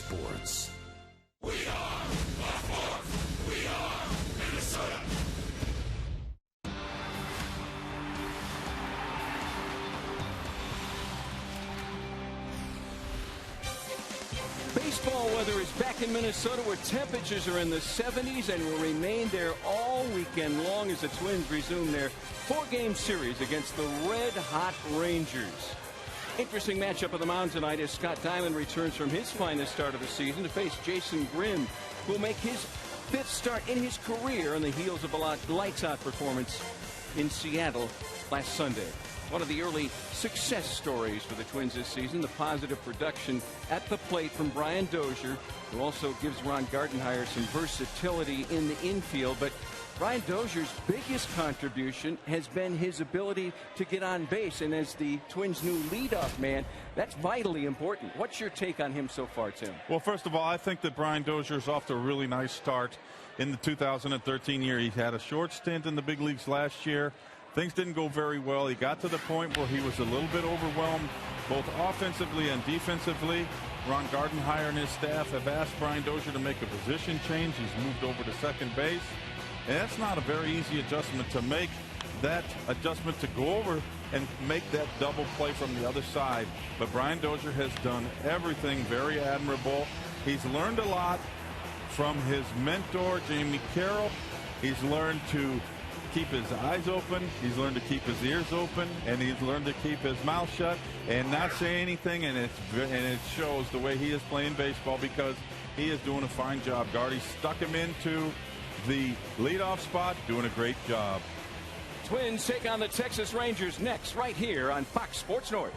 Sports. We are the Fourth. We are Minnesota. Baseball weather is back in Minnesota, where temperatures are in the 70s and will remain there all weekend long as the Twins resume their 4-game series against the red-hot Rangers. Interesting matchup of the mound tonight as Scott Diamond returns from his finest start of the season to face Jason Grimm, who will make his 5th start in his career on the heels of a lights-out performance in Seattle last Sunday. One of the early success stories for the Twins this season, the positive production at the plate from Brian Dozier, who also gives Ron Gardenhire some versatility in the infield. But Brian Dozier's biggest contribution has been his ability to get on base, and as the Twins' new leadoff man, that's vitally important. What's your take on him so far, Tim? Well, first of all, I think that Brian Dozier's off to a really nice start in the 2013 year. He had a short stint in the big leagues last year. Things didn't go very well. He got to the point where he was a little bit overwhelmed, both offensively and defensively. Ron Gardenhire and his staff have asked Brian Dozier to make a position change. He's moved over to second base. And that's not a very easy adjustment to make. That adjustment to go over and make that double play from the other side. But Brian Dozier has done everything very admirable. He's learned a lot from his mentor, Jamie Carroll. He's learned to keep his eyes open, he's learned to keep his ears open, and he's learned to keep his mouth shut and not say anything, and it shows the way he is playing baseball, because he is doing a fine job. Gardy stuck him into the leadoff spot, doing a great job. Twins take on the Texas Rangers next, right here on Fox Sports North.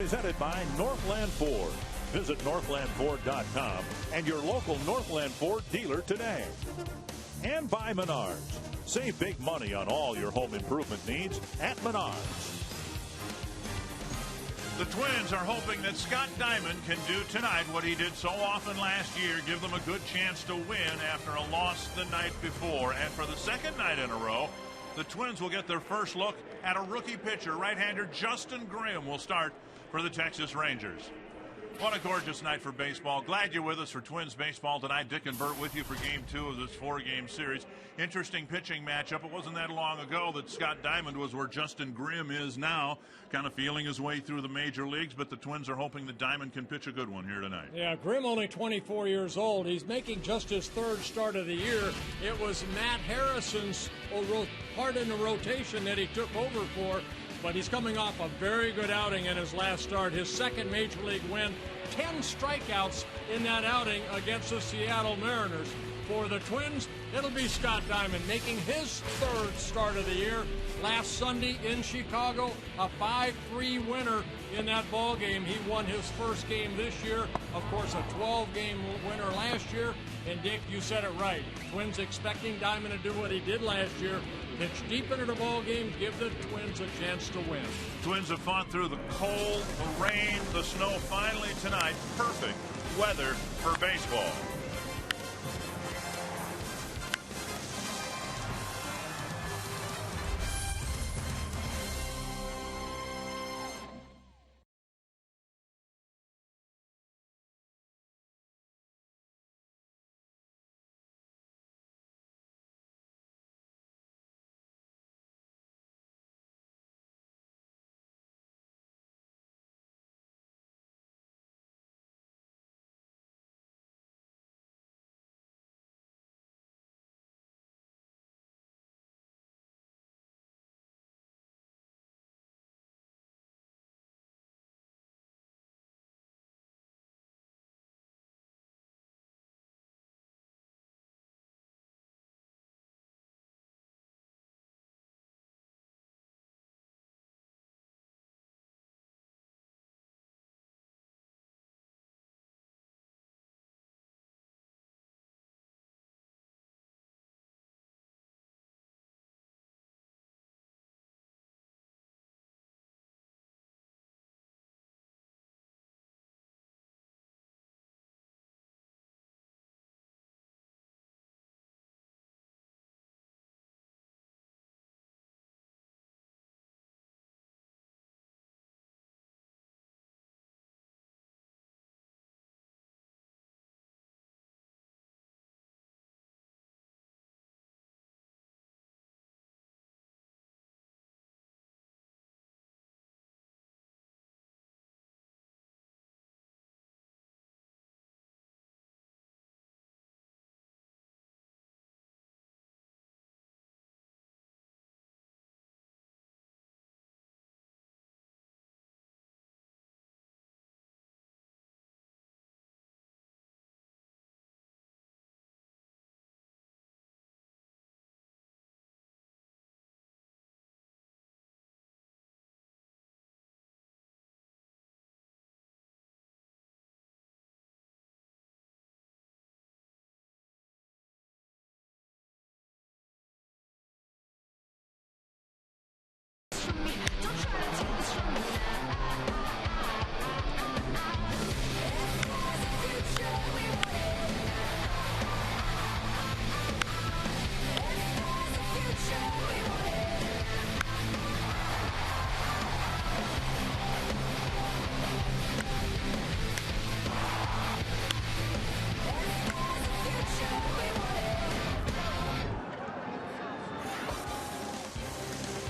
Presented by Northland Ford. Visit northlandford.com and your local Northland Ford dealer today. And by Menards. Save big money on all your home improvement needs at Menards. The Twins are hoping that Scott Diamond can do tonight what he did so often last year, give them a good chance to win after a loss the night before. And for the second night in a row, the Twins will get their first look at a rookie pitcher. Right-hander Justin Grimm will start for the Texas Rangers. What a gorgeous night for baseball. Glad you're with us for Twins baseball tonight. Dick and Bert with you for Game 2 of this 4-game series. Interesting pitching matchup. It wasn't that long ago that Scott Diamond was where Justin Grimm is now, kind of feeling his way through the major leagues, but the Twins are hoping that Diamond can pitch a good one here tonight. Yeah, Grimm only 24 years old. He's making just his third start of the year. It was Matt Harrison's part in the rotation that he took over for, but he's coming off a very good outing in his last start. His second major league win, 10 strikeouts in that outing against the Seattle Mariners. For the Twins, it'll be Scott Diamond making his third start of the year. Last Sunday in Chicago, a 5-3 winner in that ball game. He won his first game this year. Of course, a 12-game winner last year. And Dick, you said it right. Twins expecting Diamond to do what he did last year. Pitch deep into the ball game, give the Twins a chance to win. Twins have fought through the cold, the rain, the snow. Finally tonight, perfect weather for baseball.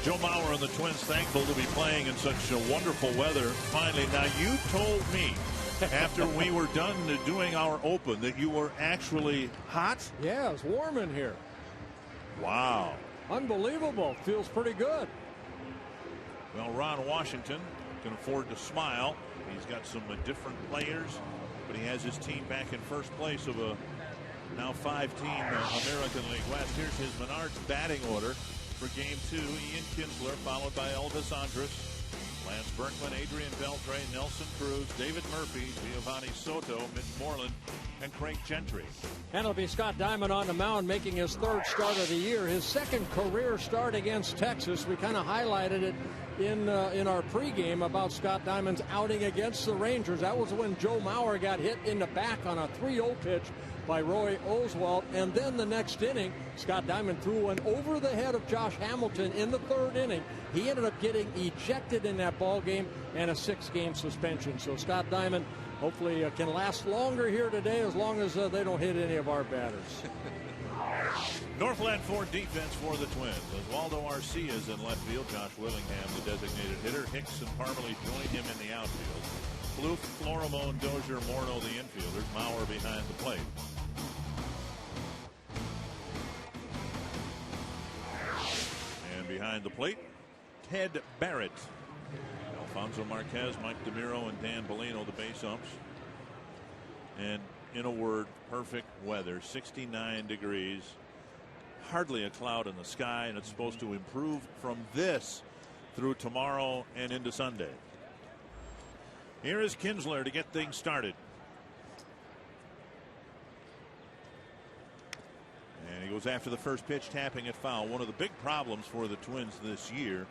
Joe Mauer and the Twins thankful to be playing in such wonderful weather. Finally, now you told me after we were done doing our open that you were actually hot? Yeah, it's warm in here. Wow. Unbelievable. Feels pretty good. Well, Ron Washington can afford to smile. He's got some different players, but he has his team back in first place of a now 5-team American League West. Here's his Menards batting order for Game 2. Ian Kinsler, followed by Elvis Andrus, Lance Berkman, Adrian Beltre, Nelson Cruz, David Murphy, Giovanni Soto, Mitch Moreland, and Craig Gentry. And it'll be Scott Diamond on the mound making his third start of the year. His second career start against Texas. We kind of highlighted it in our pregame about Scott Diamond's outing against the Rangers. That was when Joe Mauer got hit in the back on a 3-0 pitch by Roy Oswalt. And then the next inning, Scott Diamond threw one over the head of Josh Hamilton in the 3rd inning. He ended up getting ejected in that ball game and a 6-game suspension. So Scott Diamond hopefully can last longer here today, as long as they don't hit any of our batters. Northland Ford defense for the Twins. Oswaldo Arcia is in left field. Josh Willingham, the designated hitter. Hicks and Parmalee join him in the outfield. Plouffe, Florimone, Dozier, Morneau, the infielders. Mauer behind the plate. And behind the plate, Ted Barrett. Alfonso Marquez, Mike DeMiro, and Dan Bellino, the base umps. And in a word, perfect weather. 69 degrees. Hardly a cloud in the sky, and it's supposed to improve from this through tomorrow and into Sunday. Here is Kinsler to get things started. And he goes after the first pitch, tapping it foul. One of the big problems for the Twins this year,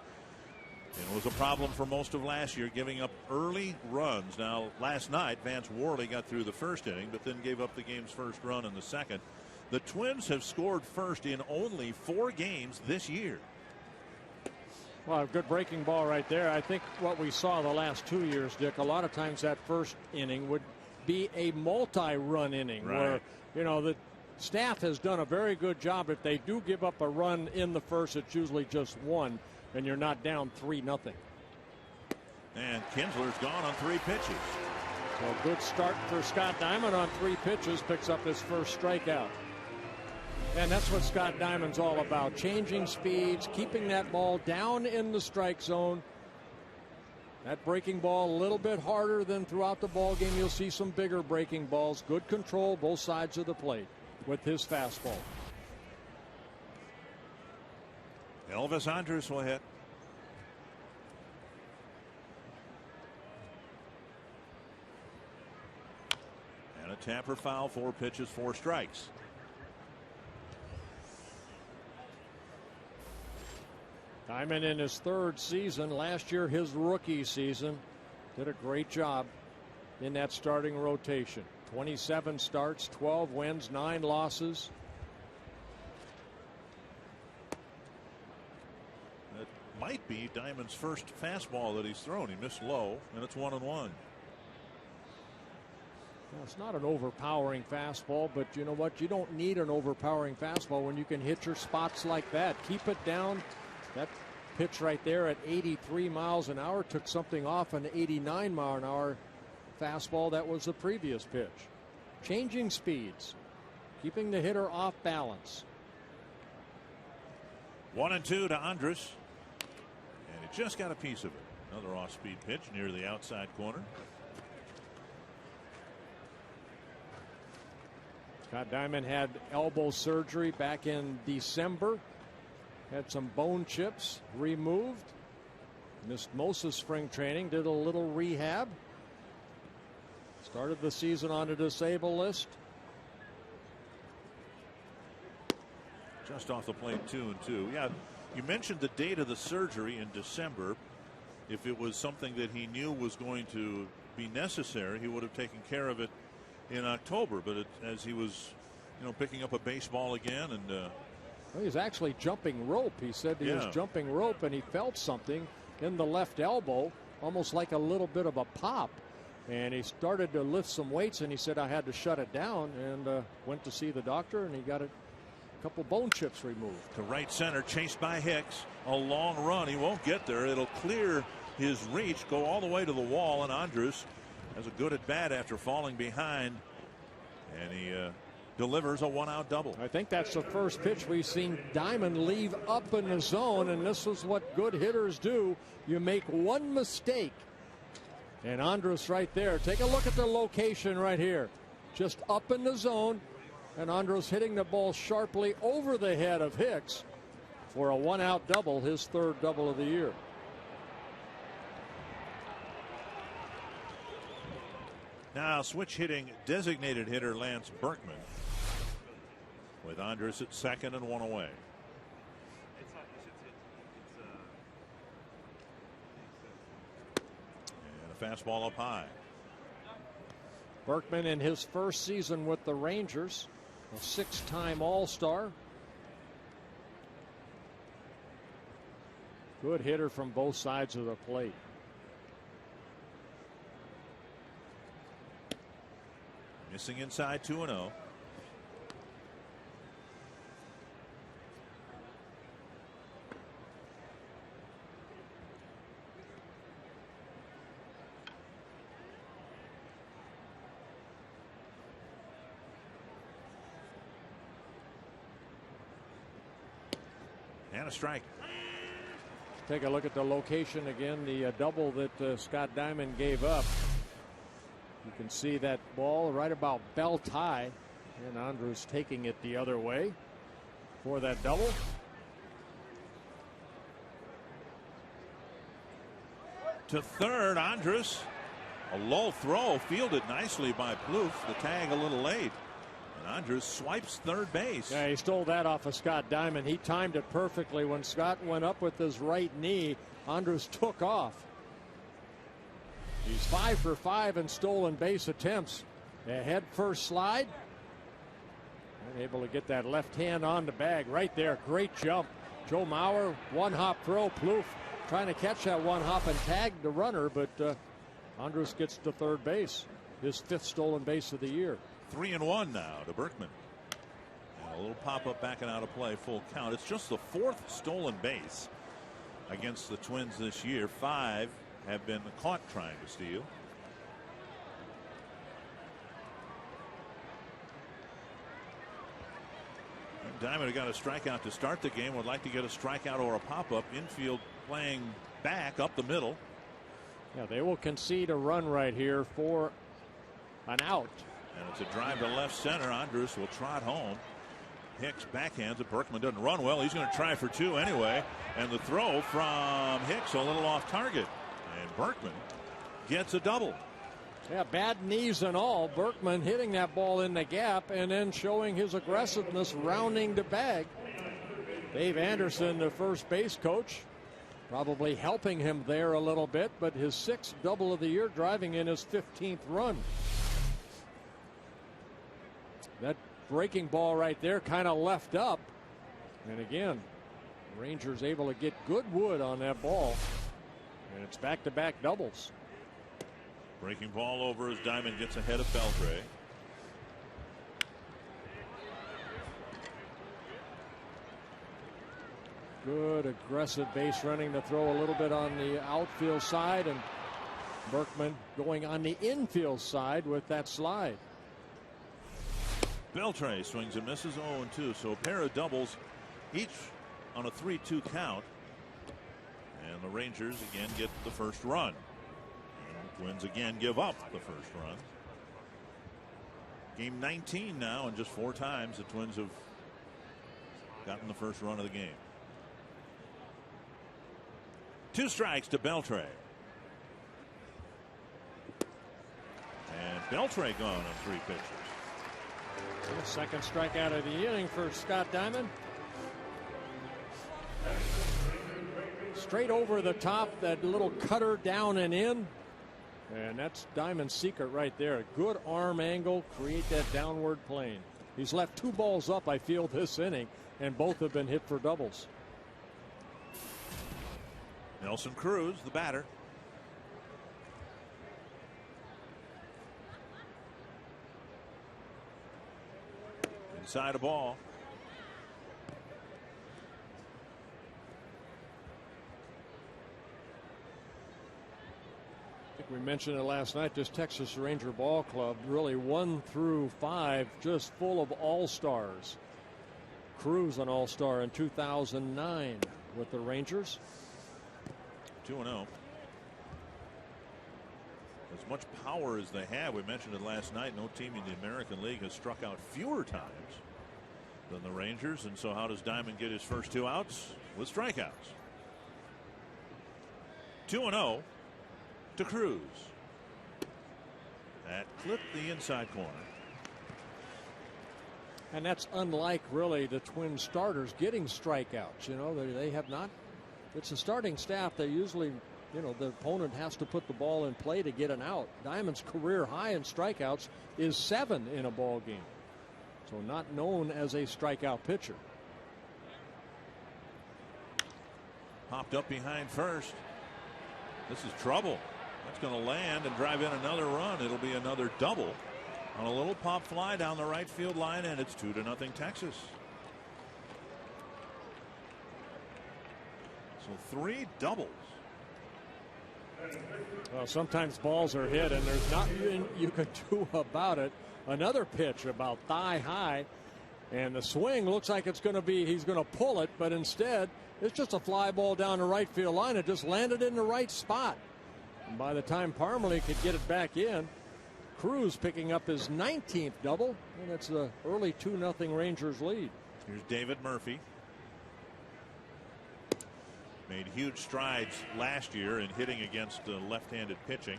and it was a problem for most of last year, giving up early runs. Now, last night, Vance Worley got through the first inning, but then gave up the game's first run in the second. The Twins have scored first in only 4 games this year. Well, a good breaking ball right there. I think what we saw the last 2 years, Dick, a lot of times that first inning would be a multi-run inning, right, where, you know, the staff has done a very good job. If they do give up a run in the first, it's usually just one, and you're not down 3-0. And Kinsler's gone on 3 pitches. So a good start for Scott Diamond on 3 pitches, picks up his first strikeout. And that's what Scott Diamond's all about, changing speeds, keeping that ball down in the strike zone. That breaking ball a little bit harder than throughout the ball game. You'll see some bigger breaking balls. Good control both sides of the plate with his fastball. Elvis Andrus will hit. And a tapper foul, 4 pitches, 4 strikes. Diamond in his 3rd season. Last year, his rookie season, did a great job in that starting rotation. 27 starts, 12 wins, 9 losses. That might be Diamond's first fastball that he's thrown. He missed low, and it's 1-1. Well, it's not an overpowering fastball, but you know what? You don't need an overpowering fastball when you can hit your spots like that. Keep it down. That pitch right there at 83 miles an hour took something off an 89 mile an hour fastball that was the previous pitch. Changing speeds, keeping the hitter off balance. 1-2 to Andrus, and he just got a piece of it. Another off-speed pitch near the outside corner. Scott Diamond had elbow surgery back in December. Had some bone chips removed. Missed most of spring training. Did a little rehab. Started the season on a disabled list. Just off the plate, 2-2. Yeah, you mentioned the date of the surgery in December. If it was something that he knew was going to be necessary, he would have taken care of it in October. But as he was, you know, picking up a baseball again, and well, he was actually jumping rope. He said he was jumping rope, and he felt something in the left elbow, almost like a little bit of a pop. And he started to lift some weights, and he said, I had to shut it down, and went to see the doctor, and he got a couple bone chips removed. To right center, chased by Hicks. A long run. He won't get there. It'll clear his reach, go all the way to the wall, and Andrus has a good at bat after falling behind, and he delivers a 1-out double. I think that's the first pitch we've seen Diamond leave up in the zone, and this is what good hitters do. You make one mistake, and Andrus right there. Take a look at the location right here. Just up in the zone, and Andrus hitting the ball sharply over the head of Hicks for a 1-out double, his 3rd double of the year. Now switch hitting designated hitter Lance Berkman, with Andrus at second and 1 away. The fastball up high. Berkman in his first season with the Rangers, a 6-time All-Star. Good hitter from both sides of the plate. Missing inside 2-0. And a strike. Take a look at the location again. The double that Scott Diamond gave up. You can see that ball right about belt high, and Andrus taking it the other way for that double. To third, Andrus. A low throw fielded nicely by Plouffe. The tag a little late. And Andrus swipes third base. Yeah, he stole that off of Scott Diamond. He timed it perfectly. When Scott went up with his right knee, Andrus took off. He's 5 for 5 in stolen base attempts. A head first slide. And able to get that left hand on the bag right there. Great jump. Joe Mauer, one hop throw. Plouffe trying to catch that one hop and tag the runner, but Andrus gets to third base. His 5th stolen base of the year. 3-1 now to Berkman. And a little pop-up backing out of play, full count. It's just the 4th stolen base against the Twins this year. 5 have been caught trying to steal. And Diamond got a strikeout to start the game. Would like to get a strikeout or a pop-up. Infield playing back up the middle. Yeah, they will concede a run right here for an out. And it's a drive to left center. Andrus will trot home. Hicks backhands it. Berkman doesn't run well. He's going to try for 2 anyway. And the throw from Hicks a little off target. And Berkman gets a double. Yeah, bad knees and all. Berkman hitting that ball in the gap and then showing his aggressiveness rounding the bag. Dave Anderson, the first base coach, probably helping him there a little bit, but his 6th double of the year, driving in his 15th run. That breaking ball right there kind of left up. And again, Rangers able to get good wood on that ball. And it's back-to-back doubles. Breaking ball over as Diamond gets ahead of Beltre. Good aggressive base running to throw a little bit on the outfield side, and Berkman going on the infield side with that slide. Beltre swings and misses 0-2, so a pair of doubles each on a 3-2 count. And the Rangers again get the first run. And the Twins again give up the first run. Game 19 now, and just 4 times the Twins have gotten the first run of the game. 2 strikes to Beltre. And Beltre gone on 3 pitches. The second strikeout of the inning for Scott Diamond. Straight over the top, that little cutter down and in. And that's Diamond's secret right there. A good arm angle, create that downward plane. He's left 2 balls up, I feel, this inning, and both have been hit for doubles. Nelson Cruz, the batter. Inside a ball. I think we mentioned it last night. This Texas Ranger ball club, really 1 through 5, just full of all-stars. Cruz, an all-star in 2009 with the Rangers. 2-0. As much power as they have, we mentioned it last night, no team in the American League has struck out fewer times than the Rangers. And so how does Diamond get his first 2 outs? With strikeouts. 2-0 to Cruz. That clipped the inside corner. And that's unlike really the Twin starters getting strikeouts. You know, they have not. It's a starting staff that usually you know, the opponent has to put the ball in play to get an out. Diamond's career high in strikeouts is 7 in a ball game. So not known as a strikeout pitcher. Popped up behind first. This is trouble. That's going to land and drive in another run. It'll be another double on a little pop fly down the right field line, and it's 2-0 Texas. So 3 doubles. Well, sometimes balls are hit and there's nothing you can do about it. Another pitch about thigh high, and the swing looks like it's going to be, he's going to pull it, but instead it's just a fly ball down the right field line. It just landed in the right spot. And by the time Parmalee could get it back in, Cruz picking up his 19th double, and it's the early 2-0 Rangers lead. Here's David Murphy. Made huge strides last year in hitting against left-handed pitching.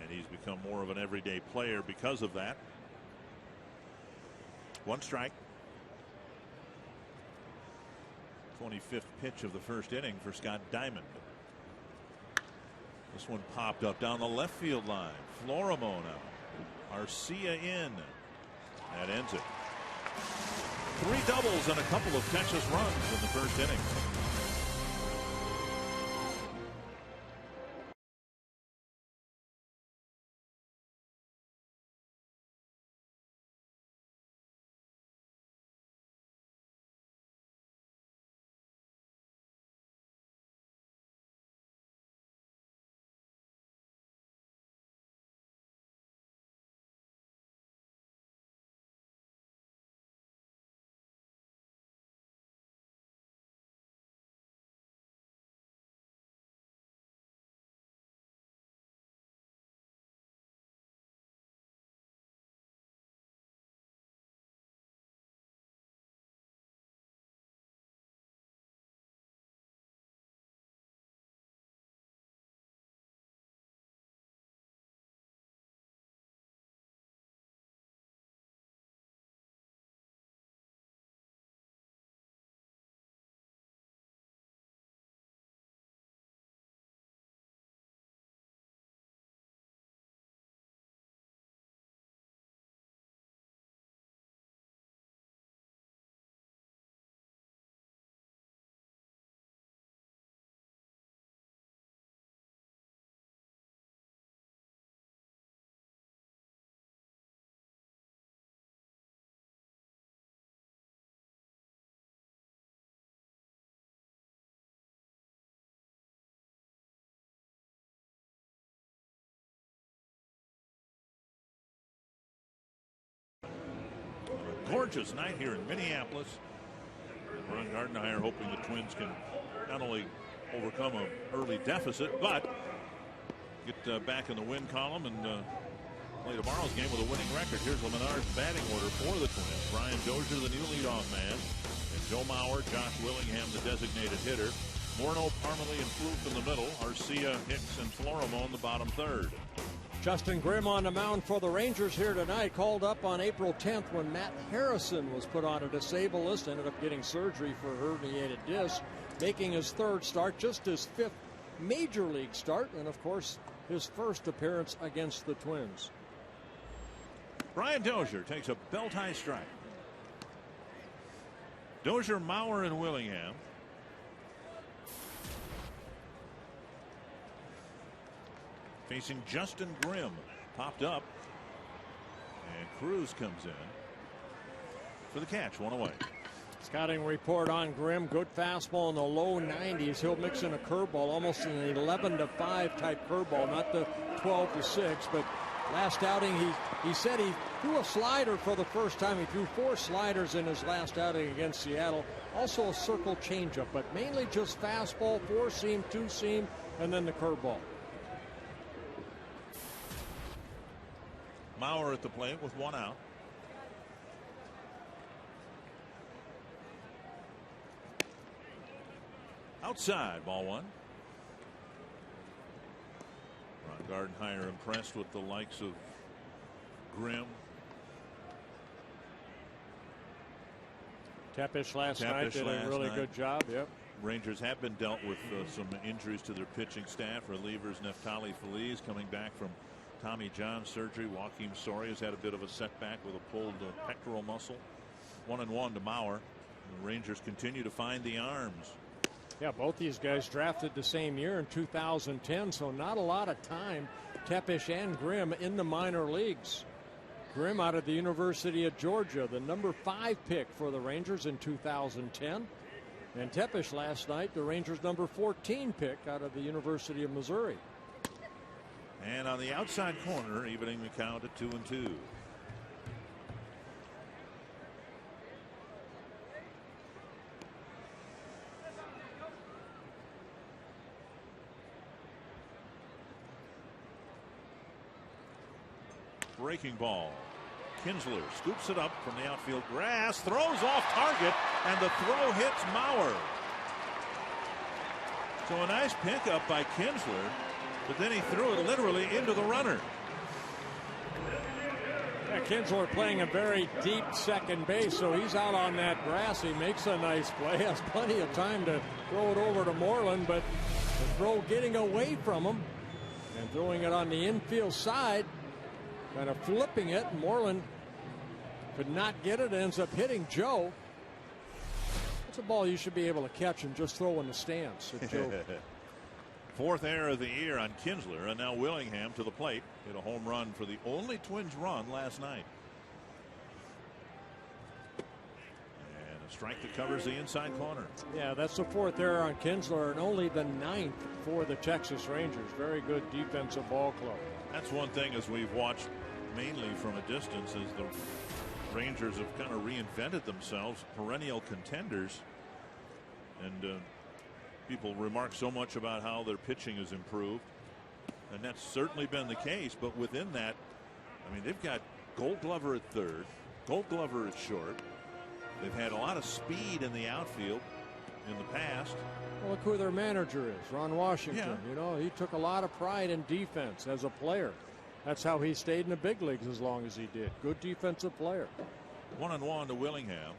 And he's become more of an everyday player because of that. 1 strike. 25th pitch of the first inning for Scott Diamond. This one popped up down the left field line. Floramo now. Arcia in. That ends it. 3 doubles and a couple of Texas runs in the first inning. Gorgeous night here in Minneapolis. Ron Gardenhire hoping the Twins can not only overcome an early deficit, but get back in the win column and play tomorrow's game with a winning record. Here's the Menards batting order for the Twins. Brian Dozier, the new leadoff man, and Joe Mauer, Josh Willingham, the designated hitter. Morneau, Parmalee, and Floof in the middle. Arcia, Hicks, and Floramo in the bottom third. Justin Grimm on the mound for the Rangers here tonight. Called up on April 10th when Matt Harrison was put on a disabled list. Ended up getting surgery for a herniated disc. Making his 3rd start, just his 5th major league start. And, of course, his first appearance against the Twins. Brian Dozier takes a belt-high strike. Dozier, Mauer, and Willingham. Facing Justin Grimm. Popped up. And Cruz comes in for the catch. 1 away. Scouting report on Grimm. Good fastball in the low 90s. He'll mix in a curveball, almost an 11-5 type curveball, not the 12-6. But last outing, he said he threw a slider for the first time. He threw 4 sliders in his last outing against Seattle. Also a circle changeup, but mainly just fastball, 4-seam, 2-seam, and then the curveball. Mauer at the plate with 1 out. Outside, ball 1. Ron Gardenhire impressed with the likes of Grimm, Tepish last night did a really good job. Yep. Rangers have been dealt with some injuries to their pitching staff. Relievers Neftali Feliz coming back from Tommy John surgery. Joakim Soria has had a bit of a setback with a pulled pectoral muscle. 1-1 to Mauer. The Rangers continue to find the arms. Yeah, both these guys drafted the same year in 2010, so not a lot of time. Tepish and Grimm in the minor leagues. Grimm out of the University of Georgia, the number 5 pick for the Rangers in 2010. And Tepish last night, the Rangers' number 14 pick out of the University of Missouri. And on the outside corner, evening the count at 2-2. Breaking ball. Kinsler scoops it up from the outfield grass, throws off target, and the throw hits Mauer. So a nice pickup by Kinsler, but then he threw it literally into the runner. Yeah, Kinsler playing a very deep second base, so he's out on that grass. He makes a nice play, has plenty of time to throw it over to Moreland, but the throw getting away from him and throwing it on the infield side. Kind of flipping it. Moreland could not get it. Ends up hitting Joe. It's a ball you should be able to catch and just throw in the stands. Joe. 4th error of the year on Kinsler, and now Willingham to the plate. Hit a home run for the only Twins run last night. And a strike that covers the inside corner. Yeah, that's the 4th error on Kinsler, and only the 9th for the Texas Rangers. Very good defensive ball club. That's one thing as we've watched mainly from a distance as the Rangers have kind of reinvented themselves, perennial contenders, and people remark so much about how their pitching has improved, and that's certainly been the case. But within that, I mean, they've got Gold Glover at third, Gold Glover at short. They've had a lot of speed in the outfield in the past. Well, look who their manager is, Ron Washington. Yeah. You know, he took a lot of pride in defense as a player. That's how he stayed in the big leagues as long as he did. Good defensive player. 1-1 to Willingham.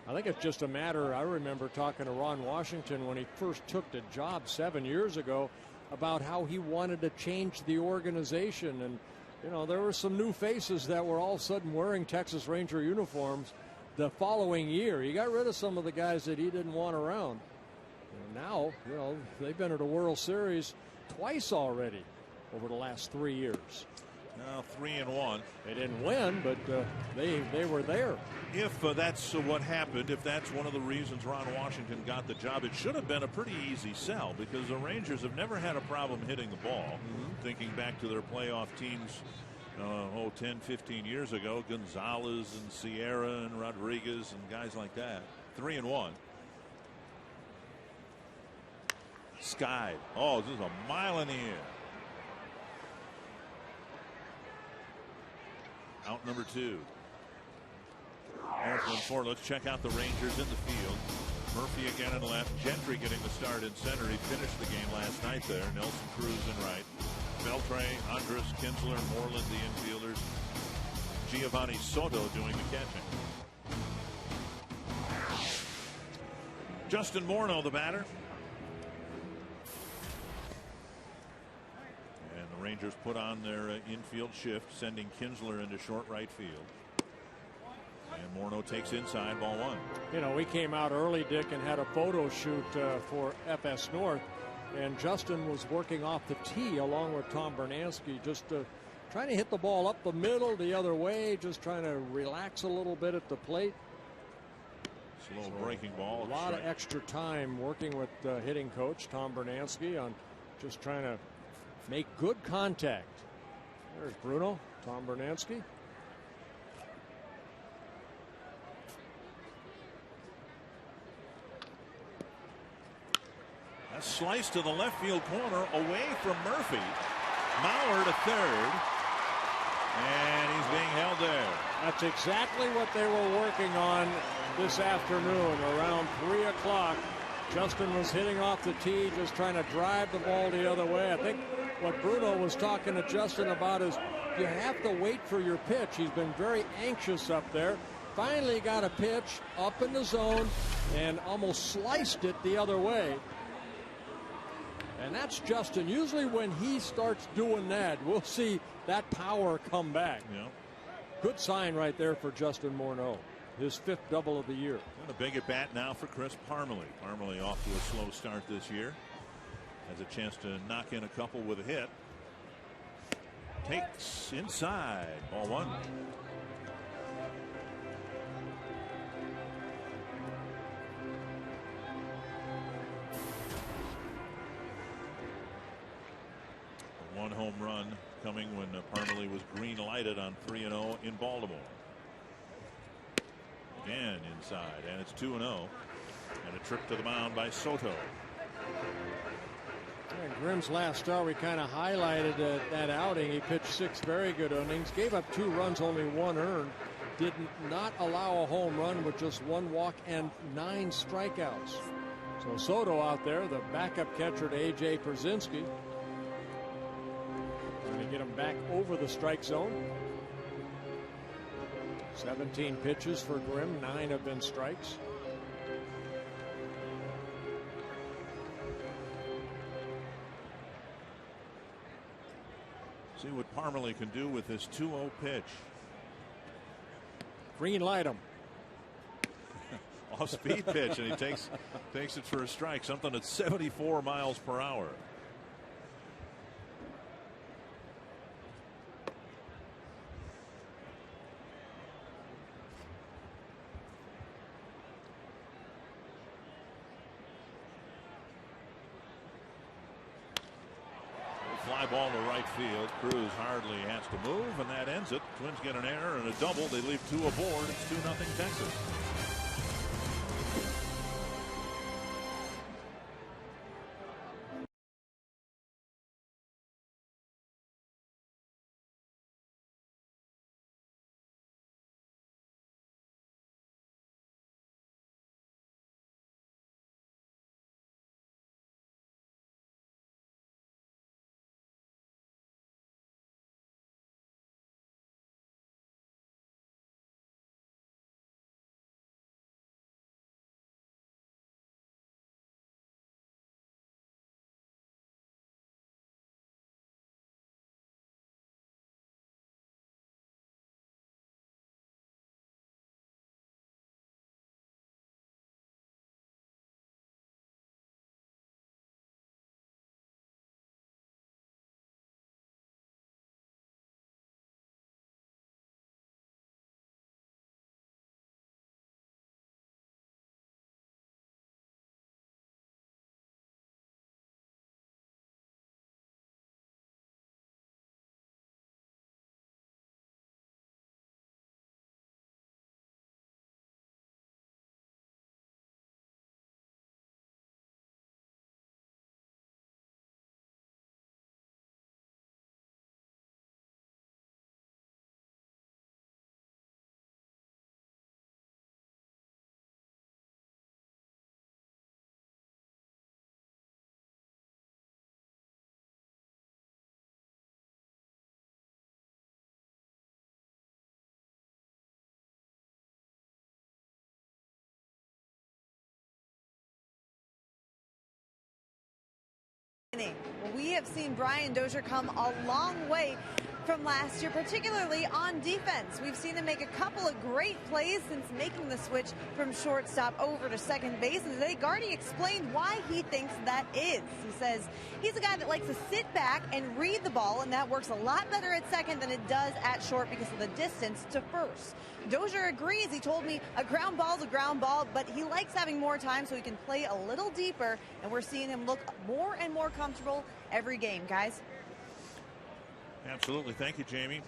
I think it's just a matter. I remember talking to Ron Washington when he first took the job 7 years ago about how he wanted to change the organization. And, you know, there were some new faces that were all of a sudden wearing Texas Ranger uniforms the following year. He got rid of some of the guys that he didn't want around. And now, you know, they've been to the World Series twice already over the last 3 years. Now 3-1. They didn't win, but they were there. If that's what happened, if that's one of the reasons Ron Washington got the job, it should have been a pretty easy sell, because the Rangers have never had a problem hitting the ball. Thinking back to their playoff teams 10, 15 years ago, Gonzalez and Sierra and Rodriguez and guys like that. 3-1. Sky. Oh, this is a mile in the air. Out number 2. After 4, let's check out the Rangers in the field. Murphy again in left. Gentry getting the start in center. He finished the game last night there. Nelson Cruz in right. Beltre, Andrus, Kinsler, Moreland, the infielders. Giovanni Soto doing the catching. Justin Morneau, the batter. And the Rangers put on their infield shift, sending Kinsler into short right field. And Morneau takes inside, ball 1. You know, we came out early, Dick, and had a photo shoot for FS North. And Justin was working off the tee along with Tom Bernansky, just trying to hit the ball up the middle the other way, just trying to relax a little bit at the plate. Slow breaking ball. A lot of extra time working with hitting coach Tom Bernansky on just trying to make good contact. There's Bruno, Tom Bernansky. A slice to the left field corner away from Murphy. Mauer to third. And he's being held there. That's exactly what they were working on this afternoon around 3 o'clock. Justin was hitting off the tee, just trying to drive the ball the other way. I think what Bruno was talking to Justin about is you have to wait for your pitch. He's been very anxious up there. finally got a pitch up in the zone and almost sliced it the other way. And that's Justin. Usually when he starts doing that, we'll see that power come back. Yeah. Good sign right there for Justin Morneau. His 5th double of the year. And a big at bat now for Chris Parmelee. Parmelee off to a slow start this year. Has a chance to knock in a couple with a hit. Takes inside. Ball 1. One home run coming when Parmelee was green lighted on 3-0 in Baltimore. Again inside, and it's 2-0. And a trip to the mound by Soto. Yeah, Grimm's last start, we kind of highlighted that outing. He pitched 6 very good innings, gave up 2 runs, only 1 earned. Did not allow a home run with just 1 walk and 9 strikeouts. So Soto out there, the backup catcher to A.J. Pierzynski. Trying to get him back over the strike zone. 17 pitches for Grimm, 9 have been strikes. See what Parmelee can do with this 2-0 pitch. Green light him. Off speed pitch, and he takes it for a strike. Something at 74 miles per hour. Fly ball to right field. Cruz hardly has to move, and that ends it. Twins get an error and a double. They leave 2 aboard. It's 2-0 Texas. We have seen Brian Dozier come a long way from last year, particularly on defense. We've seen him make a couple of great plays since making the switch from shortstop over to second base. And today, Gardy explained why he thinks that is. He says he's a guy that likes to sit back and read the ball, and that works a lot better at second than it does at short because of the distance to first. Dozier agrees. He told me a ground ball's a ground ball, but he likes having more time so he can play a little deeper, and we're seeing him look more and more comfortable every game, guys. Absolutely. Thank you, Jamie.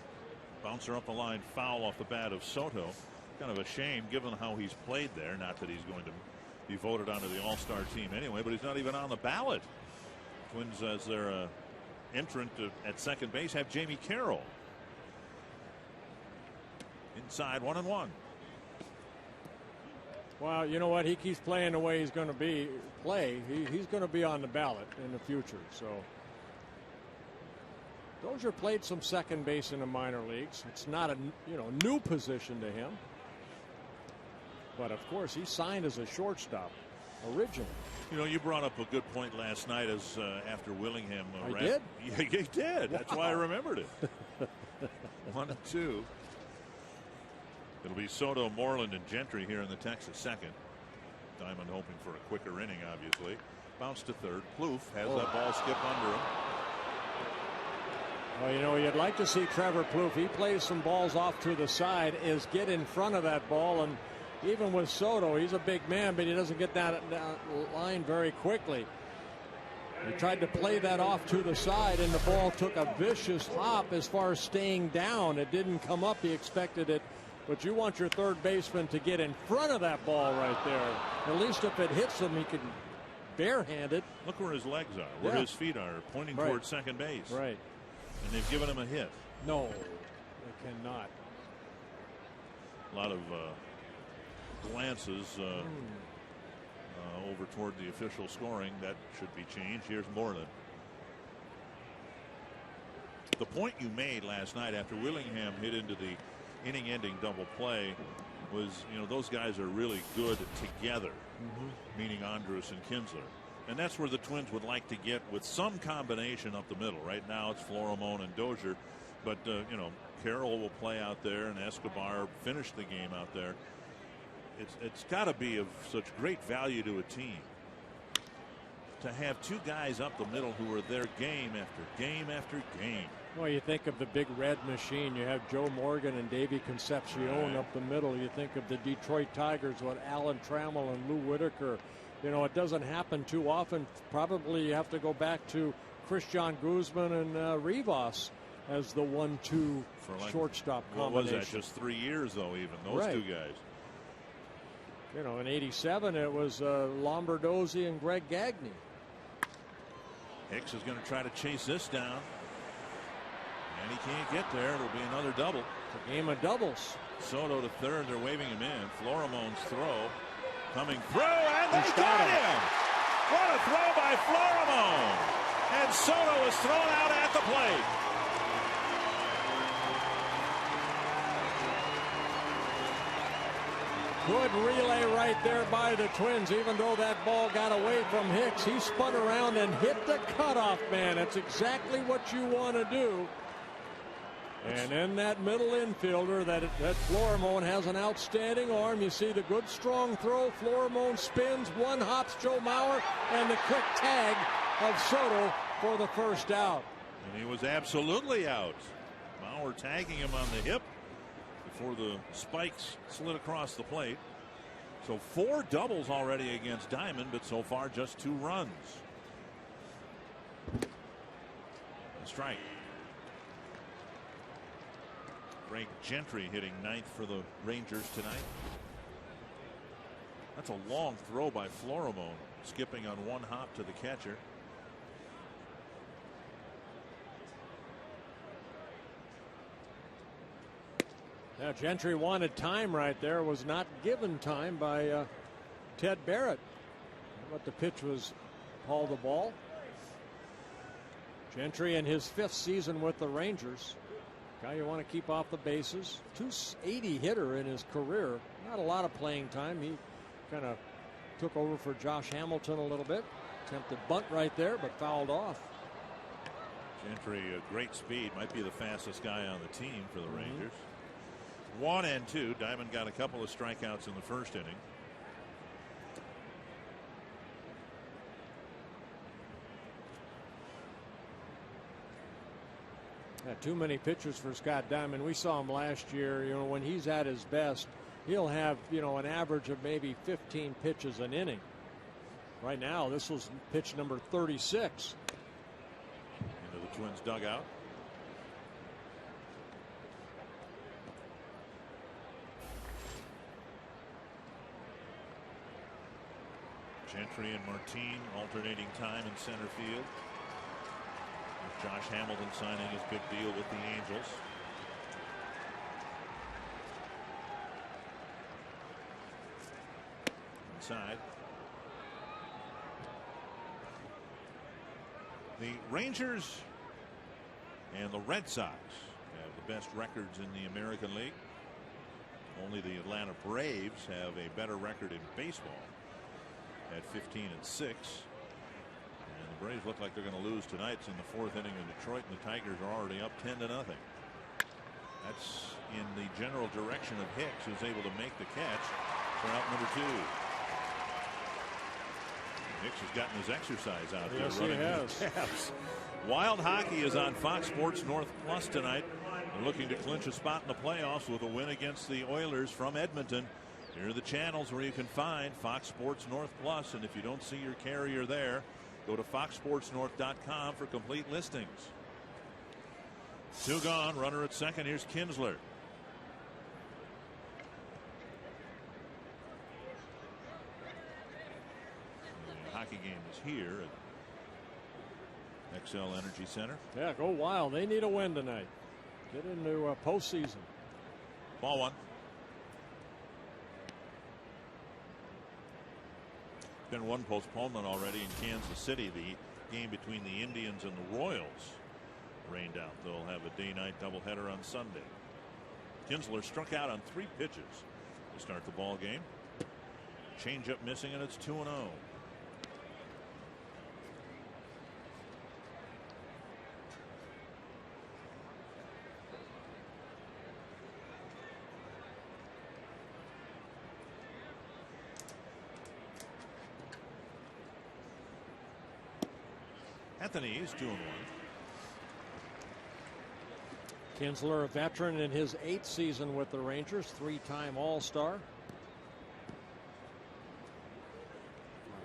Bouncer up the line, foul off the bat of Soto. Kind of a shame given how he's played there. Not that he's going to be voted onto the All-Star team anyway, but he's not even on the ballot. Twins, as their entrant at second base, have Jamie Carroll. Inside, 1-1. Well, you know what? He keeps playing the way he's going to play. He's going to be on the ballot in the future. So Dozier played some second base in the minor leagues. It's not a new position to him. But of course, he signed as a shortstop originally. You know, you brought up a good point last night as after Willingham. I did? Yeah, you did. That's why I remembered it. 1-2. It'll be Soto, Moreland, and Gentry here in the Texas second. Diamond hoping for a quicker inning, obviously. Bounce to third. Plouffe has that ball skip under him. Well, you know, you'd like to see Trevor Plouffe. He plays some balls off to the side, is get in front of that ball. And even with Soto, he's a big man, but he doesn't get that line very quickly. He tried to play that off to the side, and the ball took a vicious hop as far as staying down. It didn't come up. He expected it. But you want your third baseman to get in front of that ball right there. At least if it hits him, he can barehand it. Look where his legs are, where his feet are, pointing towards second base. Right. And they've given him a hit. No, they cannot. A lot of glances over toward the official scoring. That should be changed. Here's Moreland. The point you made last night after Willingham hit into the inning-ending double play was, you know, those guys are really good together, meaning Andrus and Kinsler. And that's where the Twins would like to get with some combination up the middle. Right now it's Florimon and Dozier, but you know, Carroll will play out there and Escobar finish the game out there. It's got to be of such great value to a team to have two guys up the middle who are there game after game after game. Well, you think of the big red machine. You have Joe Morgan and Davey Concepcion up the middle. You think of the Detroit Tigers with Alan Trammell and Lou Whitaker. You know, it doesn't happen too often. Probably you have to go back to Christian Guzman and Rivas as the 1-2 shortstop combination. What was that? Just 3 years, though, even those two guys. You know, in '87, it was Lombardozzi and Greg Gagne. Hicks is going to try to chase this down. And he can't get there. It'll be another double. It's a game of doubles. Soto to third. They're waving him in. Florimon's throw coming through, and they got him. What a throw by Florimon. And Soto is thrown out at the plate. Good relay right there by the Twins. Even though that ball got away from Hicks, he spun around and hit the cutoff man. That's exactly what you want to do. And in that middle infielder, that Florimon has an outstanding arm. You see the good strong throw. Florimon spins, one hops Joe Mauer, and the quick tag of Soto for the first out. And he was absolutely out. Mauer tagging him on the hip before the spikes slid across the plate. So 4 doubles already against Diamond, but so far just 2 runs. A strike. Greg Gentry hitting 9th for the Rangers tonight. That's a long throw by Florimon, skipping on one hop to the catcher. Now Gentry wanted time right there, was not given time by Ted Barrett. But the pitch was called a ball. Gentry in his 5th season with the Rangers. Guy you want to keep off the bases. .280 hitter in his career. Not a lot of playing time. He kind of took over for Josh Hamilton a little bit. Attempted bunt right there, but fouled off. Gentry, a great speed, might be the fastest guy on the team for the Rangers. 1-2. Diamond got a couple of strikeouts in the first inning. Too many pitchers for Scott Diamond. We saw him last year. You know, when he's at his best, he'll have, you know, an average of maybe 15 pitches an inning. Right now, this was pitch number 36. Into the Twins dugout. Gentry and Martin alternating time in center field. With Josh Hamilton signing his big deal with the Angels. Inside. The Rangers and the Red Sox have the best records in the American League. Only the Atlanta Braves have a better record in baseball at 15-6. And the Braves look like they're going to lose tonight. It's in the 4th inning in Detroit, and the Tigers are already up 10-0. That's in the general direction of Hicks, who's able to make the catch for out number 2. Hicks has gotten his exercise out there. Yes, running he has. Caps. Wild Hockey is on Fox Sports North Plus tonight. They're looking to clinch a spot in the playoffs with a win against the Oilers from Edmonton. Here are the channels where you can find Fox Sports North Plus, and if you don't see your carrier there, go to foxsportsnorth.com for complete listings. 2 gone, runner at second. Here's Kinsler. The hockey game is here at XL Energy Center. Yeah, go Wild. They need a win tonight. Get into postseason. Ball 1. Been one postponement already in Kansas City. The game between the Indians and the Royals rained out. They'll have a day-night doubleheader on Sunday. Kinsler struck out on 3 pitches to start the ball game. Changeup missing, and it's 2-0. Anthony's 2-1. Kinsler, a veteran in his 8th season with the Rangers, 3-time All-Star.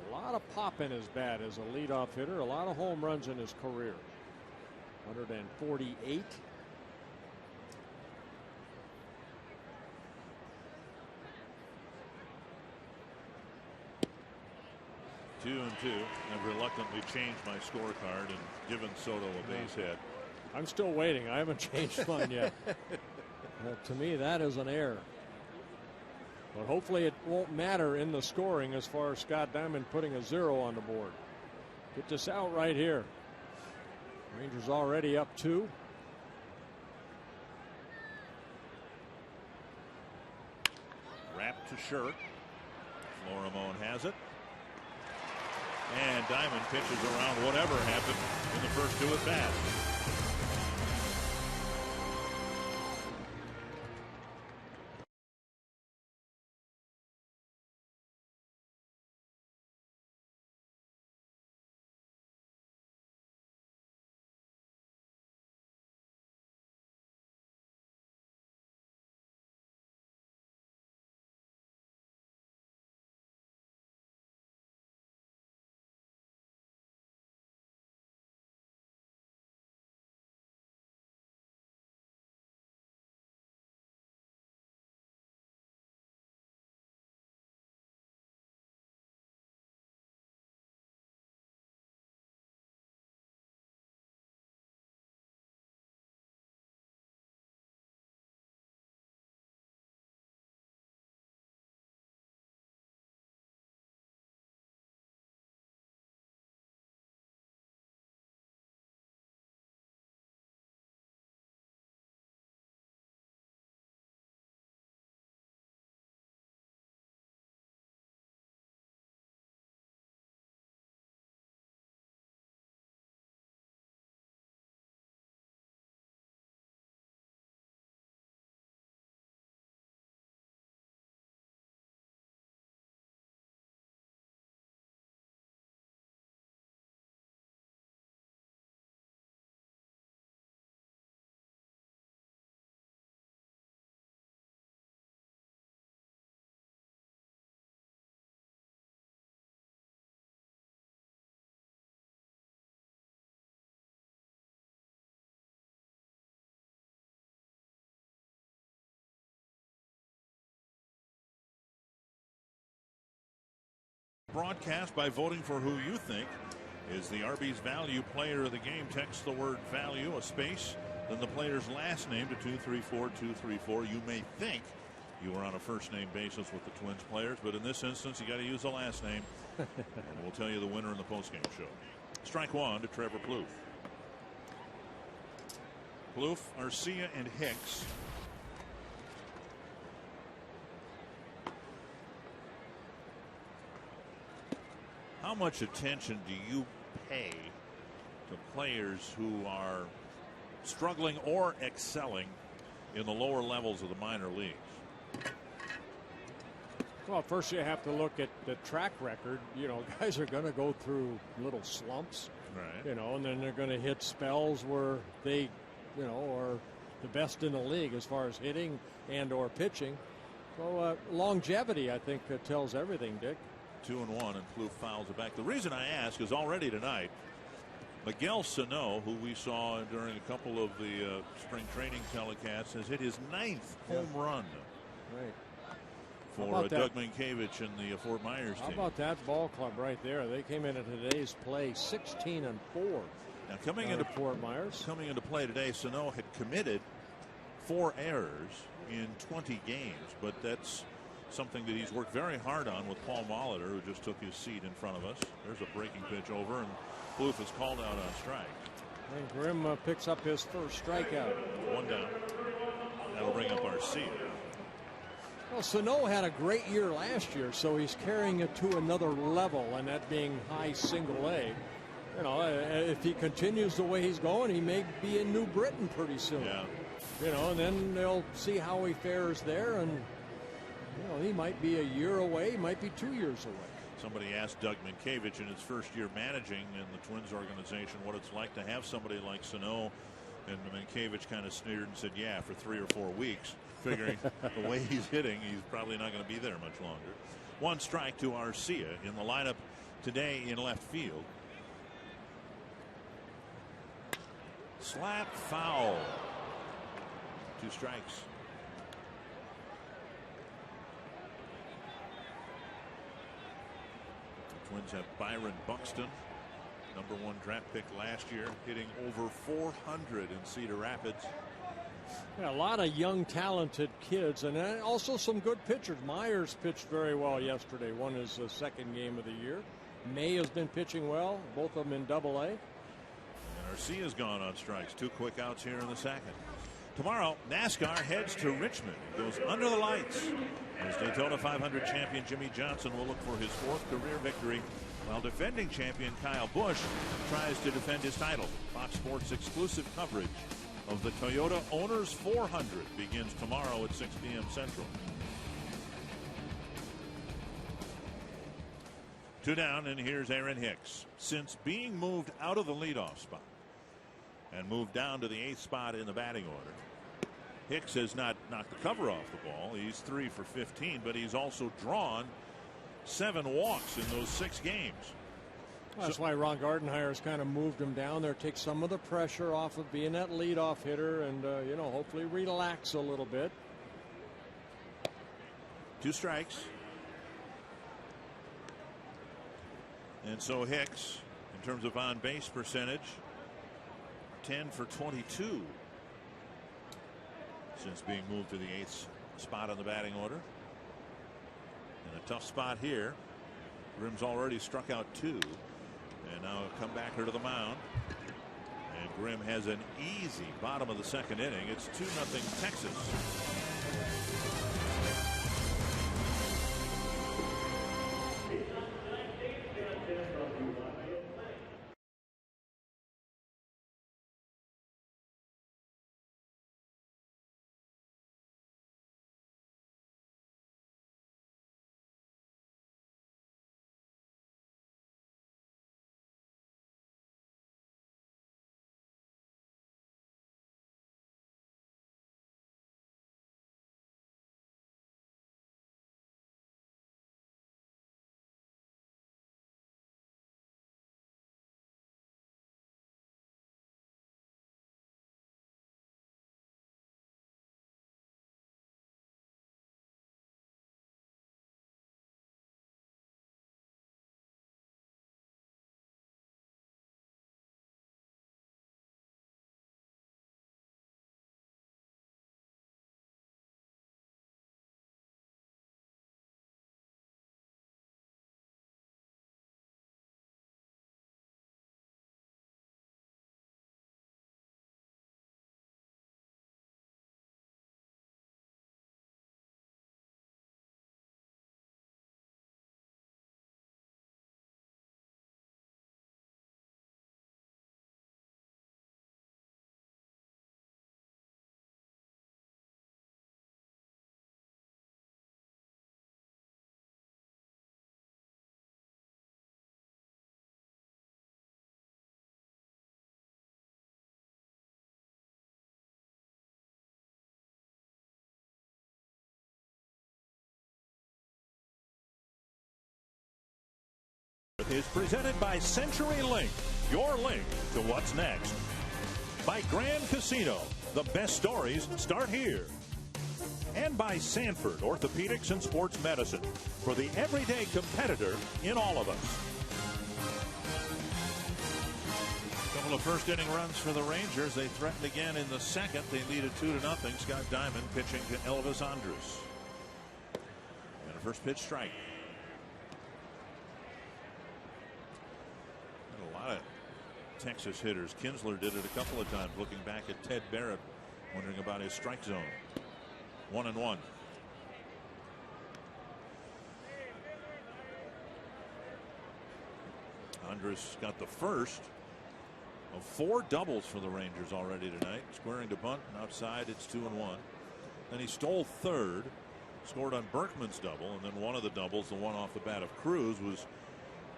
A lot of pop in his bat as a leadoff hitter, a lot of home runs in his career. 148. Two and 2. I've reluctantly changed my scorecard and given Soto a base hit. I'm still waiting. I haven't changed mine yet. To me, that is an error. But hopefully it won't matter in the scoring as far as Scott Diamond putting a 0 on the board. Get this out right here. Rangers already up 2. Wrapped to shirt. Florimone has it. And Diamond pitches around whatever happened in the first 2 at bats. Broadcast by voting for who you think is the Arby's value player of the game. Text the word value, a space, then the player's last name to 234-234. You may think you were on a first name basis with the Twins players, but in this instance you got to use the last name. And we'll tell you the winner in the postgame show. Strike 1 to Trevor Plouffe. Plouffe, Arcia, and Hicks how much attention do you pay to players who are struggling or excelling in the lower levels of the minor leagues? Well, first you have to look at the track record. You know, guys are going to go through little slumps, Right. you know, and then they're going to hit spells where they, you know, are the best in the league as far as hitting and or pitching. So longevity, I think, tells everything, Dick. 2-1, and Plouffe fouls it back. The reason I ask is already tonight, Miguel Sano, who we saw during a couple of the spring training telecasts, has hit his 9th home run. Right. For Doug Minkiewicz and the Fort Myers team. How about that ball club right there? They came into today's play 16-4. Now coming into Fort Myers. Coming into play today, Sano had committed 4 errors in 20 games, but that's something that he's worked very hard on with Paul Molitor, who just took his seat in front of us. There's a breaking pitch over, and Plouffe is called out on strike. And Grimm picks up his first strikeout. 1 down. That'll bring up Arcia. Well, Sano had a great year last year, so he's carrying it to another level, and that being high single A. You know, if he continues the way he's going, he may be in New Britain pretty soon. Yeah. You know, and then they'll see how he fares there, and you know, he might be a year away, he might be 2 years away. Somebody asked Doug Minkiewicz in his first year managing in the Twins organization what it's like to have somebody like Sano, and Minkiewicz kind of sneered and said, yeah, for 3 or 4 weeks, figuring the way he's hitting, he's probably not going to be there much longer. 1 strike to Arcia in the lineup today in left field. Slap foul. 2 strikes. The Twins have Byron Buxton, #1 draft pick last year, hitting over 400 in Cedar Rapids. Yeah, a lot of young, talented kids, and also some good pitchers. Myers pitched very well yesterday, won his 2nd game of the year. May has been pitching well, both of them in Double-A. And Arcia's gone on strikes. 2 quick outs here in the 2nd. Tomorrow, NASCAR heads to Richmond. It goes under the lights as Daytona 500 champion Jimmy Johnson will look for his 4th career victory, while defending champion Kyle Busch tries to defend his title. Fox Sports exclusive coverage of the Toyota Owners 400 begins tomorrow at 6 p.m. Central. 2 down, and here's Aaron Hicks. Since being moved out of the leadoff spot and moved down to the 8th spot in the batting order, Hicks has not knocked the cover off the ball. He's 3 for 15, but he's also drawn 7 walks in those 6 games. Well, that's why Ron Gardenhire's kind of moved him down there, take some of the pressure off of being that leadoff hitter, and you know, hopefully relax a little bit. 2 strikes. And so Hicks, in terms of on base percentage, 10 for 22 since being moved to the 8th spot on the batting order. In a tough spot here. Grimm's already struck out 2, and now a comebacker to the mound. And Grimm has an easy bottom of the 2nd inning. It's 2-0 Texas. is presented by CenturyLink, your link to what's next. By Grand Casino, the best stories start here. And by Sanford Orthopedics and Sports Medicine, for the everyday competitor in all of us. Couple of first inning runs for the Rangers. They threatened again in the second. They lead it 2-0. Scott Diamond pitching to Elvis Andrus. And a first pitch strike. And a lot of Texas hitters. Kinsler did it a couple of times, looking back at Ted Barrett, wondering about his strike zone. 1-1. Andrus got the first of 4 doubles for the Rangers already tonight. Squaring to bunt, and outside it's 2-1. Then he stole third, scored on Berkman's double, and then one of the doubles, the one off the bat of Cruz, was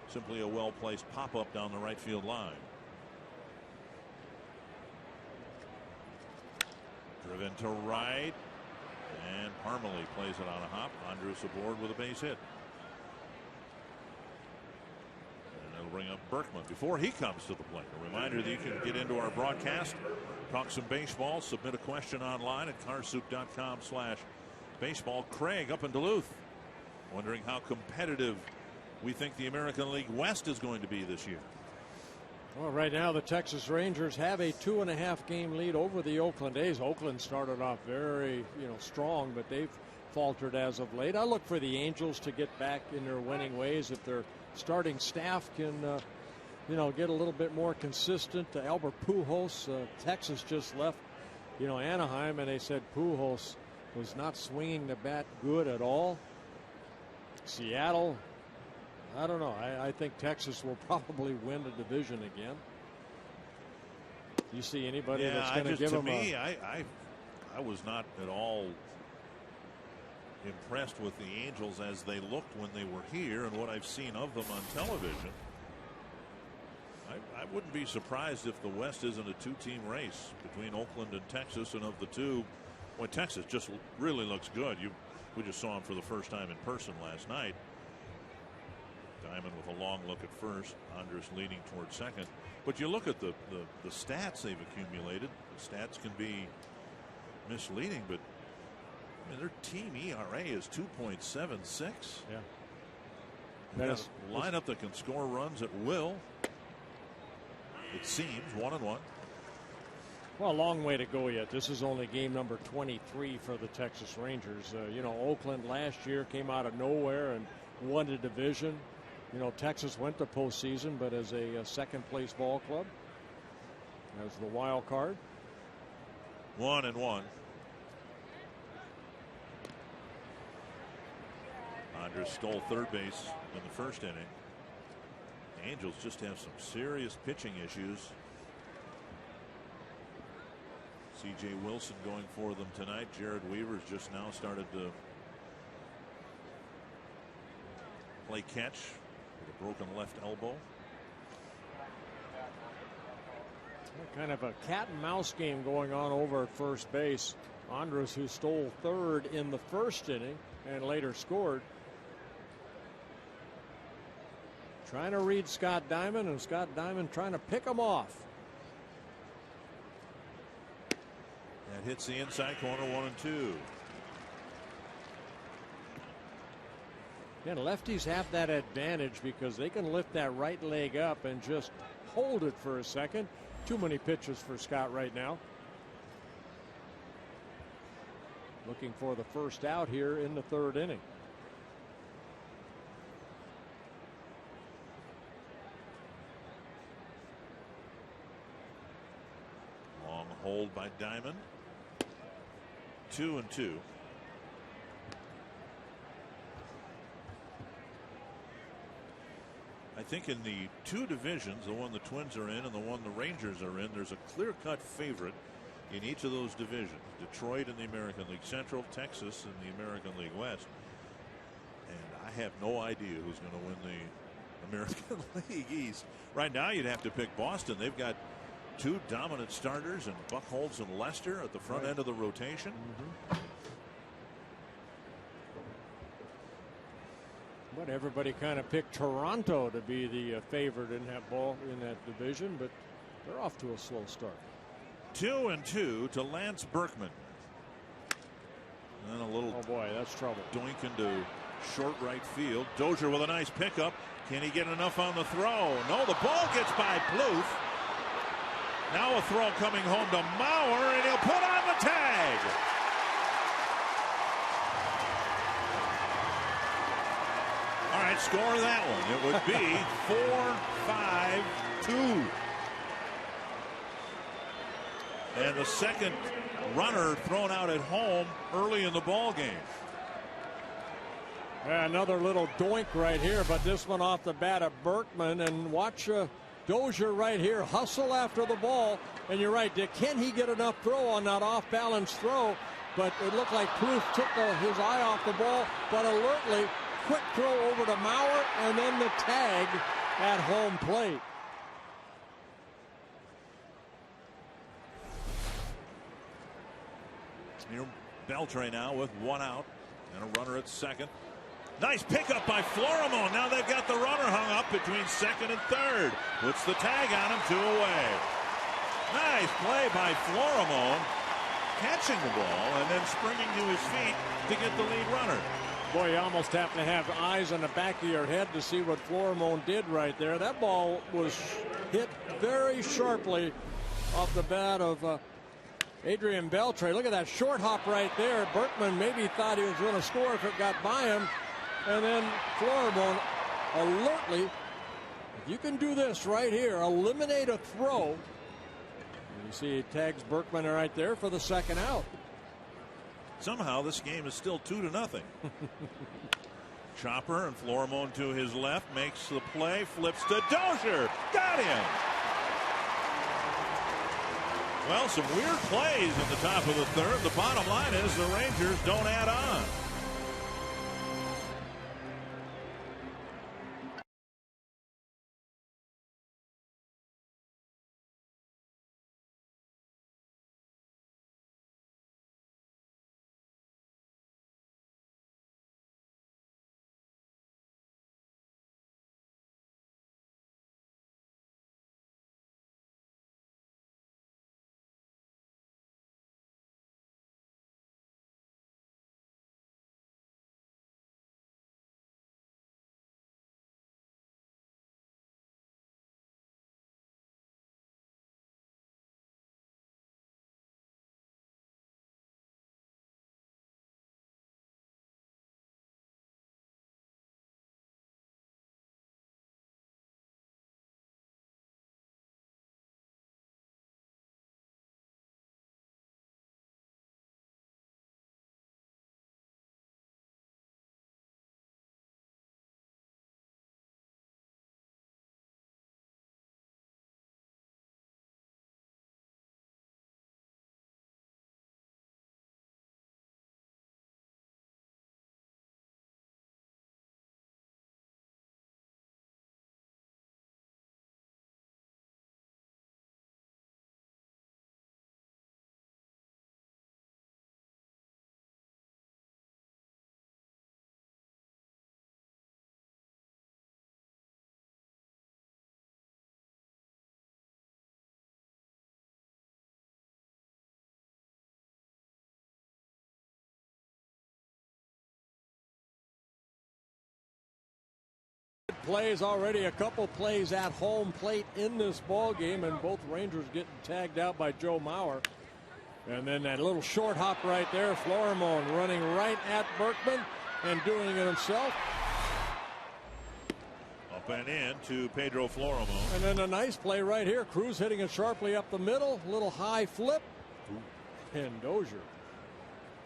simply a well-placed pop-up down the right field line. Driven to right, and Parmalee plays it on a hop. Andrus aboard with a base hit. It'll bring up Berkman before he comes to the plate. A reminder that you can get into our broadcast, talk some baseball, submit a question online at carsoup.com/baseball. Craig up in Duluth, wondering how competitive we think the American League West is going to be this year. Well, right now the Texas Rangers have a 2.5 game lead over the Oakland A's. Oakland started off very, strong, but they've faltered as of late. I look for the Angels to get back in their winning ways if their starting staff can, get a little bit more consistent. Albert Pujols, Texas just left, Anaheim, and they said Pujols was not swinging the bat good at all. Seattle, I don't know. I think Texas will probably win the division again. Do you see anybody that's going to give them I was not at all impressed with the Angels as they looked when they were here and what I've seen of them on television. I wouldn't be surprised if the West isn't a 2-team race between Oakland and Texas, and of the two, well, Texas just really looks good. We just saw him for the first time in person last night. Diamond with a long look at first, Andrus leaning towards second. But you look at the stats they've accumulated. The stats can be misleading, but their team ERA is 2.76. Yeah. That is a lineup that can score runs at will. It seems 1-1. Well, a long way to go yet. This is only game number 23 for the Texas Rangers. Oakland last year came out of nowhere and won the division. Texas went to postseason, but as a second place ball club, as the wild card. 1-1. Andrus stole third base in the first inning. The Angels just have some serious pitching issues. C.J. Wilson going for them tonight. Jared Weaver's just now started to play catch with a broken left elbow. Kind of a cat and mouse game going on over at first base. Andrus, who stole third in the first inning and later scored, trying to read Scott Diamond, and Scott Diamond trying to pick him off. That hits the inside corner, 1-2. And lefties have that advantage because they can lift that right leg up and just hold it for a second. Too many pitches for Scott right now. Looking for the first out here in the third inning. Long hold by Diamond. 2-2. I think in the two divisions, the one the Twins are in and the one the Rangers are in, there's a clear-cut favorite in each of those divisions. Detroit in the American League Central, Texas in the American League West. And I have no idea who's going to win the American League East. Right now you'd have to pick Boston. They've got two dominant starters in Buchholz and Lester at the front end of the rotation. But everybody kind of picked Toronto to be the favorite in that division, but they're off to a slow start. 2-2 to Lance Berkman. And a little, oh boy, that's trouble. Doink into short right field. Dozier with a nice pickup. Can he get enough on the throw? No, the ball gets by Plouffe. Now a throw coming home to Mauer, and he'll put on the tag. All right, score that one. It would be 4-5-2. And the second runner thrown out at home early in the ball game. Yeah, another little doink right here, but this one off the bat of Berkman. And watch Dozier right here hustle after the ball. And you're right, Dick, can he get enough throw on that off-balance throw? But it looked like Plouffe took his eye off the ball, but alertly, quick throw over to Mauer, and then the tag at home plate. Here, Beltre now with one out and a runner at second. Nice pickup by Florimon. Now they've got the runner hung up between second and third. Puts the tag on him, 2 away. Nice play by Florimon, catching the ball and then springing to his feet to get the lead runner. Boy, you almost have to have eyes on the back of your head to see what Florimon did right there. That ball was hit very sharply off the bat of Adrian Beltre. Look at that short hop right there. Berkman maybe thought he was going to score if it got by him. And then Florimon alertly, if you can do this right here, eliminate a throw. You see he tags Berkman right there for the second out. Somehow this game is still 2-0. Chopper and Florimon to his left makes the play, flips to Dozier. Got him. Well, some weird plays at the top of the third. The bottom line is the Rangers don't add on. Plays already, a couple plays at home plate in this ball game, and both Rangers getting tagged out by Joe Mauer. And then that little short hop right there, Florimon running right at Berkman and doing it himself. Up and in to Pedro Florimon. And then a nice play right here. Cruz hitting it sharply up the middle, little high flip. And Dozier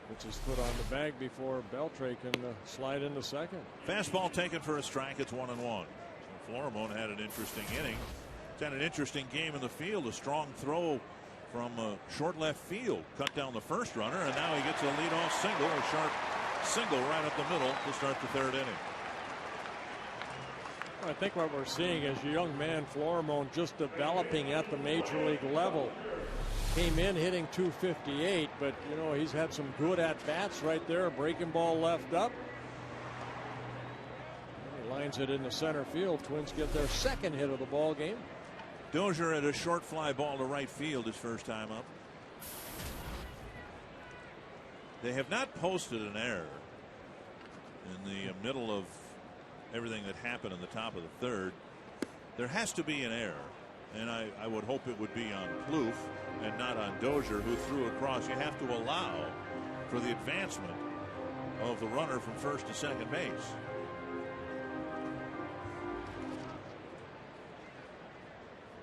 puts his foot on the bag before Beltre can slide into second. Fastball taken for a strike. It's 1-1. So Florimon had an interesting inning. He's had an interesting game in the field. A strong throw from short left field. Cut down the first runner, and now he gets a leadoff single, a sharp single right up the middle to start the third inning. I think what we're seeing is a young man, Florimon, just developing at the major league level. Came in hitting .258, but you know he's had some good at bats right there. A breaking ball left up. lines it into center field. Twins get their second hit of the ball game. Dozier at a short fly ball to right field his first time up. They have not posted an error in the middle of everything that happened in the top of the third. There has to be an error, and I would hope it would be on Plouffe and not on Dozier, who threw across. You have to allow for the advancement of the runner from first to second base.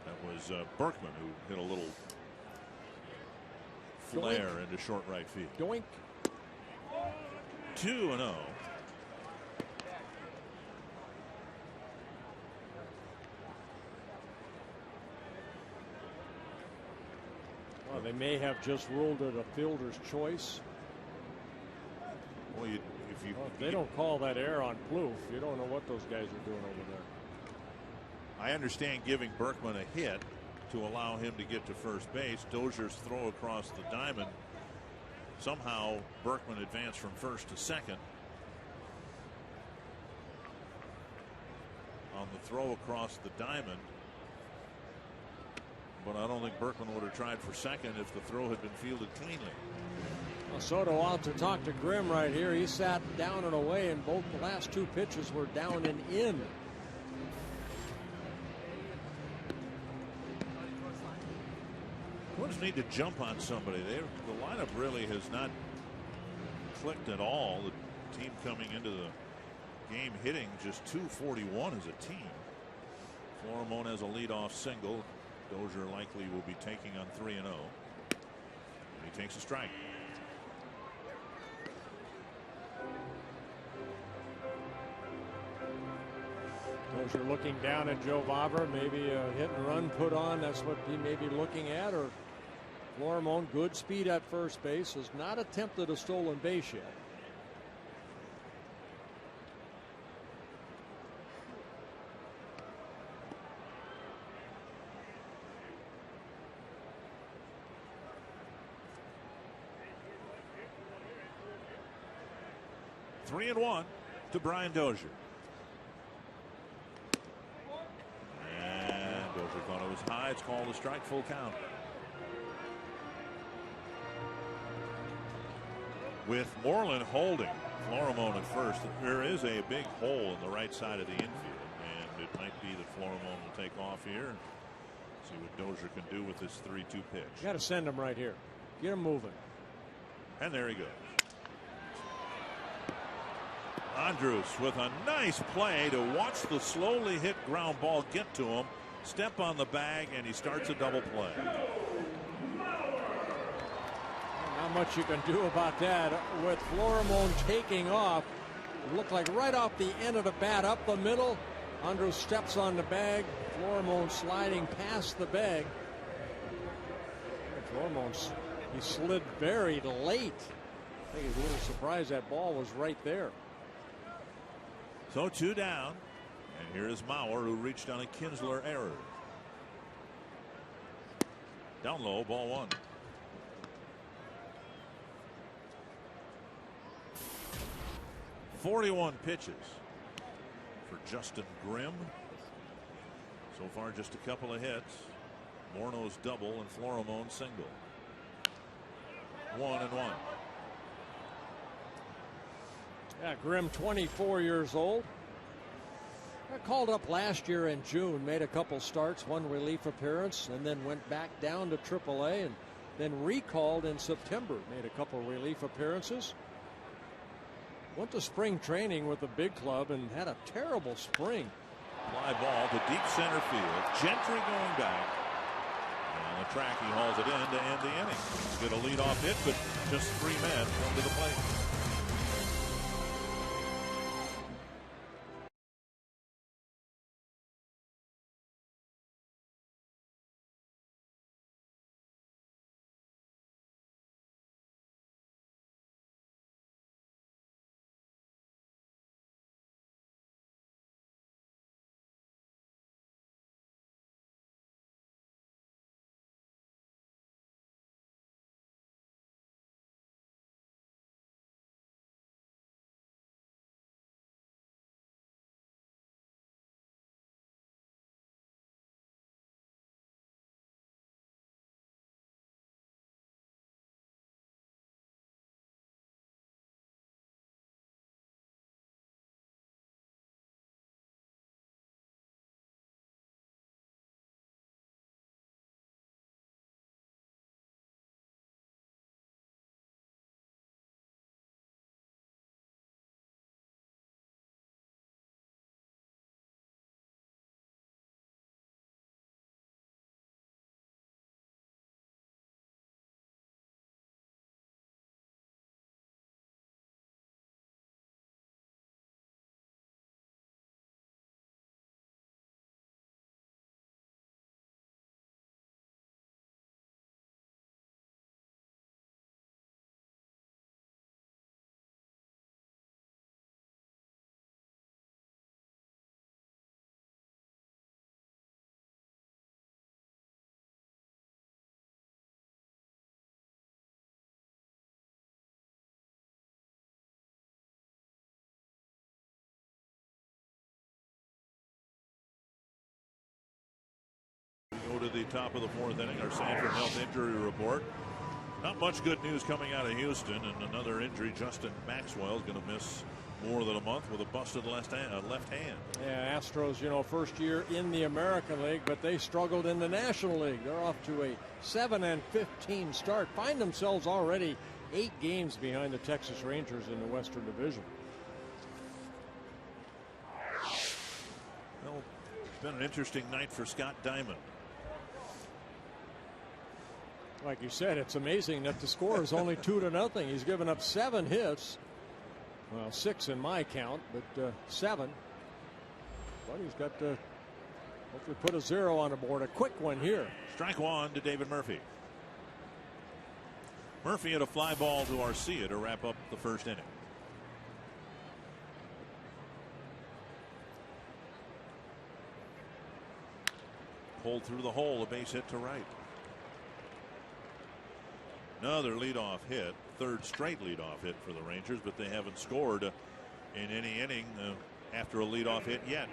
That was Berkman who hit a little flare into short right field. Doink. 2-0. Well, they may have just ruled it a fielder's choice. Well, if they don't call that error on Plouffe, you don't know what those guys are doing over there. I understand giving Berkman a hit to allow him to get to first base. Dozier's throw across the diamond. Somehow Berkman advanced from first to second. On the throw across the diamond. But I don't think Berkman would have tried for second if the throw had been fielded cleanly. Well, Soto out to talk to Grimm right here. He sat down and away, and both the last two pitches were down and in. Twins need to jump on somebody. The lineup really has not clicked at all. The team coming into the game hitting just .241 as a team. Florimon has a leadoff single. Dozier likely will be taking on 3-0. He takes a strike. Dozier looking down at Joe Vavra. Maybe a hit and run put on. That's what he may be looking at. Or Florimon, good speed at first base, has not attempted a stolen base yet. Three and one to Brian Dozier. And Dozier thought it was high. It's called a strike, full count. With Moreland holding Florimon at first, there is a big hole in the right side of the infield, and it might be that Florimon will take off here and see what Dozier can do with this 3-2 pitch. Got to send him right here. Get him moving. And there he goes. Andrus with a nice play to watch the slowly hit ground ball get to him, step on the bag, and he starts a double play. Not much you can do about that. With Florimon taking off, it looked like right off the end of the bat, up the middle. Andrus steps on the bag. Florimon sliding past the bag. Florimon, he slid very late. I think he's a little surprised that ball was right there. So 2 down, and here is Mauer, who reached on a Kinsler error. Down low, ball 1. .41 pitches for Justin Grimm. So far, just a couple of hits. Morneau's double and Florimon single. 1-1. Yeah, Grimm, 24 years old. Got called up last year in June, made a couple starts, one relief appearance, and then went back down to AAA, and then recalled in September, made a couple relief appearances. Went to spring training with the big club and had a terrible spring. Fly ball to deep center field. Gentry going back. On the track, he hauls it in to end the inning. Get a leadoff hit, but just 3 men come to the plate. go to the top of the 4th inning. Our Sanford Health injury report. Not much good news coming out of Houston, and another injury. Justin Maxwell is going to miss more than a month with a busted left hand. Yeah, Astros, you know, first year in the American League, but they struggled in the National League. They're off to a 7-15 start. Find themselves already 8 games behind the Texas Rangers in the Western Division. Well, it's been an interesting night for Scott Diamond. Like you said, it's amazing that the score is only 2-0. He's given up 7 hits. Well, 6 in my count, but 7. But he's got to hopefully put a 0 on the board. A quick one here. Strike 1 to David Murphy. Murphy had a fly ball to Arcia to wrap up the first inning. Pulled through the hole, a base hit to right. Another leadoff hit, 3rd straight leadoff hit for the Rangers, but they haven't scored in any inning after a leadoff hit yet.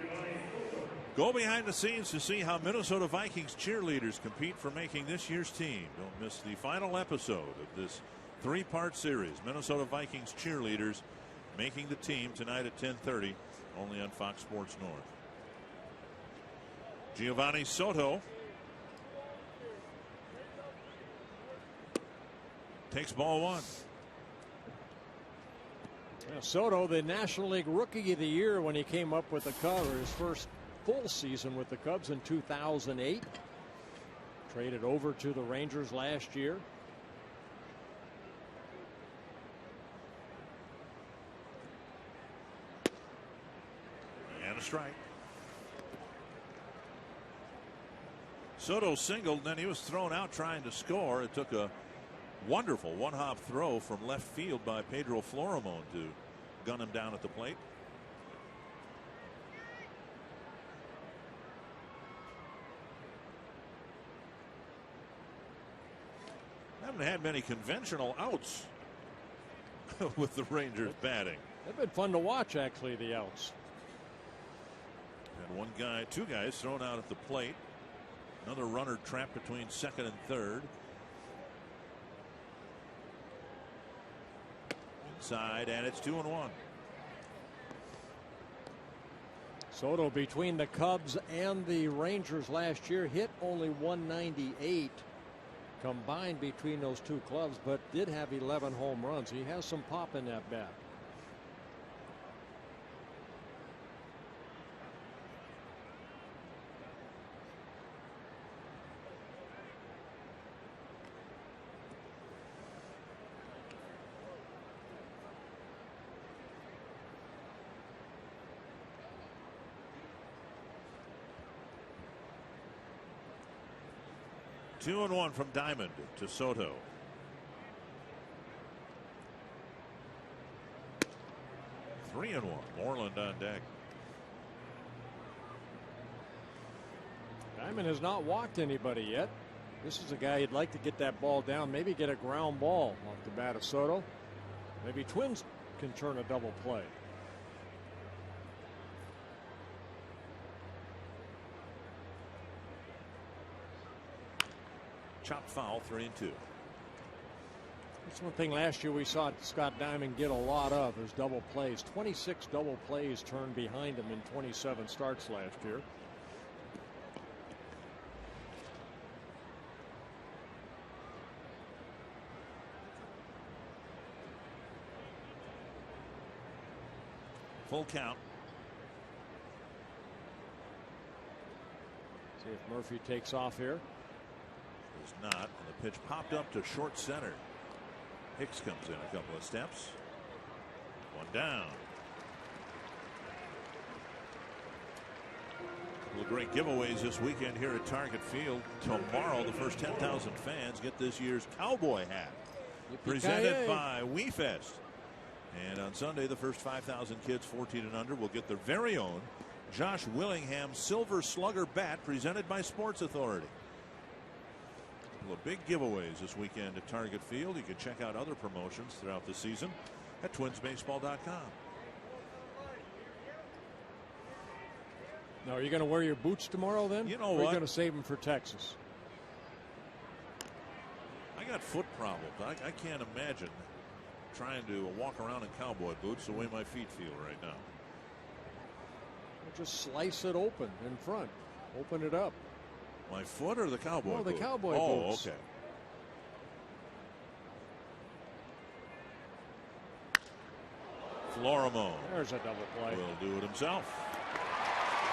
Go behind the scenes to see how Minnesota Vikings cheerleaders compete for making this year's team. Don't miss the final episode of this 3-part series. Minnesota Vikings cheerleaders making the team tonight at 10:30, only on Fox Sports North. Giovanni Soto takes ball 1. Soto, the National League Rookie of the Year when he came up with the Cubs, his first full season with the Cubs in 2008. Traded over to the Rangers last year. And a strike. Soto singled, and then he was thrown out trying to score. It took a wonderful one-hop throw from left field by Pedro Florimon to gun him down at the plate. Haven't had many conventional outs with the Rangers batting. They've been fun to watch, actually, the outs. And 2 guys thrown out at the plate. Another runner trapped between 2nd and 3rd. Inside, and it's 2-1. Soto, between the Cubs and the Rangers last year, hit only 198 combined between those 2 clubs, but did have 11 home runs. He has some pop in that bat. Two and 1 from Diamond to Soto. Three and 1. Moreland on deck. Diamond has not walked anybody yet. This is a guy you'd like to get that ball down, maybe get a ground ball off the bat of Soto. Maybe Twins can turn a double play. Chopped foul, 3-2. That's one thing last year we saw Scott Diamond get a lot of is double plays. 26 double plays turned behind him in 27 starts last year. Full count. See if Murphy takes off here. Is not, and the pitch popped up to short center. Hicks comes in a couple of steps. One down. Well, great giveaways this weekend here at Target Field. Tomorrow, the first 10,000 fans get this year's cowboy hat. Presented by WeFest. And on Sunday, the first 5,000 kids 14 and under will get their very own Josh Willingham Silver Slugger bat presented by Sports Authority. Well, big giveaways this weekend at Target Field. You can check out other promotions throughout the season at twinsbaseball.com. Now, are you going to wear your boots tomorrow then? You know or what? Are you going to save them for Texas? got foot problems. I can't imagine trying to walk around in cowboy boots the way my feet feel right now. Just slice it open in front. Open it up. My foot or the cowboy boot? The cowboy boots. Oh, okay. Florimone. There's a double play. Will do it himself.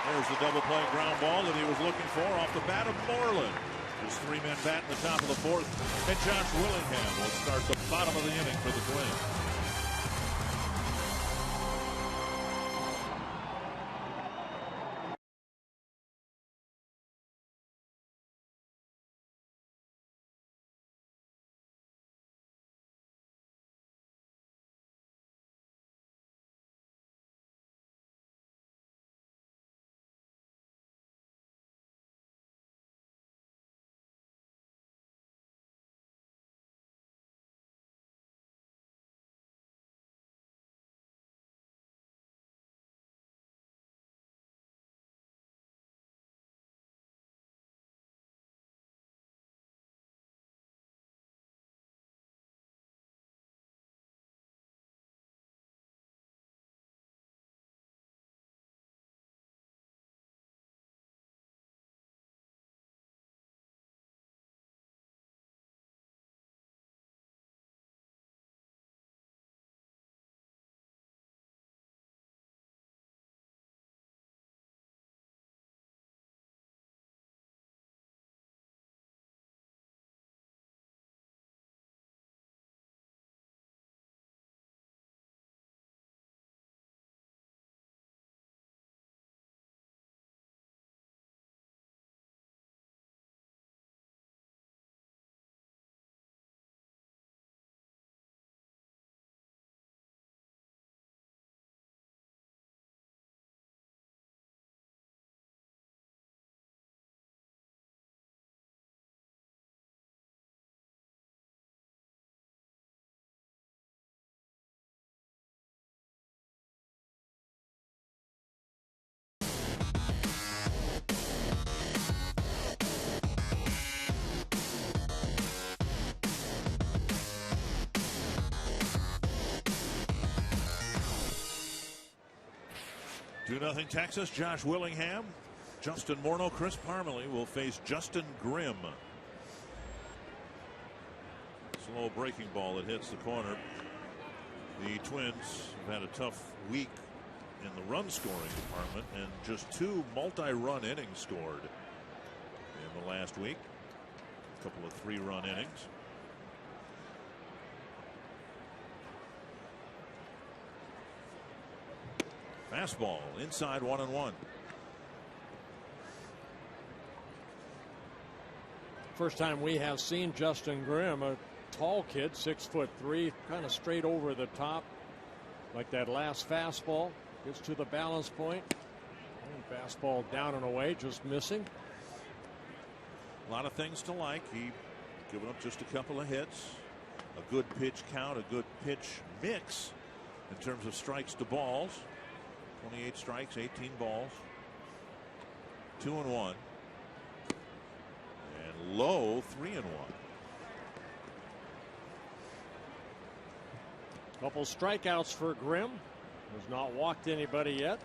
There's the double play ground ball that he was looking for off the bat of Moreland. Just 3 men bat in the top of the 4th. And Josh Willingham will start the bottom of the inning for the Twins. Nothing Texas. Josh Willingham, Justin Morneau, Chris Parmelee will face Justin Grimm. Slow breaking ball that hits the corner. The Twins have had a tough week in the run scoring department and just 2 multi-run innings scored in the last week. A couple of 3-run innings. Fastball inside 1-1. First time we have seen Justin Grimm, a tall kid, 6'3", kind of straight over the top, like that last fastball. Gets to the balance point. And fastball down and away, just missing. A lot of things to like. He given up just a couple of hits, a good pitch count, a good pitch mix in terms of strikes to balls. 28 strikes, 18 balls, 2-1, and low 3-1. Couple strikeouts for Grimm. Has not walked anybody yet.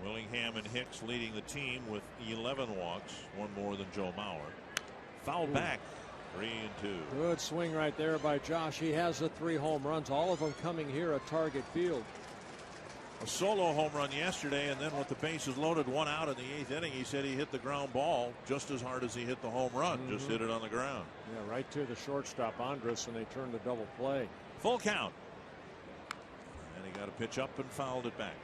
Willingham and Hicks leading the team with 11 walks, 1 more than Joe Mauer. Foul back, 3-2. Good swing right there by Josh. He has the 3 home runs, all of them coming here at Target Field. A solo home run yesterday, and then with the bases loaded, 1 out in the 8th inning, he said he hit the ground ball just as hard as he hit the home run. Just hit it on the ground. Yeah, right to the shortstop Andrus, and they turned a double play. Full count. And he got a pitch up and fouled it back.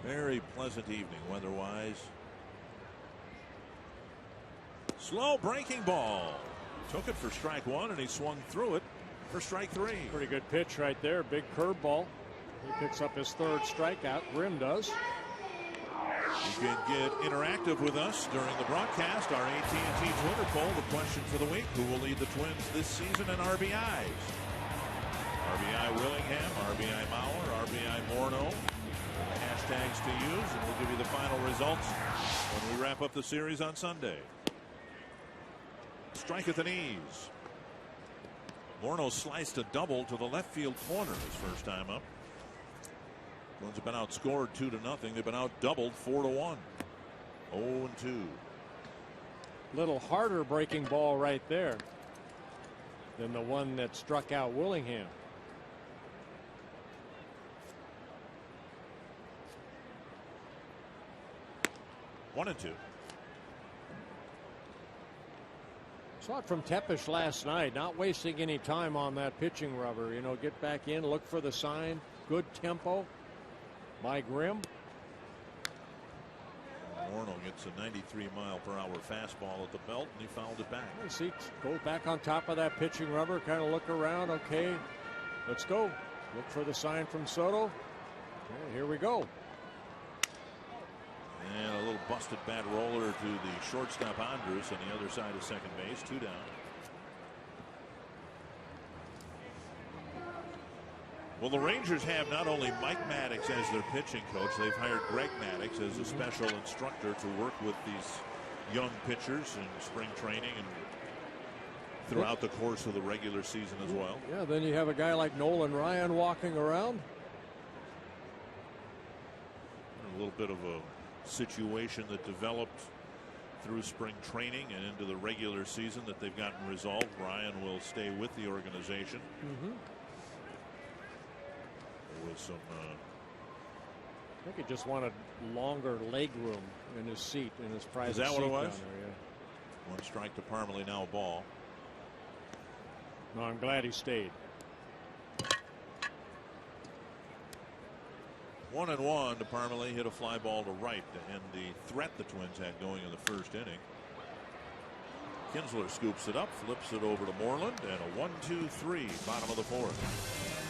Very pleasant evening weather-wise. Slow breaking ball. Took it for strike 1, and he swung through it for strike 3. Pretty good pitch right there. Big curveball. He picks up his 3rd strikeout. Grimm does. You can get interactive with us during the broadcast. Our AT&T Twitter poll, the question for the week: who will lead the Twins this season in RBIs? RBI Willingham, RBI Mauer, RBI Morneau. Hashtags to use, and we'll give you the final results when we wrap up the series on Sunday. Strike at the knees. Morneau sliced a double to the left field corner his first time up. Twins have been outscored 2-0. They've been out doubled 4-1. 0-2. Little harder breaking ball right there than the one that struck out Willingham. 1-2. Saw it from Tepesh last night, not wasting any time on that pitching rubber. You know, get back in, look for the sign. Good tempo by Grimm. Morneau gets a 93-mile-per-hour fastball at the belt, and he fouled it back. See, go back on top of that pitching rubber, kind of look around. Okay, let's go. Look for the sign from Soto. Okay, here we go. And a little busted bat roller to the shortstop Andrus on the other side of second base. 2 down. Well, the Rangers have not only Mike Maddox as their pitching coach, they've hired Greg Maddox as a special instructor to work with these young pitchers in spring training and throughout the course of the regular season as well. Yeah, then you have a guy like Nolan Ryan walking around. A little bit of a situation that developed through spring training and into the regular season that they've gotten resolved. Ryan will stay with the organization. With some I think he just wanted longer leg room in his seat, in his private is that seat what it was? down there, yeah. 1 strike to Parmalee, now a ball. No, I'm glad he stayed. 1-1 to Parmalee. Hit a fly ball to right to end the threat the Twins had going in the first inning. Kinsler scoops it up, flips it over to Moreland, and a 1-2-3 bottom of the fourth.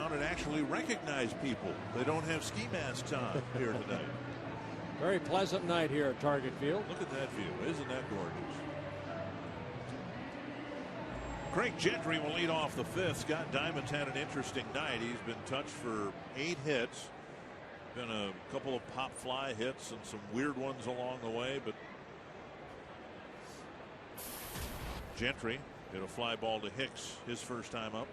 And actually recognize people. They don't have ski masks on here tonight. Very pleasant night here at Target Field. Look at that view. Isn't that gorgeous? Craig Gentry will lead off the fifth. Scott Diamond's had an interesting night. He's been touched for 8 hits. Been a couple of pop fly hits and some weird ones along the way, but Gentry hit a fly ball to Hicks his first time up.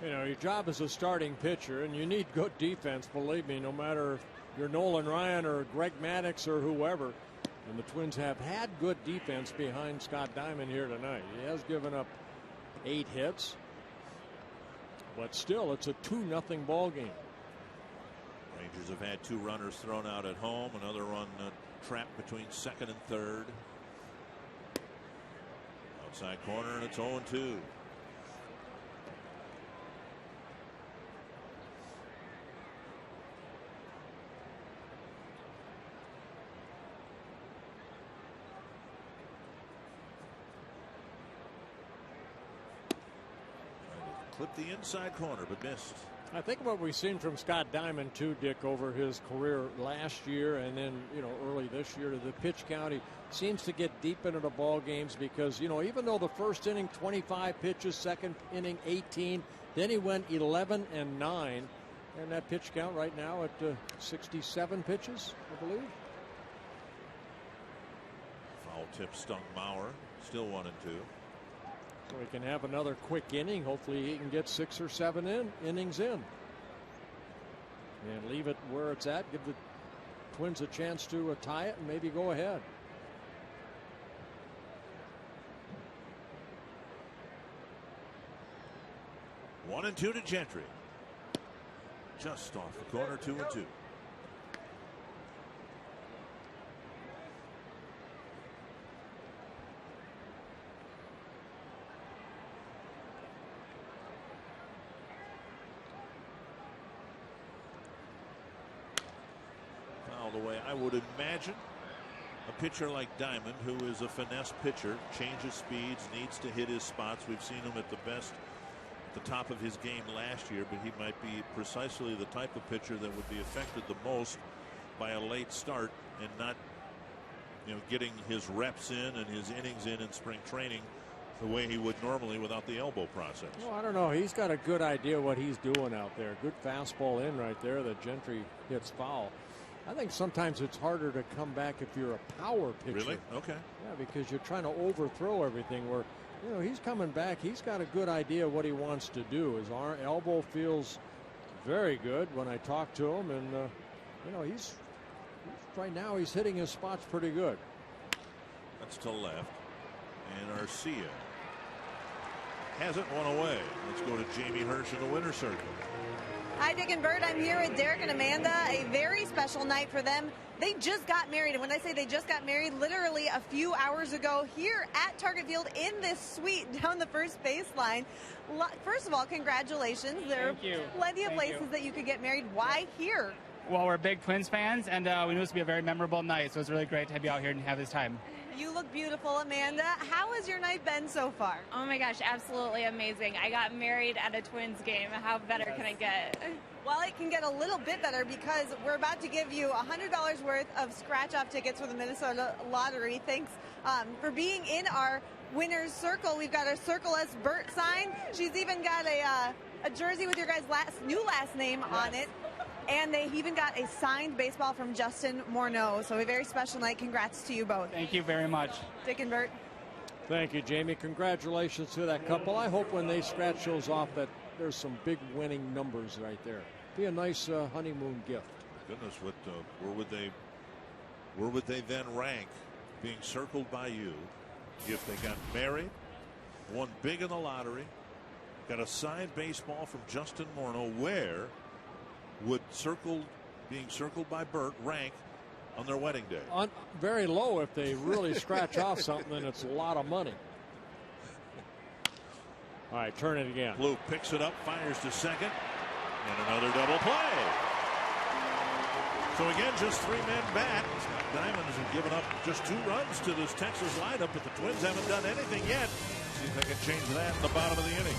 You know, your job as a starting pitcher, and you need good defense, believe me, no matter if you're Nolan Ryan or Greg Maddox or whoever. And the Twins have had good defense behind Scott Diamond here tonight. He has given up 8 hits. But still, it's a 2-0 ball game. Rangers have had 2 runners thrown out at home. Another run trapped between second and third. Outside corner, and it's 0-2. Clipped the inside corner, but missed. I think what we've seen from Scott Diamond too, Dick, over his career last year and then early this year, the pitch count, he seems to get deep into the ball games because even though the first inning 25 pitches, second inning 18, then he went 11 and 9, and that pitch count right now at 67 pitches, I believe. Foul tip stung Mauer, still 1-2. So he can have another quick inning. Hopefully he can get 6 or 7 innings in. And leave it where it's at. Give the Twins a chance to tie it and maybe go ahead. One and 2 to Gentry. Just off the corner, 2-2. Away. I would imagine a pitcher like Diamond, who is a finesse pitcher, changes speeds, needs to hit his spots. We've seen him at the best at the top of his game last year, but he might be precisely the type of pitcher that would be affected the most by a late start and not getting his reps in and his innings in spring training the way he would normally without the elbow process. Well, I don't know. He's got a good idea what he's doing out there. Good fastball in right there that Gentry hits foul. I think sometimes it's harder to come back if you're a power pitcher. Really? Okay. Yeah, because you're trying to overthrow everything. Where he's coming back. He's got a good idea what he wants to do. His elbow feels very good when I talk to him, and he's right now he's hitting his spots pretty good. That's to left, and Arcia hasn't one away. Let's go to Jamie Hirsch in the winner's circle. Hi, Dick and Bert. I'm here with Derek and Amanda. A very special night for them. They just got married. And when I say they just got married, literally a few hours ago here at Target Field in this suite down the first baseline. First of all, congratulations. There are plenty of places that you could get married. Why here? Well, we're big Twins fans, and we knew this would be a very memorable night, so it's really great to be out here and have this time. You look beautiful, Amanda. How has your night been so far? Oh my gosh, absolutely amazing. I got married at a Twins game. How better can it get? Well, it can get a little bit better because we're about to give you $100 worth of scratch-off tickets for the Minnesota Lottery. Thanks for being in our winner's circle. We've got our Circle S Bert sign. She's even got a jersey with your guys' new last name on it. And they even got a signed baseball from Justin Morneau. So a very special night. Congrats to you both. Thank you very much. Dick and Bert. Thank you, Jamie. Congratulations to that couple. I hope when they scratch those off that there's some big winning numbers right there. Be a nice honeymoon gift. Goodness, where would they then rank being circled by you if they got married, won big in the lottery, got a signed baseball from Justin Morneau? Where would being circled by Bert rank on their wedding day? Very low if they really scratch off something, and it's a lot of money. All right, turn it again. Blue picks it up, fires to second, and another double play. So again, just 3 men back. Diamonds have given up just 2 runs to this Texas lineup, but the Twins haven't done anything yet. See if they can change that in the bottom of the inning.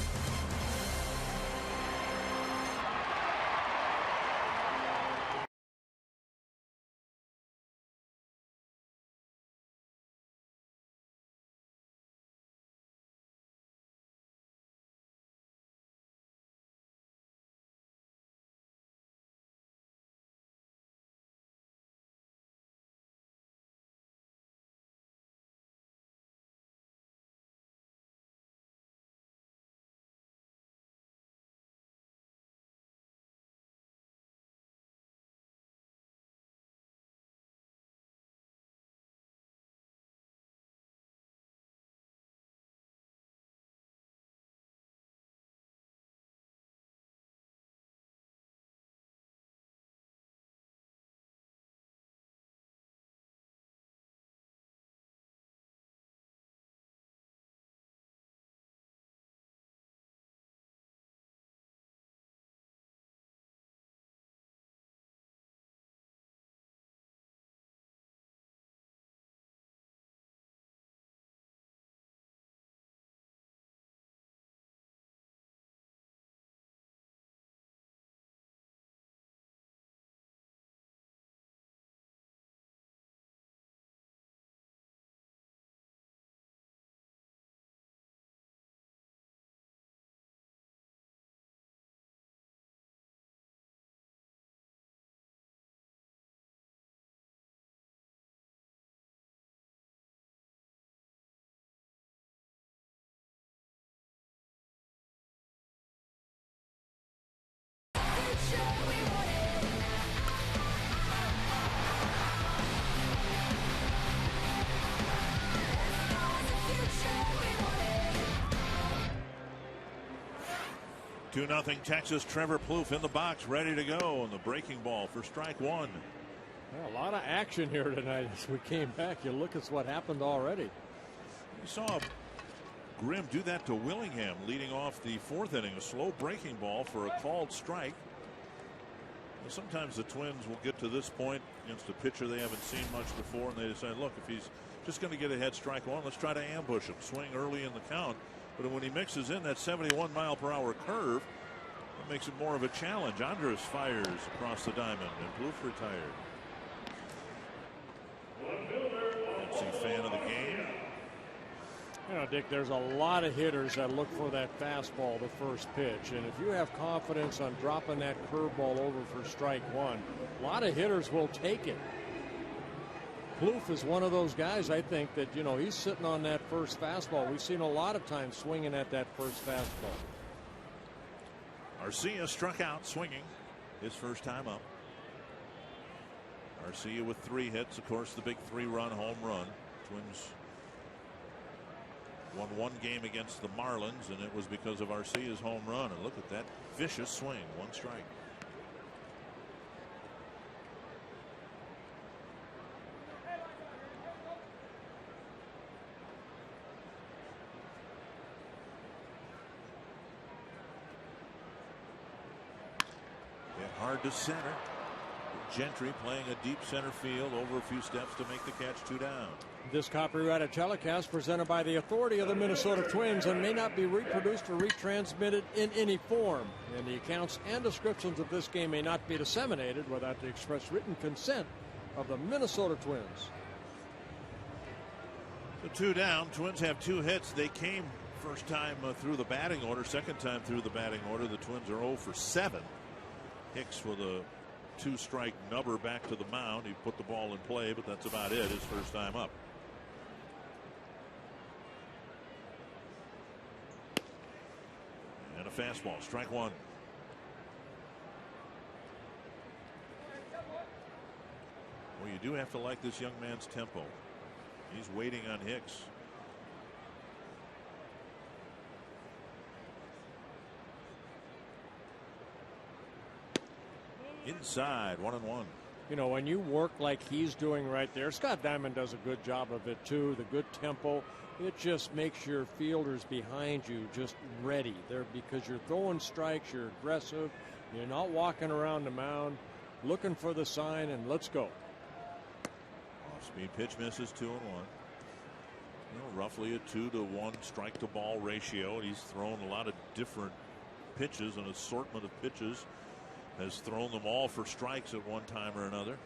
2-0 Texas. Trevor Plouffe in the box, ready to go, and the breaking ball for strike one. Well, a lot of action here tonight as we came back. You look at what happened already. You saw Grimm do that to Willingham leading off the fourth inning. A slow breaking ball for a called strike. Sometimes the Twins will get to this point against a pitcher they haven't seen much before, and they decide, look, if he's just going to get ahead strike one, let's try to ambush him, swing early in the count. But when he mixes in that 71-mile-per-hour curve, it makes it more of a challenge. Andres fires across the diamond, and Plouffe retired. Nancy, fan of the game. You know, Dick, there's a lot of hitters that look for that fastball the first pitch. And if you have confidence on dropping that curveball over for strike one, a lot of hitters will take it. Plouffe is one of those guys, I think, that, you know, he's sitting on that first fastball. We've seen a lot of times swinging at that first fastball. Arcia struck out swinging his first time up. Arcia with 3 hits. Of course, the big 3-run home run. Twins won 1 game against the Marlins, and it was because of Arcia's home run. And look at that vicious swing. 1 strike. Hit hard to center. Gentry playing a deep center field over a few steps to make the catch, 2 down. This copyrighted telecast presented by the authority of the Minnesota Twins and may not be reproduced or retransmitted in any form. And the accounts and descriptions of this game may not be disseminated without the express written consent of the Minnesota Twins. So 2 down. Twins have 2 hits. They came first time through the batting order. Second time through the batting order. The Twins are 0 for 7. Hicks with a 2-strike nubber back to the mound. He put the ball in play, but that's about it. His first time up. And a fastball, strike one. Well, you do have to like this young man's tempo. He's waiting on Hicks. Inside, 1-1. You know, when you work like he's doing right there, Scott Diamond does a good job of it too. The good tempo, it just makes your fielders behind you just ready there because you're throwing strikes, you're aggressive, you're not walking around the mound looking for the sign, and let's go. Off-speed pitch misses, 2-1. You know, roughly a 2-to-1 strike to ball ratio. He's thrown a lot of different pitches, an assortment of pitches. Has thrown them all for strikes at one time or another.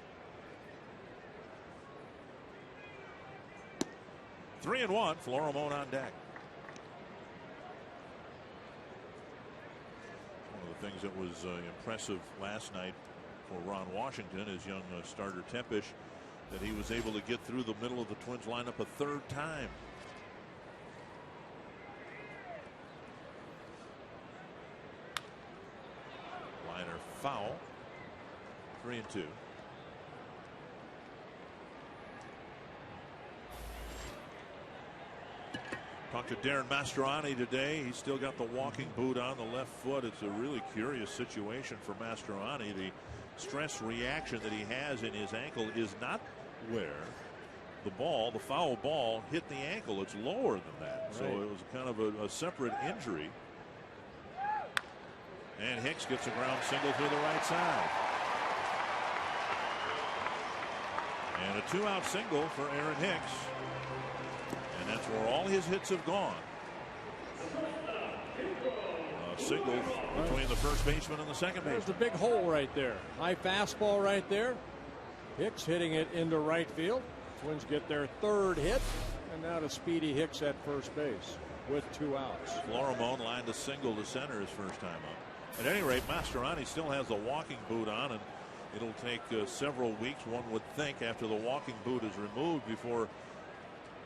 3-1. Florimon on deck. One of the things that was impressive last night for Ron Washington, his young starter Tempish, that he was able to get through the middle of the Twins lineup a 3rd time. Foul. 3-2. Talked to Darren Mastroianni today. He's still got the walking boot on the left foot. It's a really curious situation for Mastroianni. The stress reaction that he has in his ankle is not where the ball, the foul ball, hit the ankle. It's lower than that. Right. So it was kind of a separate injury. And Hicks gets a ground single through the right side. And a 2-out single for Aaron Hicks. And that's where all his hits have gone. A single between the first baseman and the second baseman. There's the big hole right there. High fastball right there. Hicks hitting it into right field. Twins get their 3rd hit. And now to Speedy Hicks at first base with 2 outs. Florimon lined a single to center his first time up. At any rate, Mastroianni still has the walking boot on, and it'll take several weeks, one would think, after the walking boot is removed before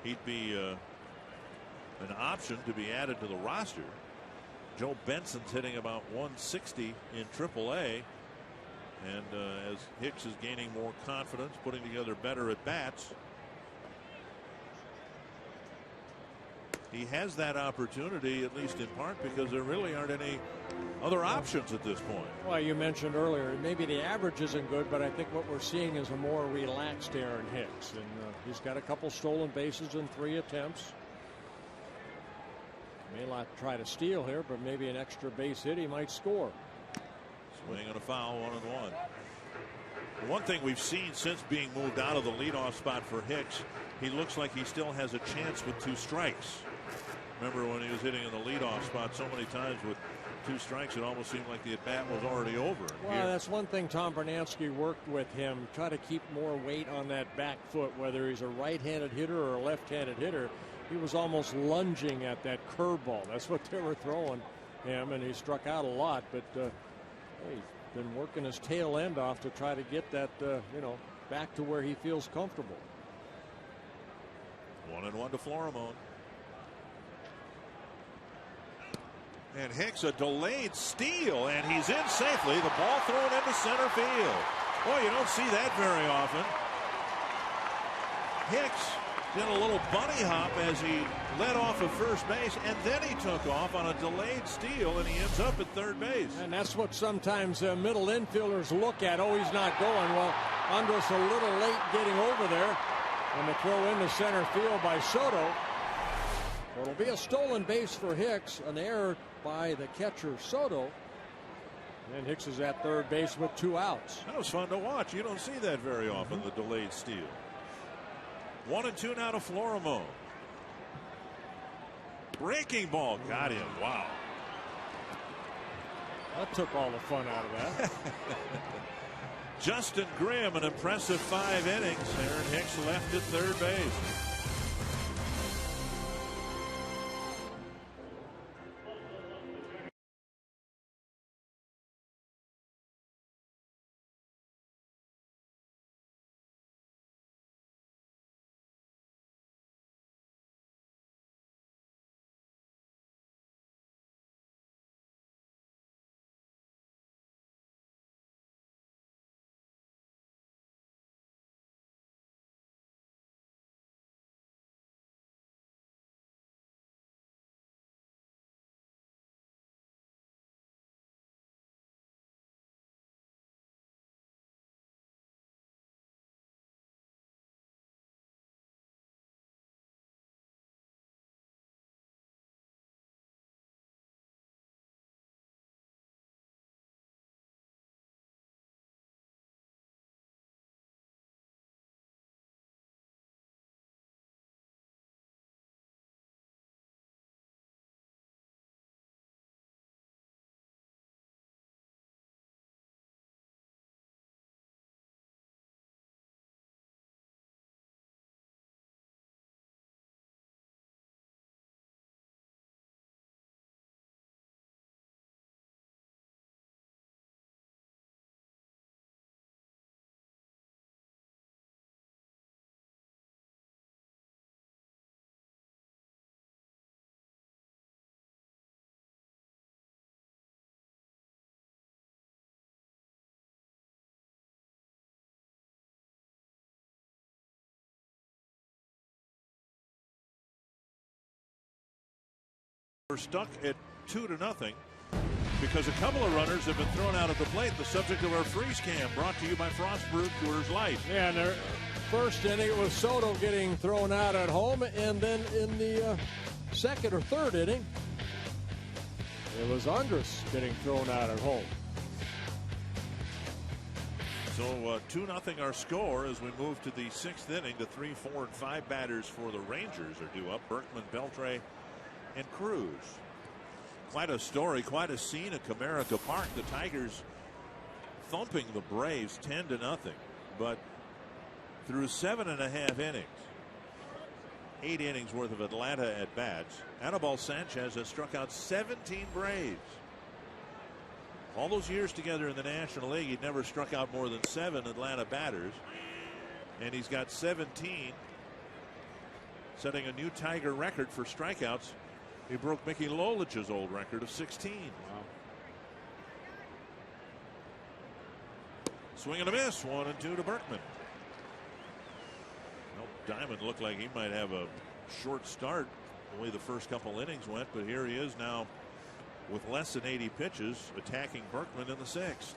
he'd be an option to be added to the roster. Joe Benson's hitting about 160 in AAA, and as Hicks is gaining more confidence, putting together better at bats. he has that opportunity, at least in part, because there really aren't any other options at this point. Well, you mentioned earlier, maybe the average isn't good, but I think what we're seeing is a more relaxed Aaron Hicks. And he's got a couple stolen bases in 3 attempts. May not try to steal here, but maybe an extra base hit, he might score. Swing and a foul, 1-1. The one thing we've seen since being moved out of the leadoff spot for Hicks, he looks like he still has a chance with 2 strikes. Remember when he was hitting in the leadoff spot so many times with 2 strikes, it almost seemed like the at-bat was already over. Well, that's one thing Tom Bernansky worked with him, try to keep more weight on that back foot, whether he's a right-handed hitter or a left-handed hitter. He was almost lunging at that curveball. That's what they were throwing him, and he struck out a lot, but he's been working his tail end off to try to get that, back to where he feels comfortable. 1-1 to Florimone. And Hicks, a delayed steal, and he's in safely. The ball thrown into center field. Boy, you don't see that very often. Hicks did a little bunny hop as he led off of first base, and then he took off on a delayed steal, and he ends up at third base. And that's what sometimes middle infielders look at. Oh, he's not going. Well, Andres a little late getting over there. And the throw into center field by Soto. So it'll be a stolen base for Hicks, an error by the catcher Soto. And Hicks is at third base with 2 outs. That was fun to watch. You don't see that very often, the delayed steal. 1-2 now to Florimone. Breaking ball, got him. Wow. That took all the fun out of that. Justin Grimm, an impressive 5 innings. Aaron Hicks left at third base. We're stuck at 2-0 because a couple of runners have been thrown out at the plate. The subject of our freeze cam, brought to you by Frostproof Coors Light. Yeah, and their first inning it was Soto getting thrown out at home, and then in the second or third inning it was Andres getting thrown out at home. So 2-0 our score as we move to the 6th inning. The 3, 4, and 5 batters for the Rangers are due up. Berkman, Beltre, and Cruz. Quite a story, quite a scene at Comerica Park. The Tigers thumping the Braves 10-0, but through 7.5 innings, 8 innings worth of Atlanta at bats, Anibal Sanchez has struck out 17 Braves. All those years together in the National League, he'd never struck out more than 7 Atlanta batters, and he's got 17, setting a new Tiger record for strikeouts. He broke Mickey Lolich's old record of 16. Wow. Swing and a miss. 1-2 to Berkman. Well, Diamond looked like he might have a short start. the way the first couple innings went, but here he is now with less than 80 pitches attacking Berkman in the 6th.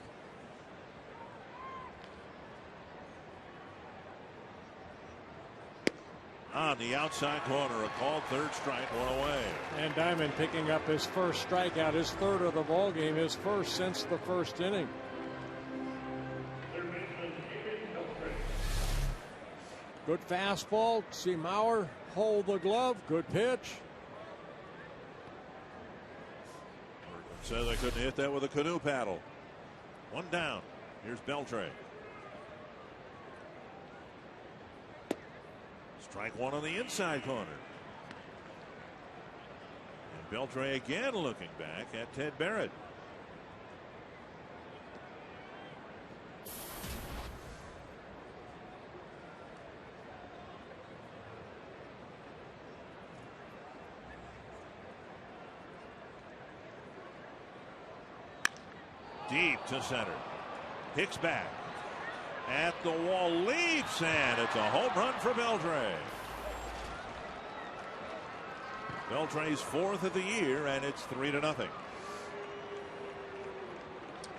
On the outside corner, a called third strike, one away. And Diamond picking up his first strikeout, his third of the ball game, his first since the first inning. Good fastball. See Mauer hold the glove. Good pitch. Berkman says I couldn't hit that with a canoe paddle. One down. Here's Beltre. Strike one on the inside corner. And Beltre again looking back at Ted Barrett. Deep to center. Hicks back. At the wall, leaps, and it's a home run for Beltre. Beltre's 4th of the year, and it's 3-0.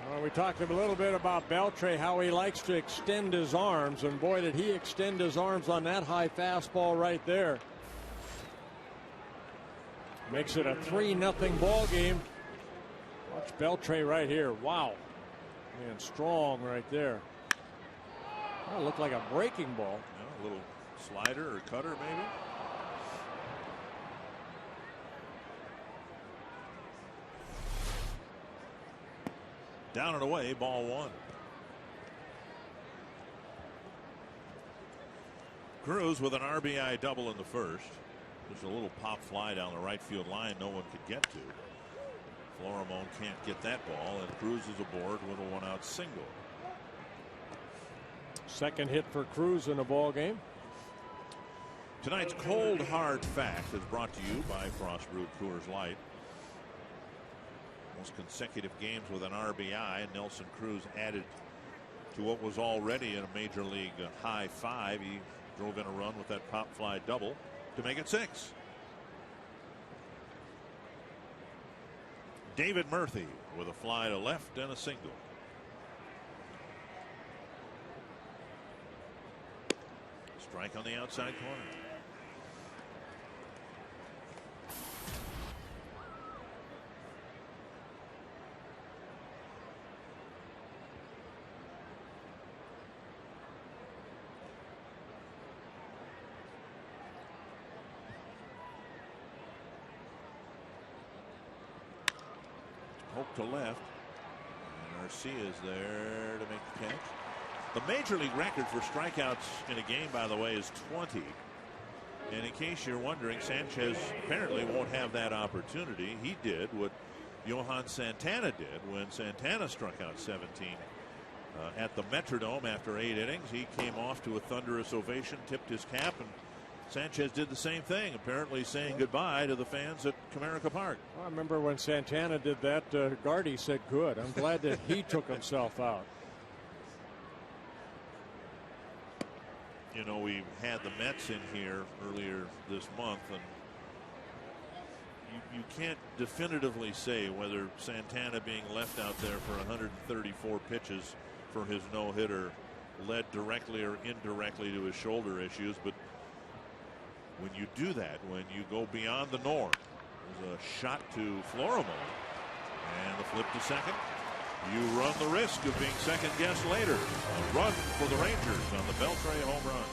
Well, we talked a little bit about Beltre, how he likes to extend his arms, and boy, did he extend his arms on that high fastball right there. Makes it a 3-0 ball game. Watch Beltre right here. Wow. Man, strong right there. That looked like a breaking ball. Yeah, a little slider or cutter, maybe. Down and away, ball one. Cruz with an RBI double in the first. Just a little pop fly down the right field line no one could get to. Florimone can't get that ball, and Cruz is aboard with a one-out single. Second hit for Cruz in a ball game. Tonight's Cold Hard Fact is brought to you by Frost Brewed Coors Light. Most consecutive games with an RBI, and Nelson Cruz added to what was already a major league high 5. He drove in a run with that pop fly double to make it 6. David Murphy with a fly to left and a single. Strike on the outside corner. Hope to left. And Garcia is there to make the catch. The major league record for strikeouts in a game, by the way, is 20. And in case you're wondering, Sanchez apparently won't have that opportunity. He did what Johan Santana did when Santana struck out 17 at the Metrodome after 8 innings. He came off to a thunderous ovation, tipped his cap, and Sanchez did the same thing, apparently saying goodbye to the fans at Comerica Park. I remember when Santana did that, Gardy said good. I'm glad that he took himself out. You know, we had the Mets in here earlier this month, and you can't definitively say whether Santana being left out there for 134 pitches for his no-hitter led directly or indirectly to his shoulder issues. But when you do that, when you go beyond the norm, there's a shot to Florimone and the flip to second. You run the risk of being second guessed later. A run for the Rangers on the Beltre home run.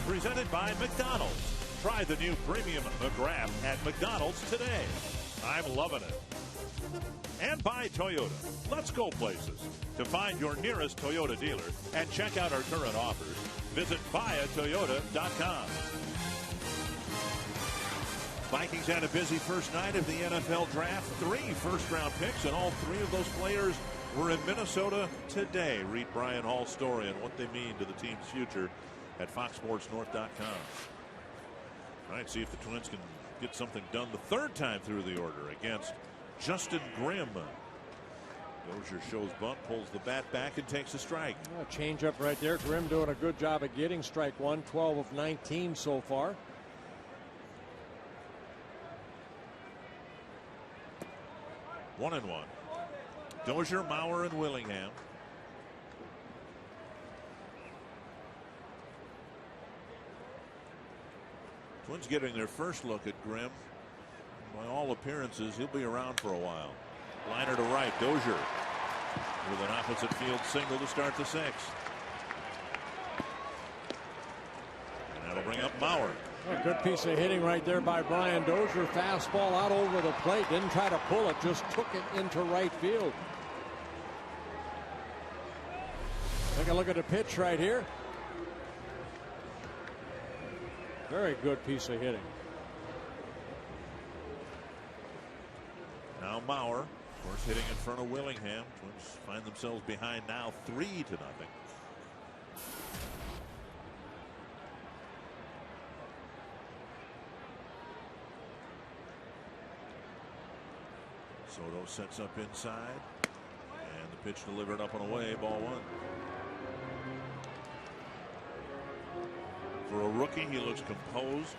presented by McDonald's. Try the new Premium McWrap at McDonald's today. I'm loving it. And by Toyota. Let's go places. To find your nearest Toyota dealer and check out our current offers, visit buyatoyota.com. Vikings had a busy first night of the NFL Draft. 3 first-round picks, and all 3 of those players were in Minnesota today. Read Brian Hall's story and what they mean to the team's future at foxsportsnorth.com. All right, see if the Twins can get something done the 3rd time through the order against Justin Grimm. Dozier shows bunt, pulls the bat back, and takes a strike. Change up right there. Grimm doing a good job of getting strike one. 12 of 19 so far. 1-1. Dozier, Mauer, and Willingham. Twins getting their first look at Grimm. By all appearances, he'll be around for a while. Liner to right, Dozier with an opposite field single to start the 6th. And that'll bring up Mauer. A good piece of hitting right there by Brian Dozier. Fastball out over the plate. Didn't try to pull it, just took it into right field. Take a look at the pitch right here. Very good piece of hitting. Now Mauer, of course, hitting in front of Willingham. Twins find themselves behind now 3-0. Soto sets up inside, and the pitch delivered up and away, ball 1. For a rookie, he looks composed.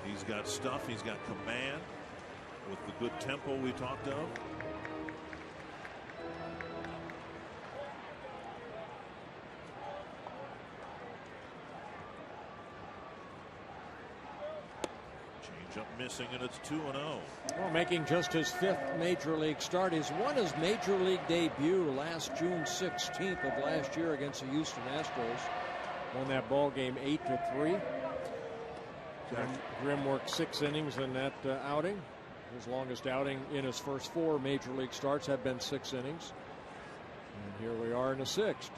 He's got stuff. He's got command with the good tempo we talked of. Change up missing, and it's 2-0. Well, making just his 5th major league start. He's won his major league debut last June 16th of last year against the Houston Astros. Won that ball game 8-3. Grimm worked 6 innings in that outing. His longest outing in his first 4 major league starts have been 6 innings. And here we are in the 6th.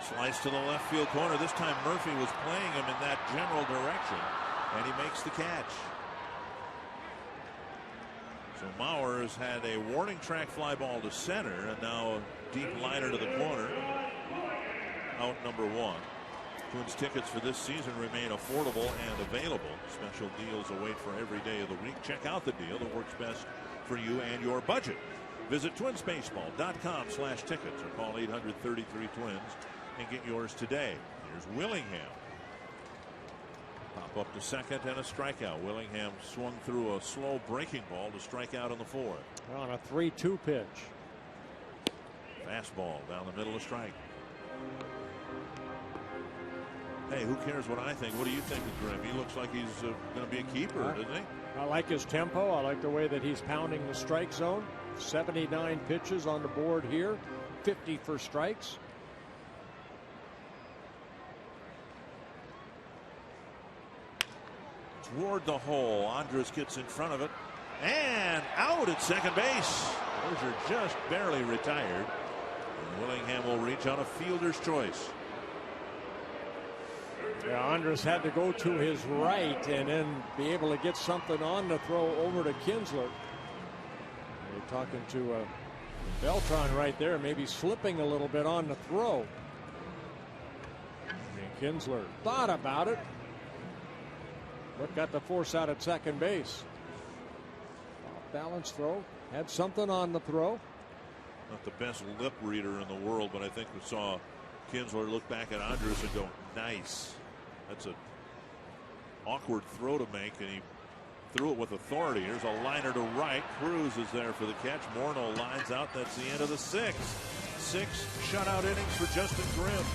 Slice to the left field corner. This time Murphy was playing him in that general direction, and he makes the catch. So Mauer has had a warning track fly ball to center, and now a deep liner to the corner. Out number 1. Twins tickets for this season remain affordable and available. Special deals await for every day of the week. Check out the deal that works best for you and your budget. Visit twinsbaseball.com/tickets or call 800-33-TWINS and get yours today. Here's Willingham. Pop up to second and a strikeout. Willingham swung through a slow breaking ball to strike out in the 4th. On a 3-2 pitch. Fastball down the middle of strike. Hey, who cares what I think? What do you think of Grimm? He looks like he's going to be a keeper, doesn't he? I like his tempo. I like the way that he's pounding the strike zone. 79 pitches on the board here. 50 for strikes. Toward the hole. Andrus gets in front of it. And out at second base. Those are just barely retired. And Willingham will reach on a fielder's choice. Yeah, Andrus had to go to his right and then be able to get something on the throw over to Kinsler. You're talking to Beltran right there, maybe slipping a little bit on the throw. And Kinsler thought about it, but got the force out at second base. Balanced throw, had something on the throw. Not the best lip reader in the world, but I think we saw Kinsler look back at Andrus and go, nice. That's an awkward throw to make, and he threw it with authority. Here's a liner to right. Cruz is there for the catch. Morneau lines out. That's the end of the 6th. 6 shutout innings for Justin Grimm.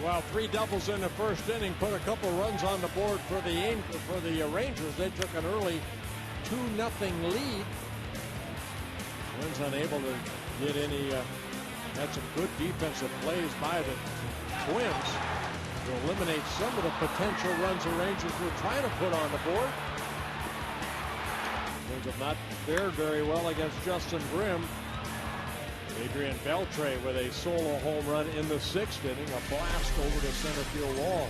Well, 3 doubles in the first inning put a couple runs on the board for the Rangers. They took an early 2-0 lead. Twins unable to get any. Had some good defensive plays by the Twins to eliminate some of the potential runs the Rangers were trying to put on the board. Twins have not fared very well against Justin Grimm. Adrian Beltre with a solo home run in the 6th inning, a blast over the center field wall.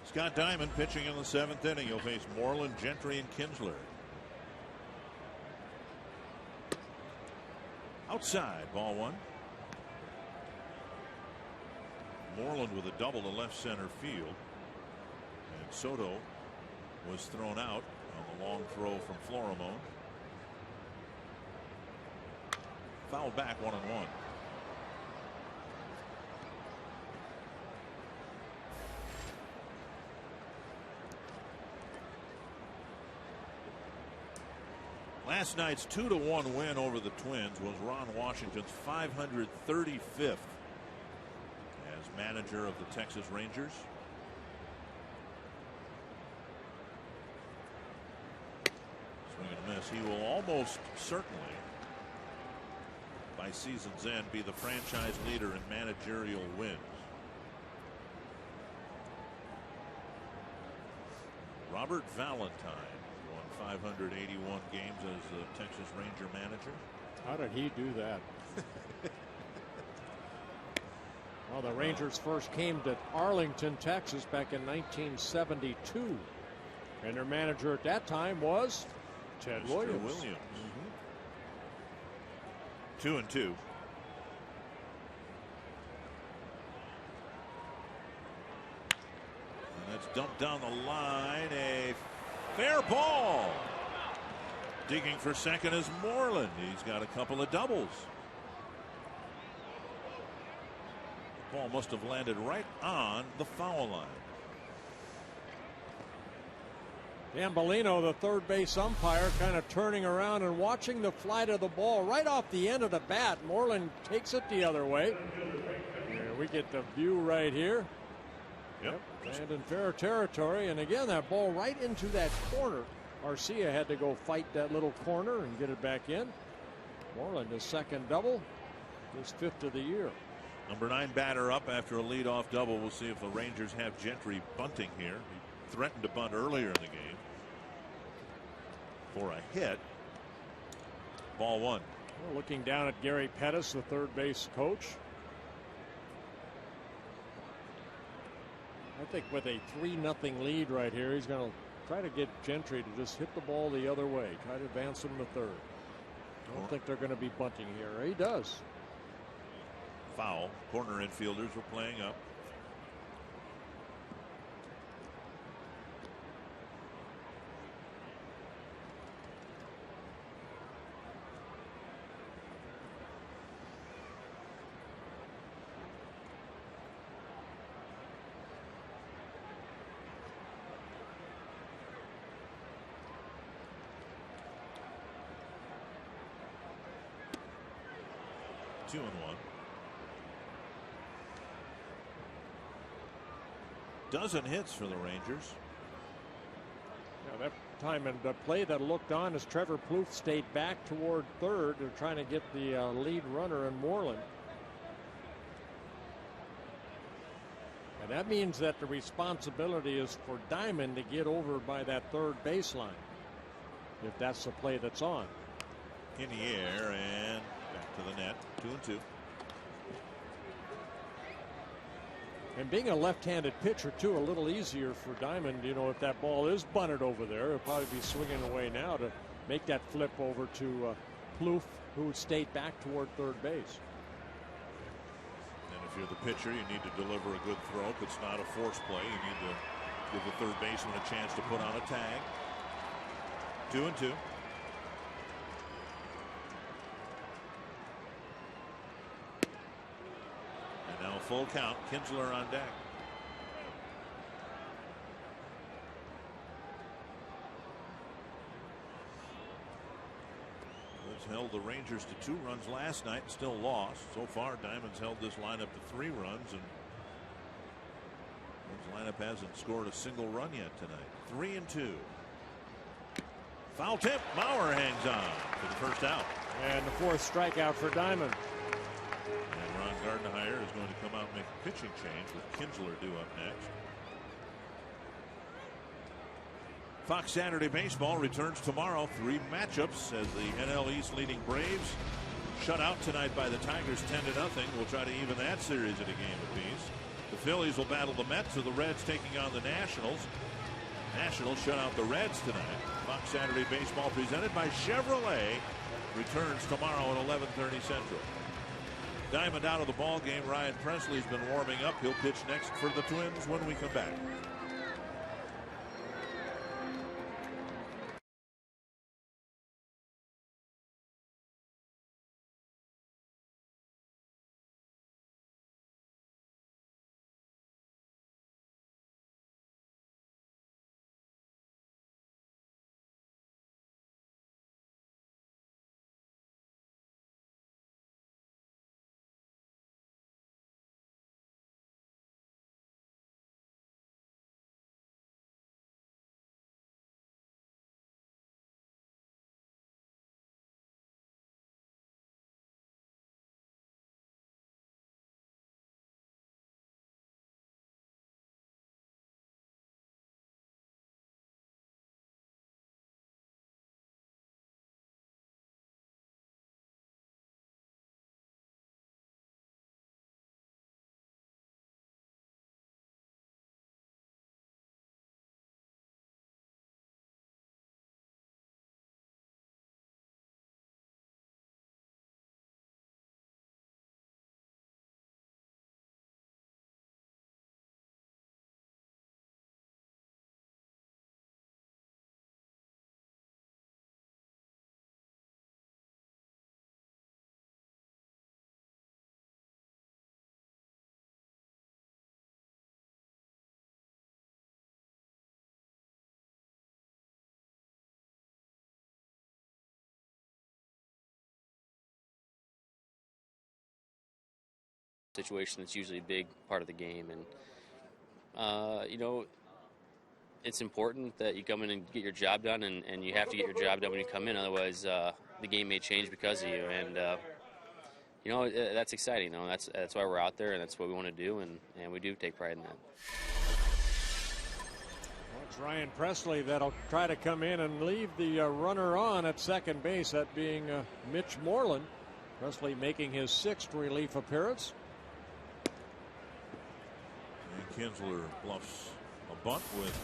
Scott Diamond pitching in the 7th inning. He'll face Moreland, Gentry, and Kinsler. Outside, ball 1. Moreland with a double to left center field. And Soto was thrown out on the long throw from Florimone. Fouled back 1-1. Last night's 2-1 win over the Twins was Ron Washington's 535th as manager of the Texas Rangers. Swing and a miss. He will almost certainly, by season's end, be the franchise leader in managerial wins. Robert Valentine won 581 games as the Texas Ranger manager. How did he do that? Well, the Rangers first came to Arlington, Texas back in 1972. And their manager at that time was Ted Mr. Williams. 2-2. And that's dumped down the line. A fair ball. Digging for second is Moreland. He's got a couple of doubles. The ball must have landed right on the foul line. Gambolino, the third base umpire, kind of turning around and watching the flight of the ball right off the end of the bat. Moreland takes it the other way. And we get the view right here. Yep. And in fair territory. And again, that ball right into that corner. Garcia had to go fight that little corner and get it back in. Moreland, his second double, his 5th of the year. Number 9 batter up after a leadoff double. We'll see if the Rangers have Gentry bunting here. He threatened to bunt earlier in the game for a hit. Ball 1. Well, looking down at Gary Pettis, the third base coach. I think with a 3-0 lead right here, he's going to try to get Gentry to just hit the ball the other way. Try to advance him to third. I don't think they're going to be bunting here. He does. Foul. Corner infielders were playing up. Two and one. Dozen hits for the Rangers. Now that time in the play that looked on as Trevor Plouffe stayed back toward third. They're trying to get the lead runner in Moreland. And that means that the responsibility is for Diamond to get over by that third baseline, if that's the play that's on. In the air and back to the net. 2-2. And being a left-handed pitcher, too, a little easier for Diamond. You know, if that ball is bunted over there, he'll probably be swinging away now to make that flip over to Plouffe, who stayed back toward third base. And if you're the pitcher, you need to deliver a good throw. If it's not a force play, you need to give the third baseman a chance to put on a tag. 2-2. Now full count. Kinsler on deck. held the Rangers to 2 runs last night and still lost. So far, Diamond's held this lineup to 3 runs, and his lineup hasn't scored a single run yet tonight. 3-2. Foul tip. Mauer hangs on for the first out. And the 4th strikeout for Diamond. And Ron Gardenhire is going to come out and make a pitching change with Kinsler due up next. Fox Saturday Baseball returns tomorrow. 3 matchups as the NL East leading Braves shut out tonight by the Tigers 10-0. We'll try to even that series at a game apiece. The Phillies will battle the Mets, with the Reds taking on the Nationals. Nationals shut out the Reds tonight. Fox Saturday Baseball, presented by Chevrolet, returns tomorrow at 11:30 Central. Diamond out of the ball game. Ryan Presley's been warming up. He'll pitch next for the Twins when we come back. Situation that's usually a big part of the game, and it's important that you come in and get your job done, and you have to get your job done when you come in, otherwise the game may change because of you, and that's exciting. That's why we're out there, and that's what we want to do, and we do take pride in that. Well, it's Ryan Presley that'll try to come in and leave the runner on at second base, that being Mitch Moreland. Presley making his 6th relief appearance. And Kinsler bluffs a bunt with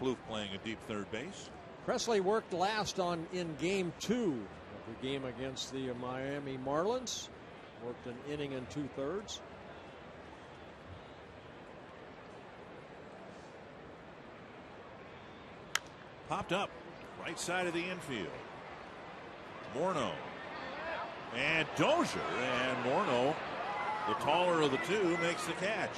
Plouffe playing a deep third base. Presley worked last in game 2 of the game against the Miami Marlins. Worked an inning and 2/3. Popped up right side of the infield. Morneau and Dozier, and Morneau, the taller of the two, makes the catch.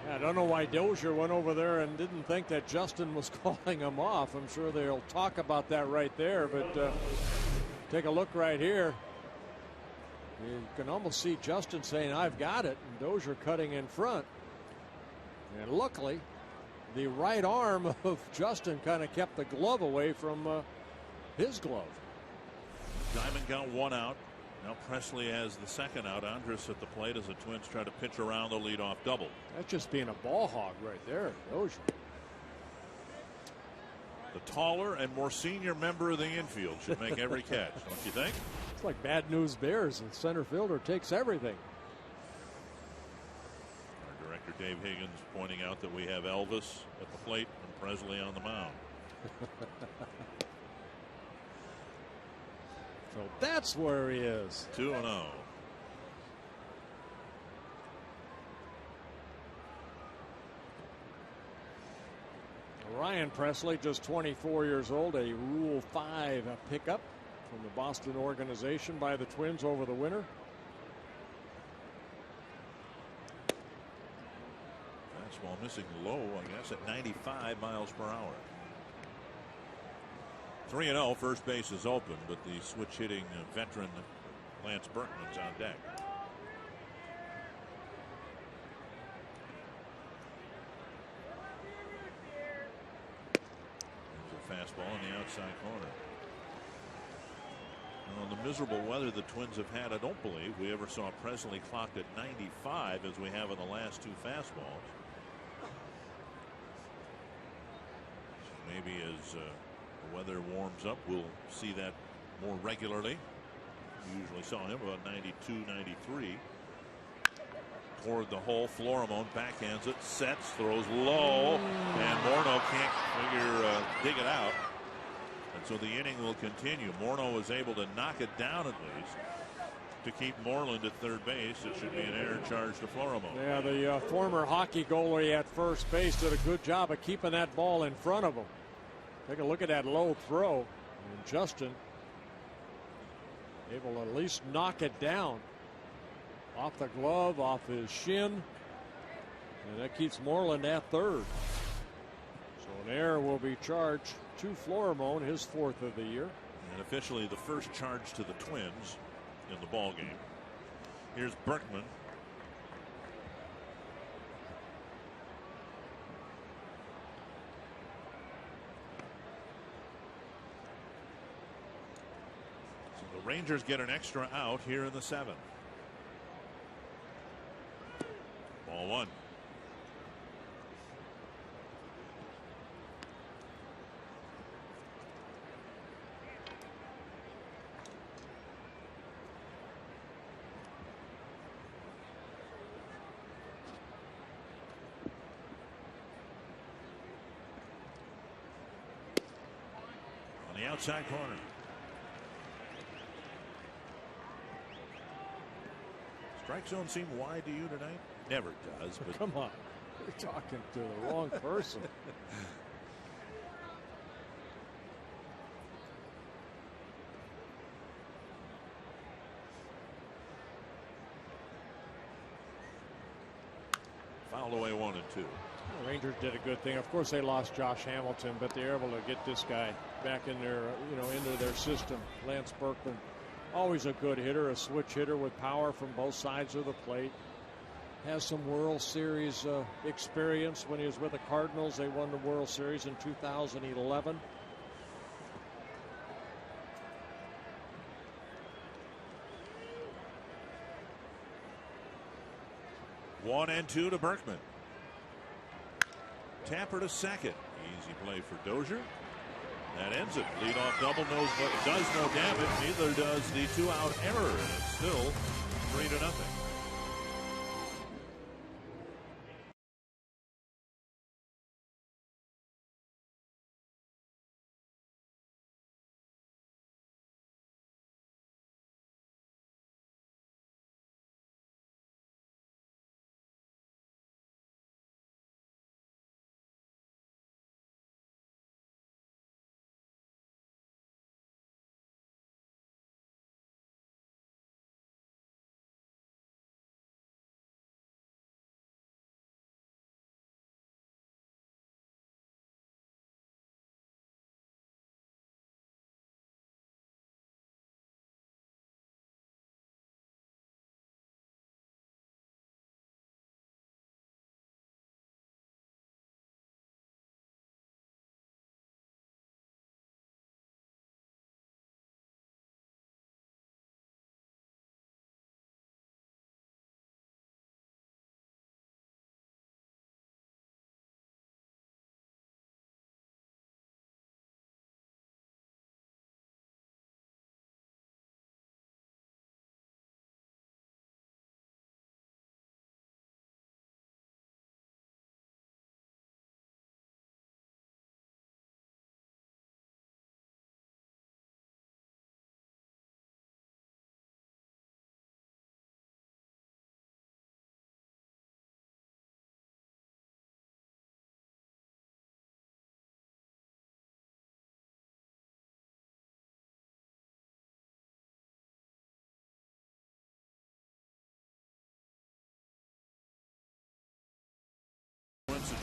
I don't know why Dozier went over there and didn't think that Justin was calling him off. I'm sure they'll talk about that right there, but take a look right here. You can almost see Justin saying, "I've got it," and Dozier cutting in front. And luckily, the right arm of Justin kind of kept the glove away from his glove. Diamond got 1 out. Now Presley has the 2nd out. Andrus at the plate as the Twins try to pitch around the leadoff double. That's just being a ball hog right there. Dozier. The taller and more senior member of the infield should make every catch, don't you think? It's like Bad News Bears. The center fielder takes everything. Our director Dave Higgins pointing out that we have Elvis at the plate and Presley on the mound. So that's where he is. 2-0. Ryan Presley, just 24 years old, a Rule 5 pickup from the Boston organization by the Twins over the winter. Fastball missing low, I guess, at 95 miles per hour. 3-0, first base is open, but the switch hitting veteran Lance Berkman's on deck. There's a fastball in the outside corner. Well, the miserable weather the Twins have had, I don't believe we ever saw Presley clocked at 95 as we have in the last 2 fastballs. Maybe as the weather warms up, we'll see that more regularly. We usually saw him about 92, 93. Toward the hole, Florimon backhands it, sets, throws low, and Morneau can't dig it out. And so the inning will continue. Morneau was able to knock it down at least to keep Moreland at third base. It should be an error charge to Florimon. Yeah, the former hockey goalie at first base did a good job of keeping that ball in front of him. Take a look at that low throw. And Justin able to at least knock it down off the glove, off his shin. And that keeps Moreland at third. So an error will be charged to Florimon, his 4th of the year. And officially the first charge to the Twins in the ball game. Here's Berkman. So the Rangers get an extra out here in the 7th. Ball 1. Outside corner. Strike zone seem wide to you tonight? Never does, but come on, you're talking to the wrong person. Fouled away 1 and 2. The Rangers did a good thing. Of course, they lost Josh Hamilton, but they're able to get this guy back in their, into their system. Lance Berkman, always a good hitter, a switch hitter with power from both sides of the plate. Has some World Series experience when he was with the Cardinals. They won the World Series in 2011. One and 2 to Berkman. Tapper to second. Easy play for Dozier. That ends it. Leadoff double does no damage. Neither does the 2-out error. And it's still 3-0.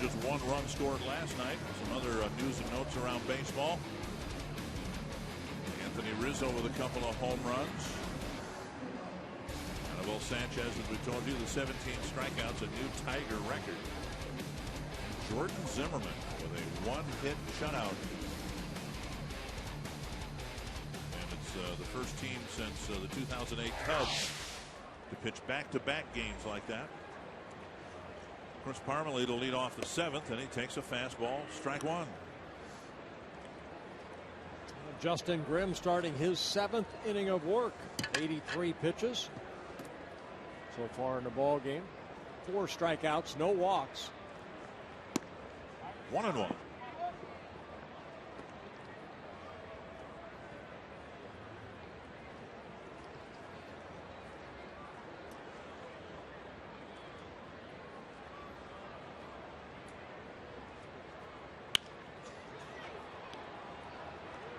Just 1 run scored last night. Some other news and notes around baseball. Anthony Rizzo with a couple of home runs. Anibal Sanchez, as we told you, the 17 strikeouts, a new Tiger record. Jordan Zimmerman with a one-hit shutout. And it's the first team since the 2008 Cubs to pitch back-to-back games like that. Chris Parmalee to lead off the 7th, and he takes a fastball, strike one. Justin Grimm starting his 7th inning of work. 83 pitches so far in the ball game. 4 strikeouts, no walks. 1-1.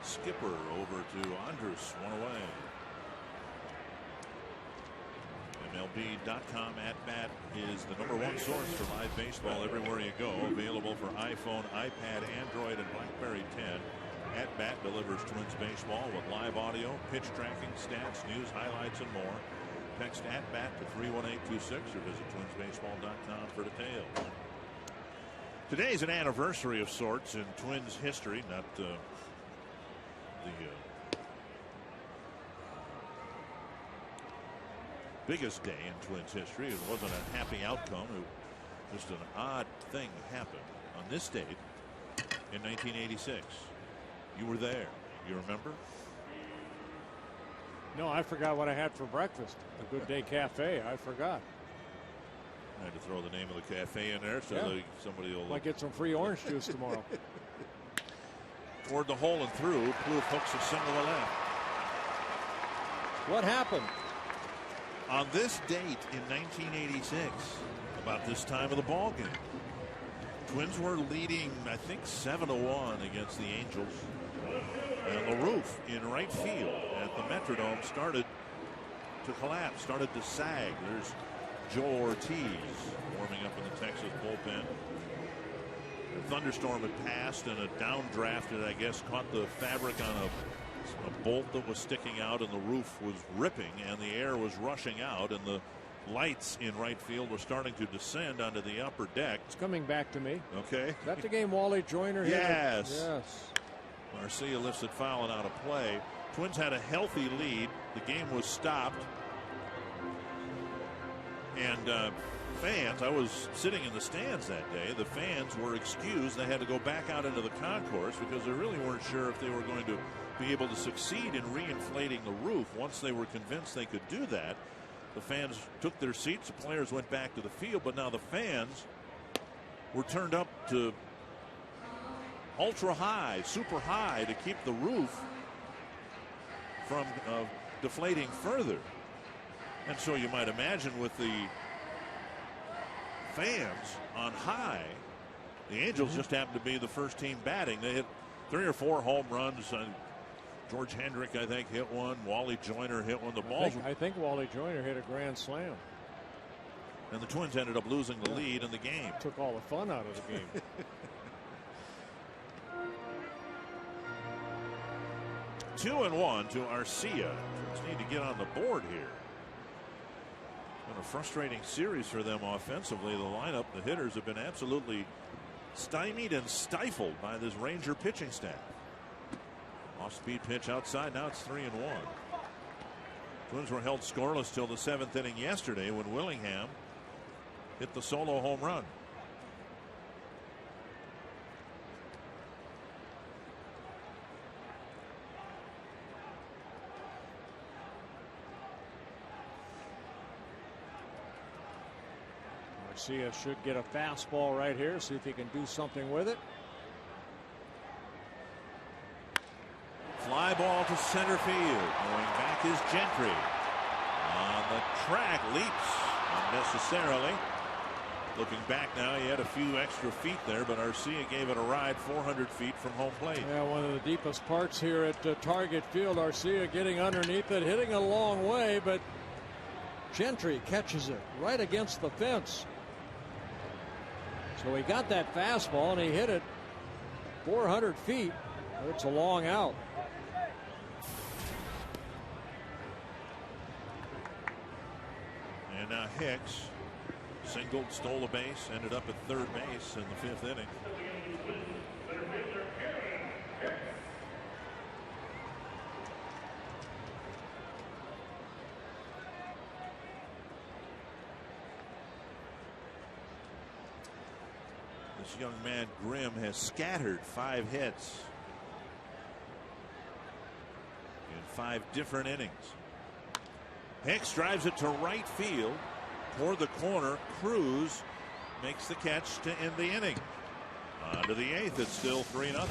Skipper over to Andrus, one away. MLB.com @bat is the #1 source for live baseball everywhere you go. Available for iPhone, iPad, Android, and BlackBerry 10. @bat delivers Twins baseball with live audio, pitch tracking, stats, news, highlights, and more. Text @bat to 31826 or visit twinsbaseball.com for details. Today's an anniversary of sorts in Twins history, not the biggest day in Twins history. It wasn't a happy outcome. Just an odd thing happened on this date in 1986. You were there. You remember? No, I forgot what I had for breakfast. The Good Day Cafe. I forgot. I had to throw the name of the cafe in there so Yeah. somebody will. Might get some free orange juice tomorrow. Toward the hole and through. Plouffe hooks a single to left. What happened? On this date in 1986, about this time of the ball game, Twins were leading, I think, 7-1 against the Angels. And the roof in right field at the Metrodome started to collapse, started to sag. There's Joe Ortiz warming up in the Texas bullpen. A thunderstorm had passed, and a downdraft that I guess caught the fabric on a bolt that was sticking out, and the roof was ripping, and the air was rushing out, and the lights in right field were starting to descend onto the upper deck. It's coming back to me. Okay. Is that the game Wally Joyner hit? Yes. Yes. Garcia lifts it foul and out of play. Twins had a healthy lead. The game was stopped. And fans, I was sitting in the stands that day, the fans were excused. They had to go back out into the concourse because they really weren't sure if they were going to be able to succeed in reinflating the roof. Once they were convinced they could do that, the fans took their seats, the players went back to the field, but now the fans were turned up to ultra high, super high, to keep the roof from deflating further. And so you might imagine with the fans on high, the Angels just happened to be the first team batting. They hit 3 or 4 home runs. George Hendrick, I think, hit one. Wally Joyner hit one. The balls. I think Wally Joyner hit a grand slam. And the Twins ended up losing the lead in the game. Took all the fun out of the game. 2-1 to Arcia. Twins need to get on the board here. Been a frustrating series for them offensively. The lineup, the hitters have been absolutely stymied and stifled by this Ranger pitching staff. Off-speed pitch outside. Now it's 3-1. Twins were held scoreless till the 7th inning yesterday when Willingham hit the solo home run. Garcia should get a fastball right here. See if he can do something with it. Fly ball to center field. Going back is Gentry. On the track, leaps unnecessarily. Looking back now, he had a few extra feet there, but Arcia gave it a ride 400 feet from home plate. Yeah, one of the deepest parts here at Target Field. Arcia getting underneath it, hitting a long way, but Gentry catches it right against the fence. So he got that fastball and he hit it 400 feet. It's a long out. And now Hicks singled, stole a base, ended up at third base in the 5th inning. This young man Grimm has scattered 5 hits in 5 different innings. Hicks drives it to right field toward the corner. Cruz makes the catch to end the inning. On to the 8th. It's still 3-0.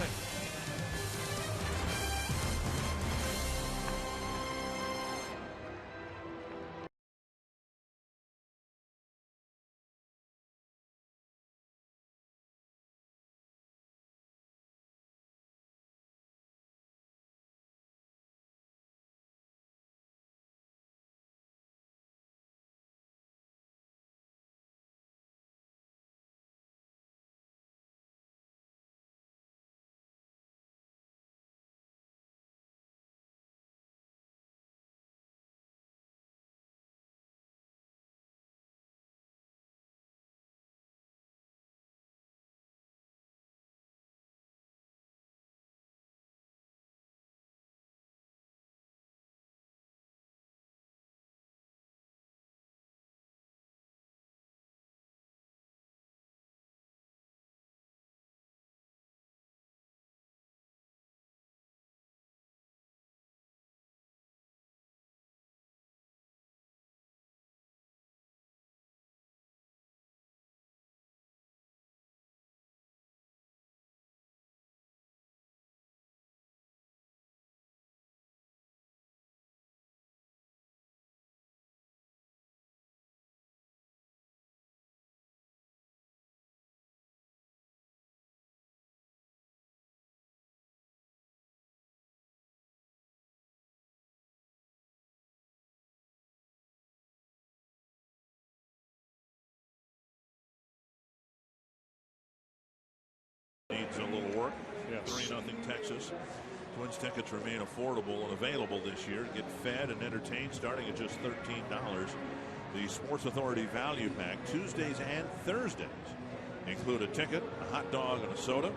Needs a little work. Yes. 3-0 Texas. Twins tickets remain affordable and available this year. Get fed and entertained starting at just $13. The Sports Authority Value Pack, Tuesdays and Thursdays, include a ticket, a hot dog, and a soda.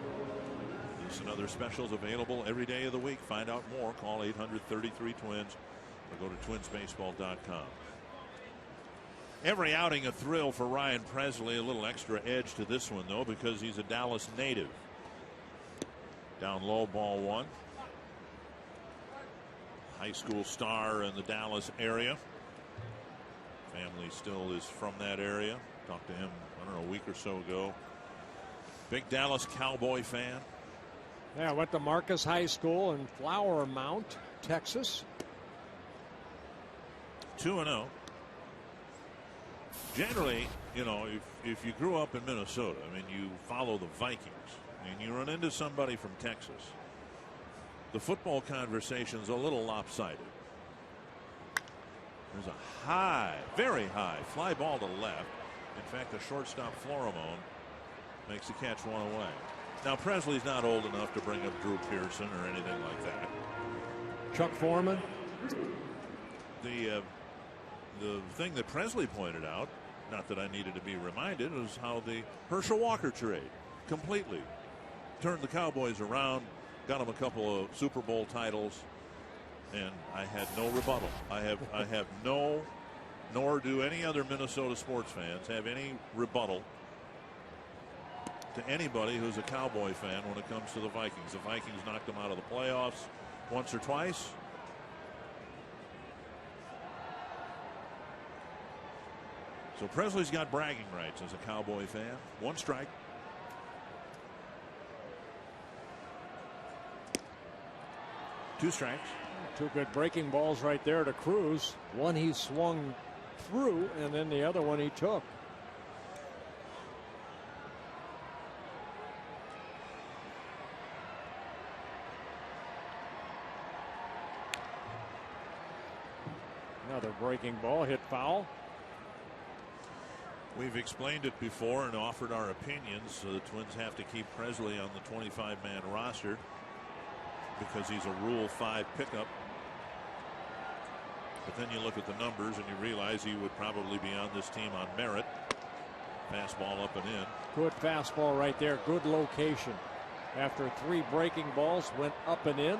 This and other specials available every day of the week. Find out more. Call 800-33-TWINS or go to twinsbaseball.com. Every outing a thrill for Ryan Presley. A little extra edge to this one, though, because he's a Dallas native. Down low, ball 1. High school star in the Dallas area. Family still is from that area. Talked to him, I don't know, a week or so ago. Big Dallas Cowboy fan. Yeah, went to Marcus High School in Flower Mount, Texas. 2-0. Generally, you know, if you grew up in Minnesota, I mean, you follow the Vikings, and you run into somebody from Texas, the football conversation's a little lopsided. There's a high, very high fly ball to left. In fact, the shortstop Florimone makes the catch one away. Now, Presley's not old enough to bring up Drew Pearson or anything like that. Chuck Foreman. The thing that Presley pointed out, not that I needed to be reminded, was how the Herschel Walker trade completely turned the Cowboys around, got them a couple of Super Bowl titles, and I had no rebuttal. I have no, nor do any other Minnesota sports fans have any rebuttal to anybody who's a Cowboy fan when it comes to the Vikings. The Vikings knocked them out of the playoffs once or twice. So Presley's got bragging rights as a Cowboy fan. 1 strike. Two strikes. 2 good breaking balls right there to Cruz. One he swung through, and then the other one he took. Another breaking ball hit foul. We've explained it before and offered our opinions. So the Twins have to keep Presley on the 25-man roster because he's a Rule 5 pickup. But then you look at the numbers and you realize he would probably be on this team on merit. Fastball up and in. Good fastball right there. Good location. After 3 breaking balls, went up and in.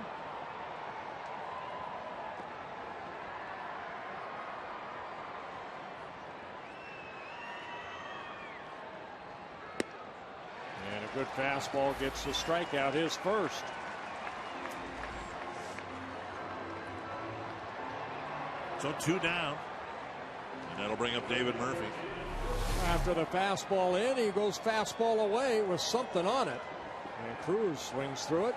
And a good fastball gets the strikeout, his first. So 2 down. And that'll bring up David Murphy. After the fastball in, he goes fastball away with something on it. And Cruz swings through it.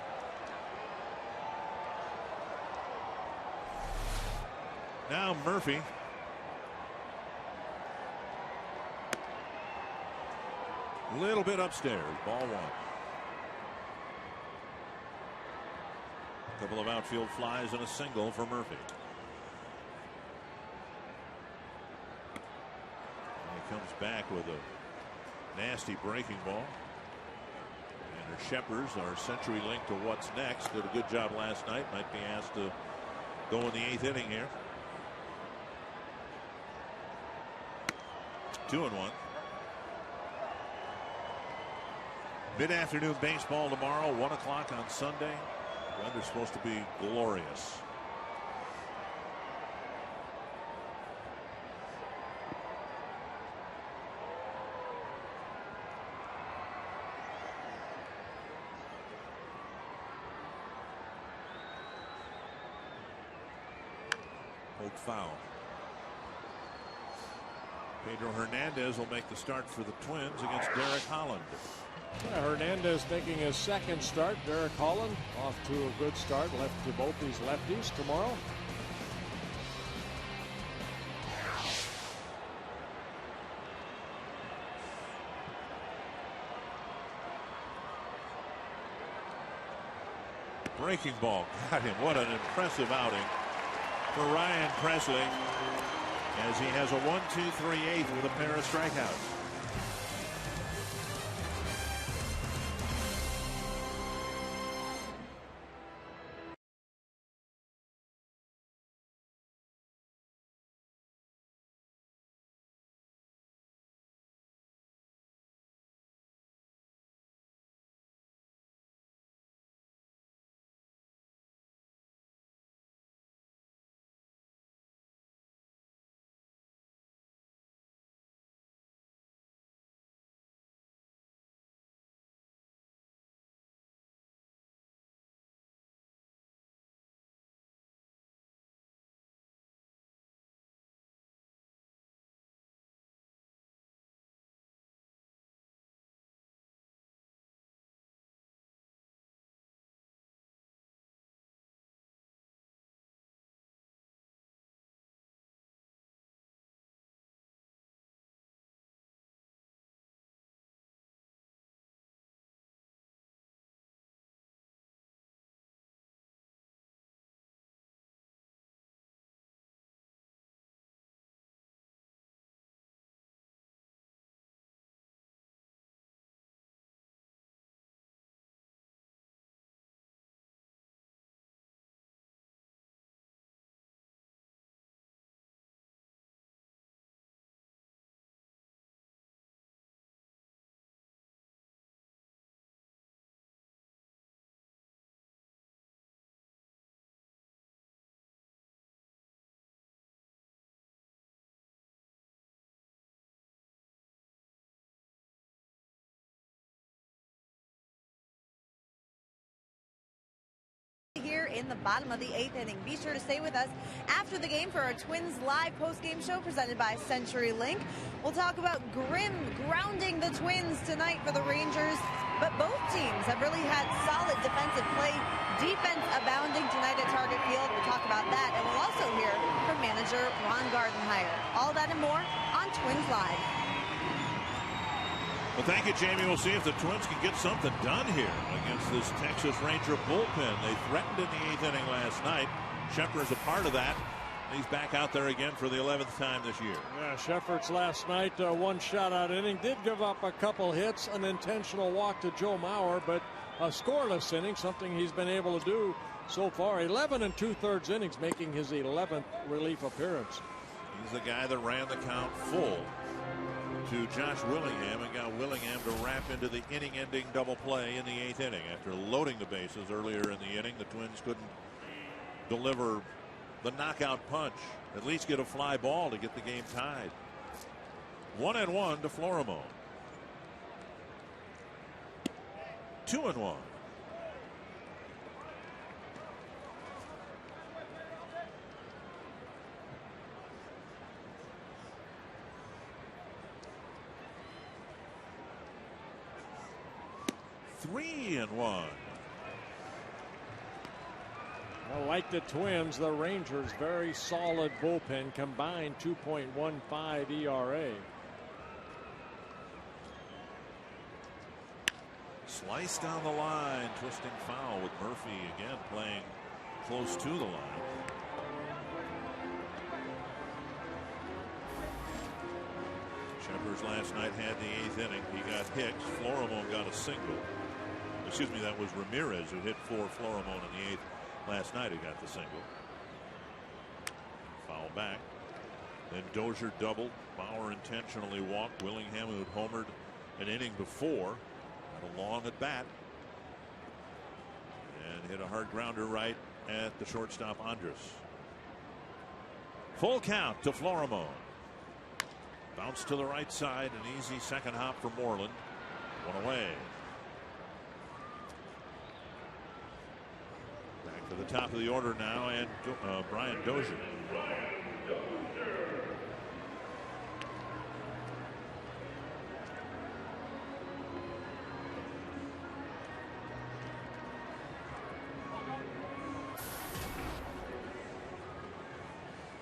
Now Murphy. A little bit upstairs. Ball 1. A couple of outfield flies and a single for Murphy. Comes back with a nasty breaking ball. And her Sheppers are century linked to what's next. Did a good job last night. Might be asked to go in the 8th inning here. 2-1. Mid-afternoon baseball tomorrow, 1 o'clock on Sunday. Weather's supposed to be glorious. Foul. Pedro Hernandez will make the start for the Twins against Derek Holland. Yeah, Hernandez making his 2nd start. Derek Holland off to a good start. Left to both these lefties tomorrow. Breaking ball. Got him. What an impressive outing for Ryan Presley, as he has a 1-2-3-8 with a pair of strikeouts. Here in the bottom of the 8th inning. Be sure to stay with us after the game for our Twins live post-game show presented by CenturyLink. We'll talk about Grimm grounding the Twins tonight for the Rangers, but both teams have really had solid defensive play. Defense abounding tonight at Target Field. We'll talk about that, and we'll also hear from manager Ron Gardenhire. All that and more on Twins Live. Well, thank you, Jamie. We'll see if the Twins can get something done here against this Texas Ranger bullpen. They threatened in the 8th inning last night. Shepard's a part of that. He's back out there again for the 11th time this year. Yeah, Shepard's last night, 1 shutout inning. Did give up a couple hits, an intentional walk to Joe Mauer, but a scoreless inning, something he's been able to do so far. 11 2/3 innings, making his 11th relief appearance. He's the guy that ran the count full to Josh Willingham and got Willingham to wrap into the inning-ending double play in the 8th inning. After loading the bases earlier in the inning, the Twins couldn't deliver the knockout punch, at least get a fly ball to get the game tied. 1-1 to Florimon. 2-1. Three and one. Well, like the Twins, the Rangers, very solid bullpen, combined 2.15 ERA. Slice down the line, twisting foul with Murphy again playing close to the line. Shepard last night had the 8th inning. He got Hicks. Florimon got a single. Excuse me, that was Ramirez who hit for Florimon in the 8th last night, who got the single. Foul back. Then Dozier doubled. Bauer intentionally walked. Willingham, who had homered an inning before, got a long at bat and hit a hard grounder right at the shortstop Andrus. Full count to Florimon. Bounce to the right side, an easy second hop for Moreland. One away. Back to the top of the order now, and Brian Dozier.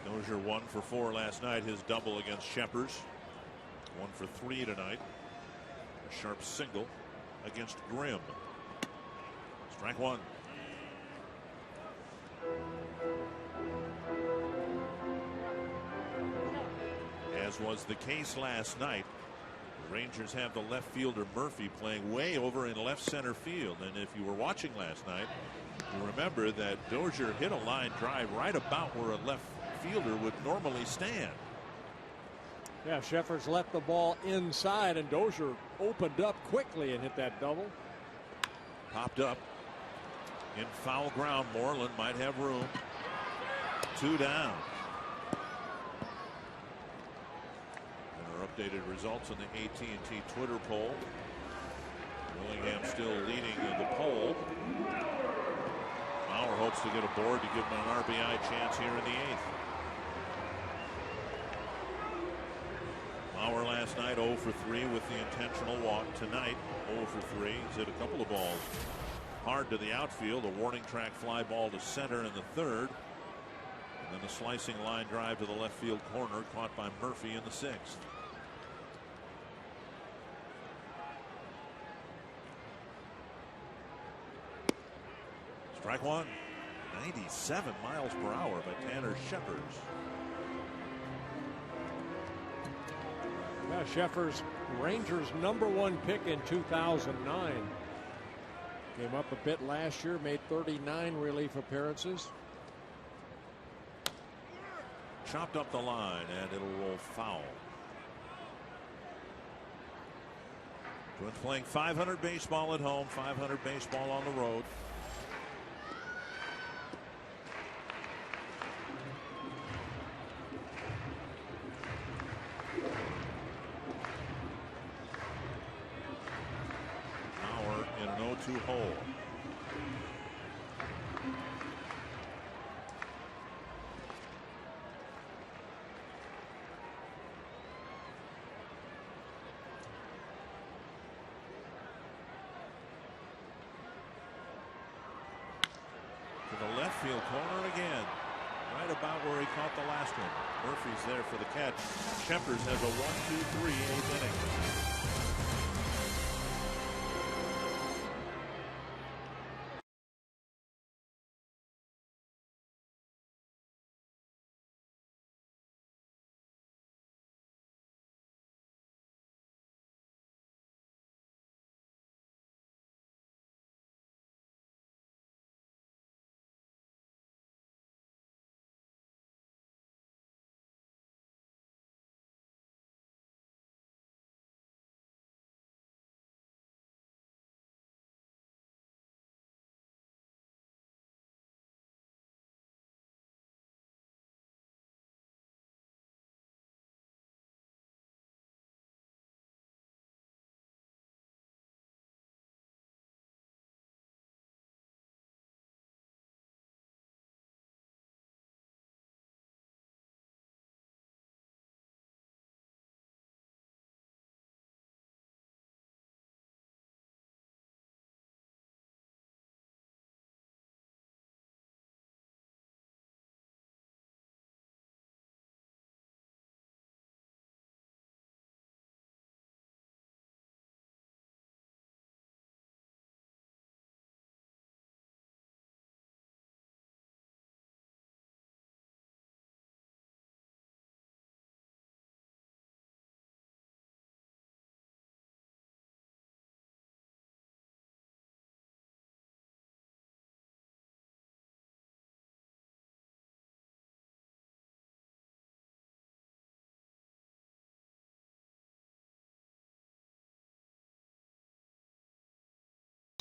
Dozier 1 for 4 last night. His double against Shepard. 1 for 3 tonight. A sharp single against Grimm. Strike one. As was the case last night, the Rangers have the left fielder Murphy playing way over in left center field. And if you were watching last night, you remember that Dozier hit a line drive right about where a left fielder would normally stand. Yeah, Shepard's left the ball inside, and Dozier opened up quickly and hit that double. Popped up in foul ground. Moreland might have room. 2 down. And our updated results in the AT&T Twitter poll. Willingham still leading the poll. Bauer hopes to get a board to give him an RBI chance here in the 8th. Bauer last night 0 for 3 with the intentional walk. Tonight 0 for 3. He's hit a couple of balls hard to the outfield. A warning track fly ball to center in the 3rd. And then a slicing line drive to the left field corner caught by Murphy in the 6th. Strike one. 97 miles per hour by Tanner Shepard. Yeah, Shepard's Rangers' #1 pick in 2009. Came up a bit last year, made 39 relief appearances. Chopped up the line, and it'll roll foul. Twins playing 500 baseball at home, 500 baseball on the road. Power in an 0-2 hole. The left field corner again, right about where he caught the last one. Murphy's there for the catch. Shepard has a 1-2-3 8th inning.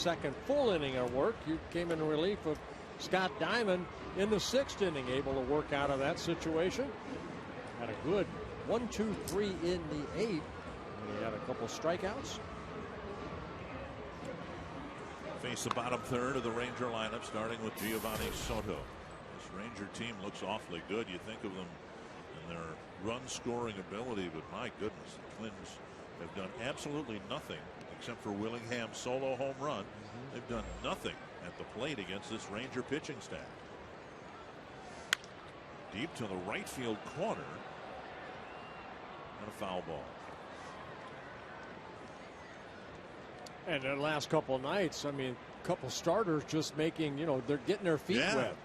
second full inning of work. You came in relief of Scott Diamond in the 6th inning, able to work out of that situation. Had a good 1, 2, 3 in the 8th. And he had a couple strikeouts. Face the bottom third of the Ranger lineup, starting with Giovanni Soto. This Ranger team looks awfully good. You think of them and their run scoring ability, but my goodness, the Twins have done absolutely nothing except for Willingham's solo home run. They've done nothing at the plate against this Ranger pitching staff. Deep to the right field corner. And a foul ball. And the last couple of nights, I mean, a couple starters just making, you know, they're getting their feet wet.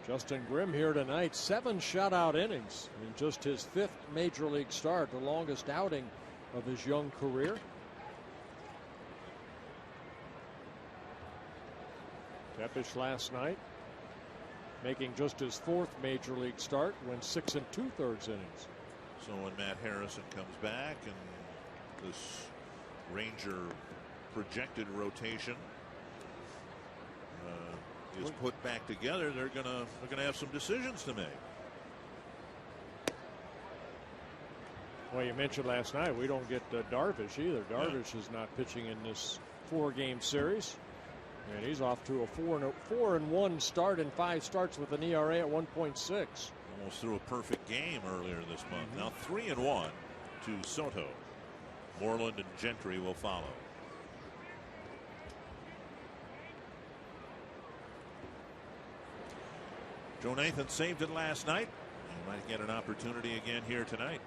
Justin Grimm here tonight, 7 shutout innings in just his 5th major league start, the longest outing of his young career. Tepish last night making just his 4th major league start, went 6 2/3 innings. So when Matt Harrison comes back and this Ranger projected rotation is put back together, they're gonna have some decisions to make. Well, you mentioned last night we don't get Darvish either. Darvish is not pitching in this 4-game series, and he's off to a 4-1 start in 5 starts with an ERA at 1.6. Almost threw a perfect game earlier this month. Now 3-1 to Soto. Moreland and Gentry will follow. Joe Nathan saved it last night. He might get an opportunity again here tonight.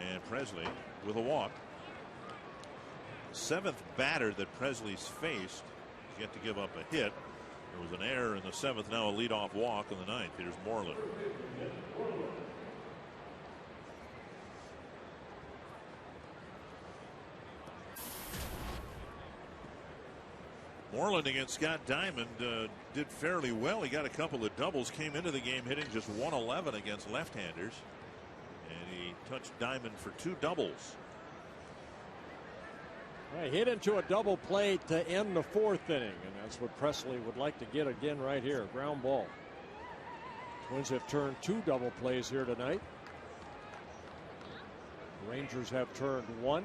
And Presley with a walk. 7th batter that Presley's faced yet to give up a hit. There was an error in the 7th, now a leadoff walk in the 9th. Here's Moreland. Moreland against Scott Diamond did fairly well. He got a couple of doubles, came into the game hitting just 111 against left-handers, and he touched Diamond for 2 doubles. He hit into a double play to end the 4th inning, and that's what Presley would like to get again right here. Ground ball. Twins have turned 2 double plays here tonight. Rangers have turned 1.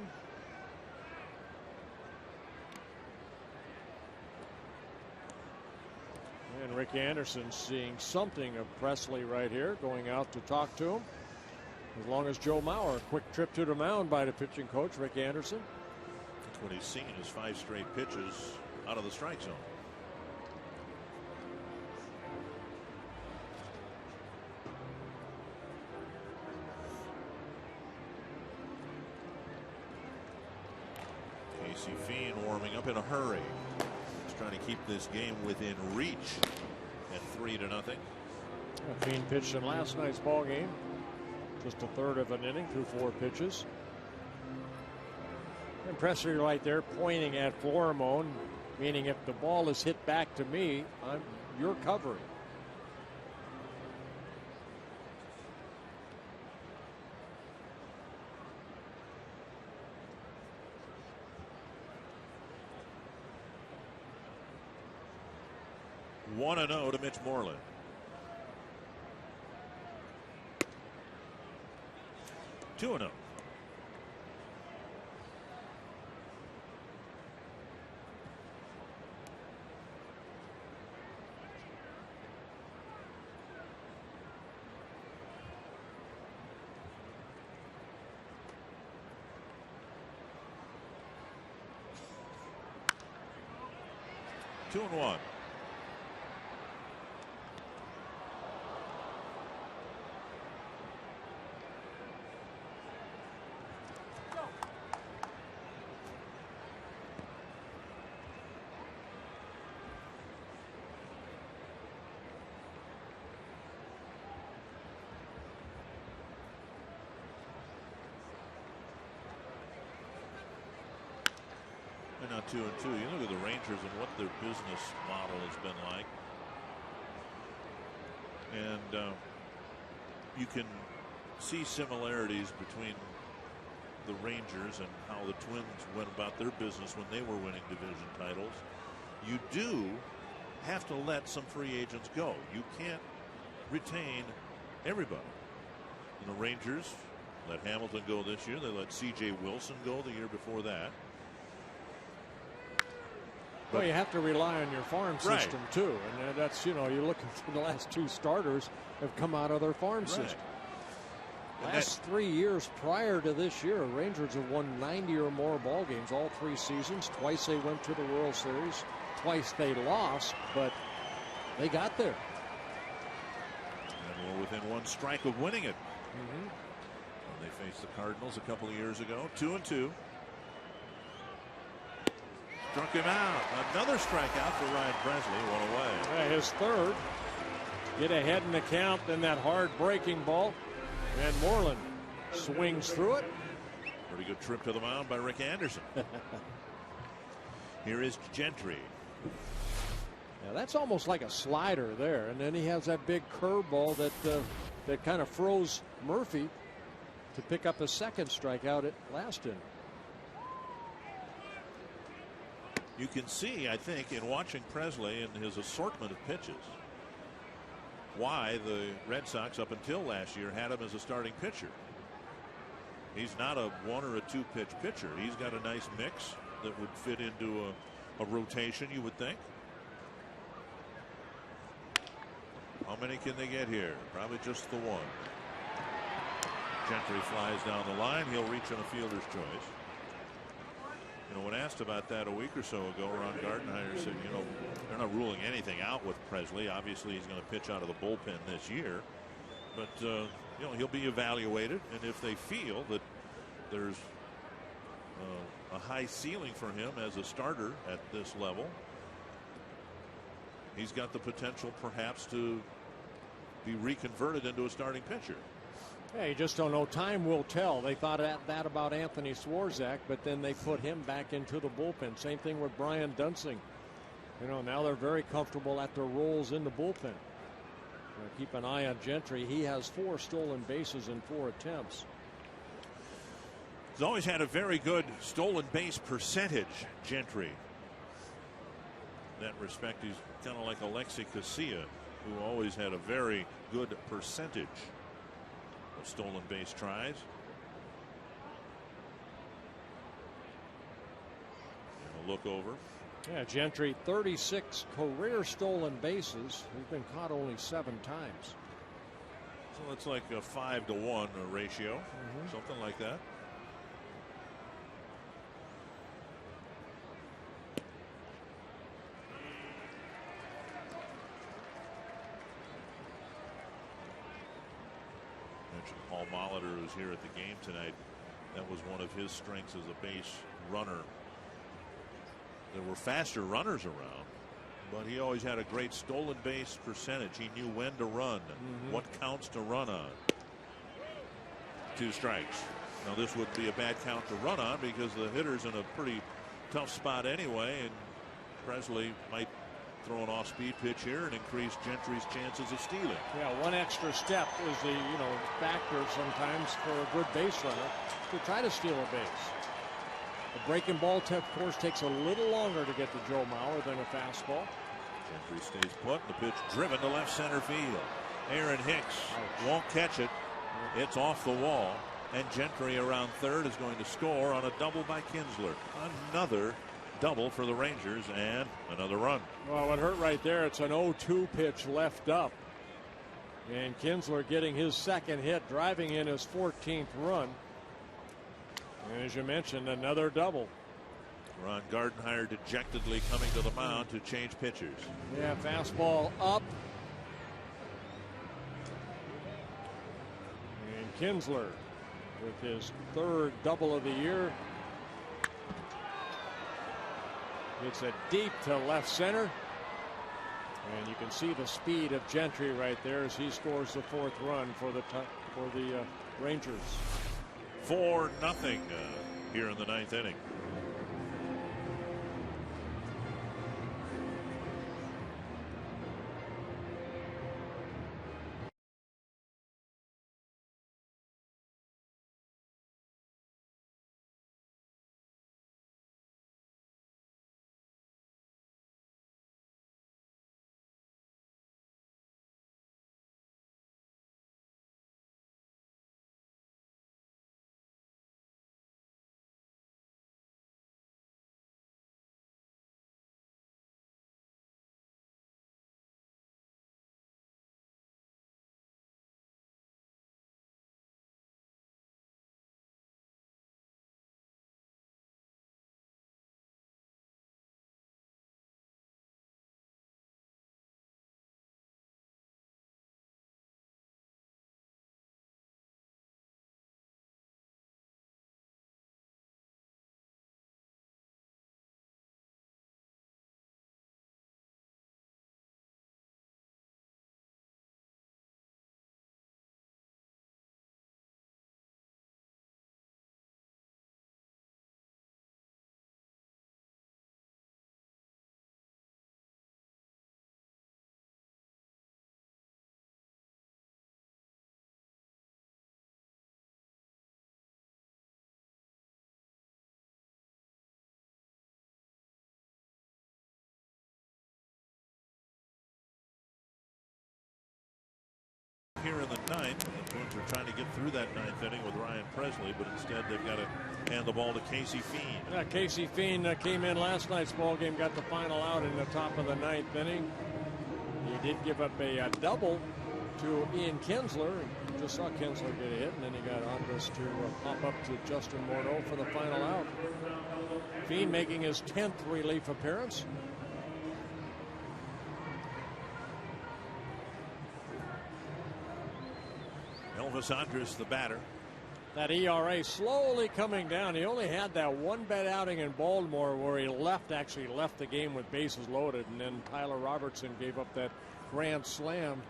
And Rick Anderson seeing something of Presley right here, going out to talk to him. As long as Joe Mauer, a quick trip to the mound by the pitching coach, Rick Anderson. That's what he's seen, is 5 straight pitches out of the strike zone. Casey Fiend warming up in a hurry. He's trying to keep this game within reach at 3-0. Fiend pitched in last night's ball game. Just a third of an inning through 4 pitches. And Presley right there pointing at Florimone, meaning if the ball is hit back to me, you're covering. One 1-0 to Mitch Moreland. Two 2-0. Two and one. Now 2-2. You look at the Rangers and what their business model has been like, and you can see similarities between the Rangers and how the Twins went about their business when they were winning division titles, you do have to let some free agents go. You can't retain everybody. And the Rangers let Hamilton go this year. They let C.J. Wilson go the year before that. Well, you have to rely on your farm system, too. And that's, you're looking for the last 2 starters have come out of their farm system. Last 3 years prior to this year, Rangers have won 90 or more ball games all 3 seasons. Twice they went to the World Series. Twice they lost, but they got there. And we're within 1 strike of winning it. When they faced the Cardinals a couple of years ago, 2-2. Struck him out. Another strikeout for Ryan Presley. 1 away. His third. Get ahead in the count, then that hard breaking ball. And Moreland swings through it. Pretty good trip to the mound by Rick Anderson. Here is Gentry. Yeah, that's almost like a slider there. And then he has that big curveball that kind of froze Murphy to pick up a second strikeout at last inning. You can see, I think, in watching Presley and his assortment of pitches, why the Red Sox up until last year had him as a starting pitcher. He's not a 1 or a 2 pitch pitcher. He's got a nice mix that would fit into a rotation, you would think. How many can they get here? Probably just the 1. Gentry flies down the line. He'll reach on a fielder's choice. When asked about that a week or so ago, Ron Gardenhire said, they're not ruling anything out with Presley. Obviously, he's going to pitch out of the bullpen this year. But, he'll be evaluated. And if they feel that there's a high ceiling for him as a starter at this level, he's got the potential perhaps to be reconverted into a starting pitcher. Yeah, you just don't know. Time will tell. They thought that about Anthony Swarzak, but then they put him back into the bullpen. Same thing with Brian Dunsing. Now they're very comfortable at their roles in the bullpen. Keep an eye on Gentry. He has 4 stolen bases in 4 attempts. He's always had a very good stolen base percentage, Gentry. In that respect, he's kind of like Alexi Casilla, who always had a very good percentage of stolen base tries. And a look over. Yeah, Gentry, 36 career stolen bases. He's been caught only 7 times. So it's like a 5-to-1 ratio, something like that. Mentioned Paul Molitor, who's here at the game tonight. That was one of his strengths as a base runner. There were faster runners around, but he always had a great stolen base percentage. He knew when to run, what counts to run on. 2 strikes. Now this would be a bad count to run on because the hitter's in a pretty tough spot anyway, and Presley might throw an off-speed pitch here and increase Gentry's chances of stealing. Yeah, 1 extra step is the factor sometimes for a good base runner to try to steal a base. The breaking ball, of course, takes a little longer to get to Joe Mauer than a fastball. Gentry stays put. The pitch driven to left center field. Aaron Hicks won't catch it. It's off the wall. And Gentry around third is going to score on a double by Kinsler. Another double for the Rangers and another run. Well, what hurt right there, it's an 0-2 pitch left up. And Kinsler getting his 2nd hit, driving in his 14th run. And as you mentioned, another double. Ron Gardenhire dejectedly coming to the mound to change pitchers. Yeah, fastball up. And Kinsler with his 3rd double of the year. It's a deep to left center. And you can see the speed of Gentry right there as he scores the 4th run for the Rangers. 4-0 here in the 9th inning. here in the ninth. The Twins are trying to get through that ninth inning with Ryan Presley, but instead they've got to hand the ball to Casey Fiend. Yeah, Casey Fiend came in last night's ball game, got the final out in the top of the ninth inning. He did give up a double to Ian Kinsler. Just saw Kinsler get a hit, and then he got Andres to pop up to Justin Morneau for the final out. Fiend making his 10th relief appearance. Elvis Andrus, the batter. That ERA slowly coming down. He only had that one bad outing in Baltimore where he actually left the game with bases loaded, and then Tyler Robertson gave up that grand slam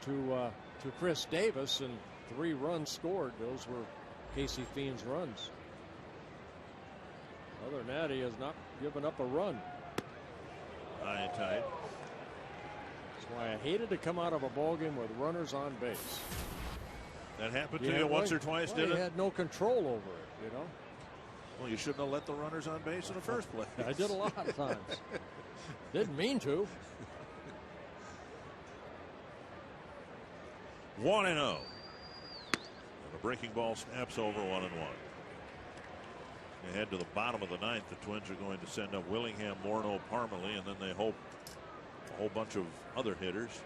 to Chris Davis, and 3 runs scored. Those were Casey Fiend's runs. Other than that, he has not given up a run. High and tight. That's why I hated to come out of a ball game with runners on base. That happened to you once or twice, did it? He had no control over it, you know. Well, you shouldn't have let the runners on base in the first place. I did a lot of times. Didn't mean to. 1-0. And the breaking ball snaps over 1-1. They head to the bottom of the ninth. The Twins are going to send up Willingham, Morneau, Parmalee, and then they hope a whole bunch of other hitters.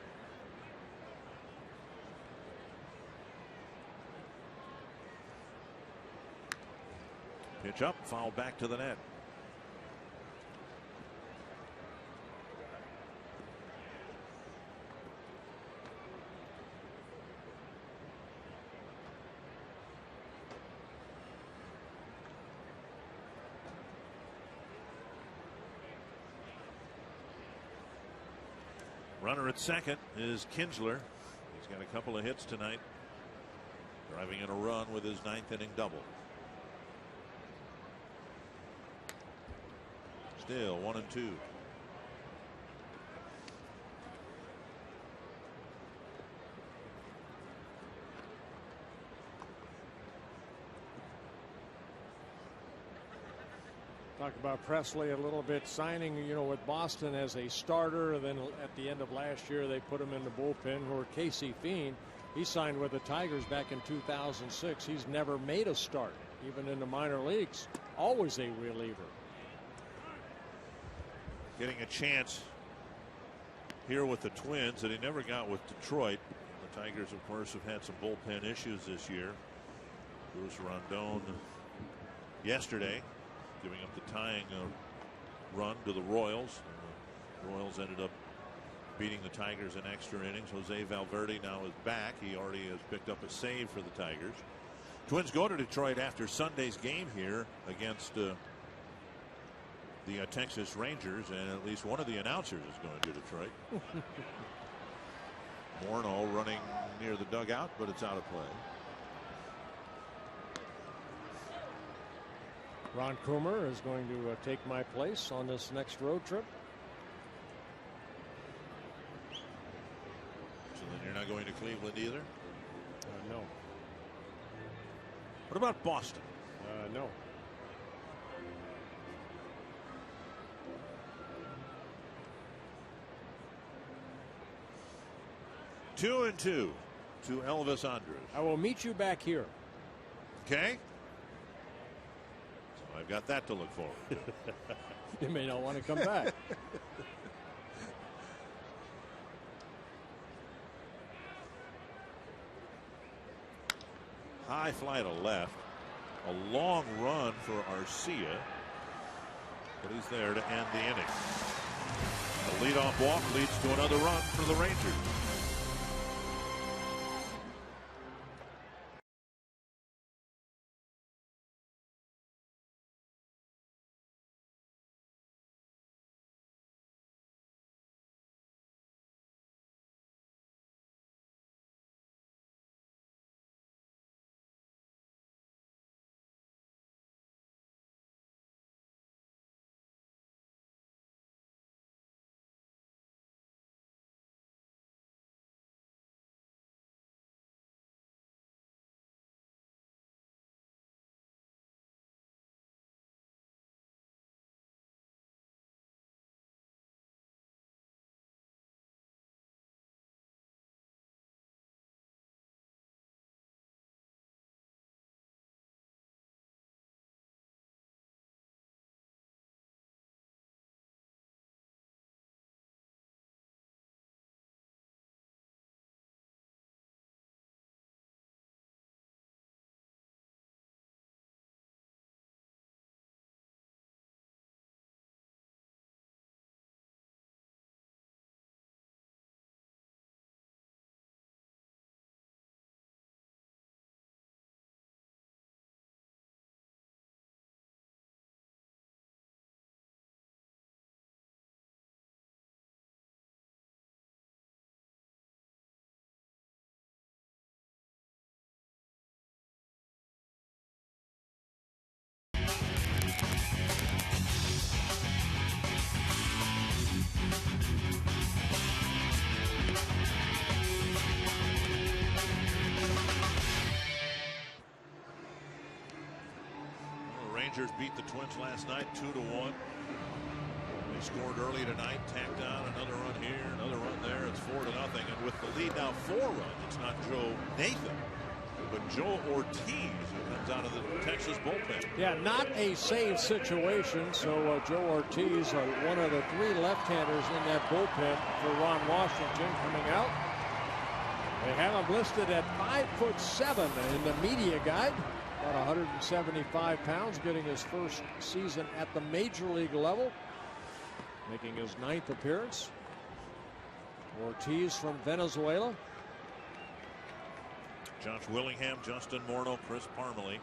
Pitch up, foul back to the net. Runner at second is Kinsler. He's got a couple of hits tonight, driving in a run with his 9th inning double. Still 1-2. Talk about Presley a little bit, signing, with Boston as a starter. Then at the end of last year, they put him in the bullpen. Or Casey Fiend, he signed with the Tigers back in 2006. He's never made a start, even in the minor leagues. Always a reliever. Getting a chance here with the Twins that he never got with Detroit. The Tigers, of course, have had some bullpen issues this year. Bruce Rondon yesterday giving up the tying run to the Royals. The Royals ended up beating the Tigers in extra innings. Jose Valverde now is back. He already has picked up a save for the Tigers. Twins go to Detroit after Sunday's game here against the Texas Rangers, and at least one of the announcers is going to Detroit. Morneau running near the dugout, but it's out of play. Ron Coomer is going to take my place on this next road trip. So then you're not going to Cleveland either? No. What about Boston? No. Two and two to Elvis Andrus. I will meet you back here. Okay. So I've got that to look forward to. You may not want to come back. High fly to left. A long run for Arcia. But he's there to end the inning. The leadoff walk leads to another run for the Rangers. Rangers beat the Twins last night 2-1. They scored early tonight, tacked on another run here, another run there. It's 4-0. And with the lead now 4 runs, it's not Joe Nathan, but Joe Ortiz, who comes out of the Texas bullpen. Yeah, not a save situation. So Joe Ortiz, one of the 3 left-handers in that bullpen for Ron Washington, coming out. They have him listed at 5'7" in the media guide. About 175 pounds, getting his first season at the major league level, making his 9th appearance. Ortiz from Venezuela. Josh Willingham, Justin Morneau, Chris Parmelee.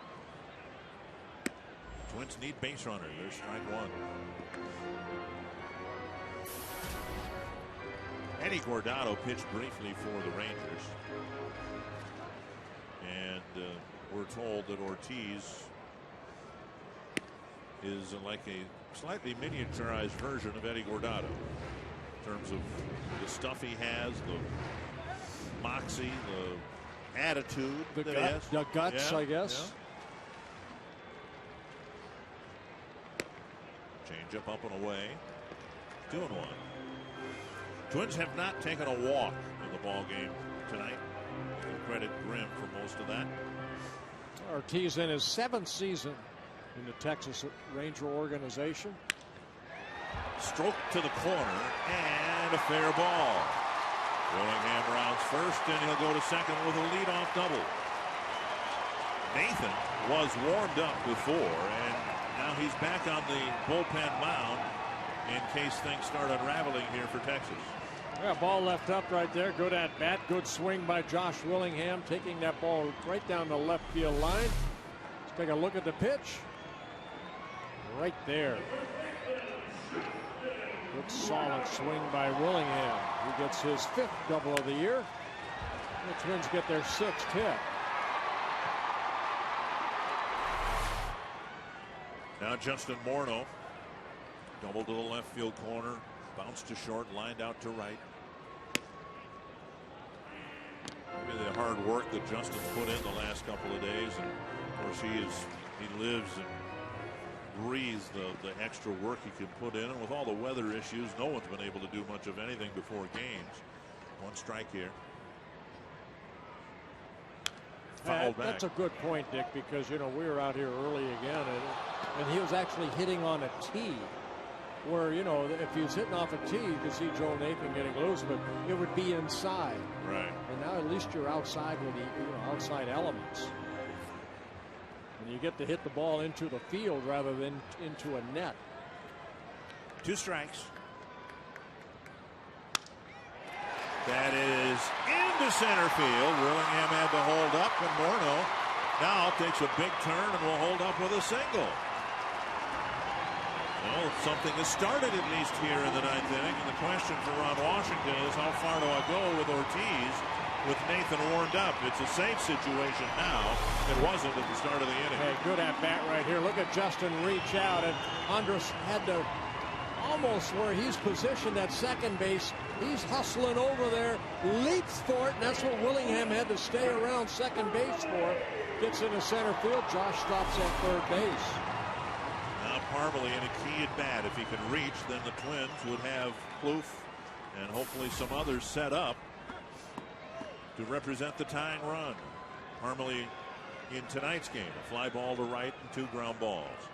Twins need base runner. There's strike 1. Eddie Guardado pitched briefly for the Rangers. And we're told that Ortiz is like a slightly miniaturized version of Eddie Guardado in terms of the stuff he has, the moxie, the attitude, the guts, I guess. Yeah. Change up and away. 2-1. Twins have not taken a walk in the ball game tonight. You can credit Grimm for most of that. Ortiz in his 7th season in the Texas Ranger organization. Stroke to the corner and a fair ball. Willingham rounds first, and he'll go to second with a leadoff double. Nathan was warmed up before, and now he's back on the bullpen mound in case things start unraveling here for Texas. Yeah, ball left up right there. Good at bat. Good swing by Josh Willingham, taking that ball right down the left field line. Let's take a look at the pitch. Right there. Good solid swing by Willingham. He gets his 5th double of the year. The Twins get their 6th hit. Now Justin Morneau. Double to the left field corner. Bounce to short. Lined out to right. Maybe the hard work that Justin's put in the last couple of days. And of course he lives and breathes the extra work he can put in, and with all the weather issues, no one's been able to do much of anything before games. 1 strike here. Fouled back. That's a good point, Dick, because we were out here early again, and he was actually hitting on a tee, where if he was hitting off a tee, you could see Joe Nathan getting loose, but it would be inside. Right. And now at least you're outside with the outside elements. And you get to hit the ball into the field rather than into a net. 2 strikes. That is into center field. Willingham had to hold up, and Morneau now takes a big turn and will hold up with a single. Well, something has started at least here in the 9th inning, and the question for Ron Washington is, how far do I go with Ortiz with Nathan warmed up? It's a safe situation now. It wasn't at the start of the inning. Hey, good at bat right here. Look at Justin reach out, and Andres had to almost where he's positioned at second base. He's hustling over there, leaps for it, and that's what Willingham had to stay around second base for. Gets into center field. Josh stops at third base. Now Parmelee in a key at bat. If he can reach, then the Twins would have Plouffe and hopefully some others set up to represent the tying run. Parmelee in tonight's game, a fly ball to right and 2 ground balls.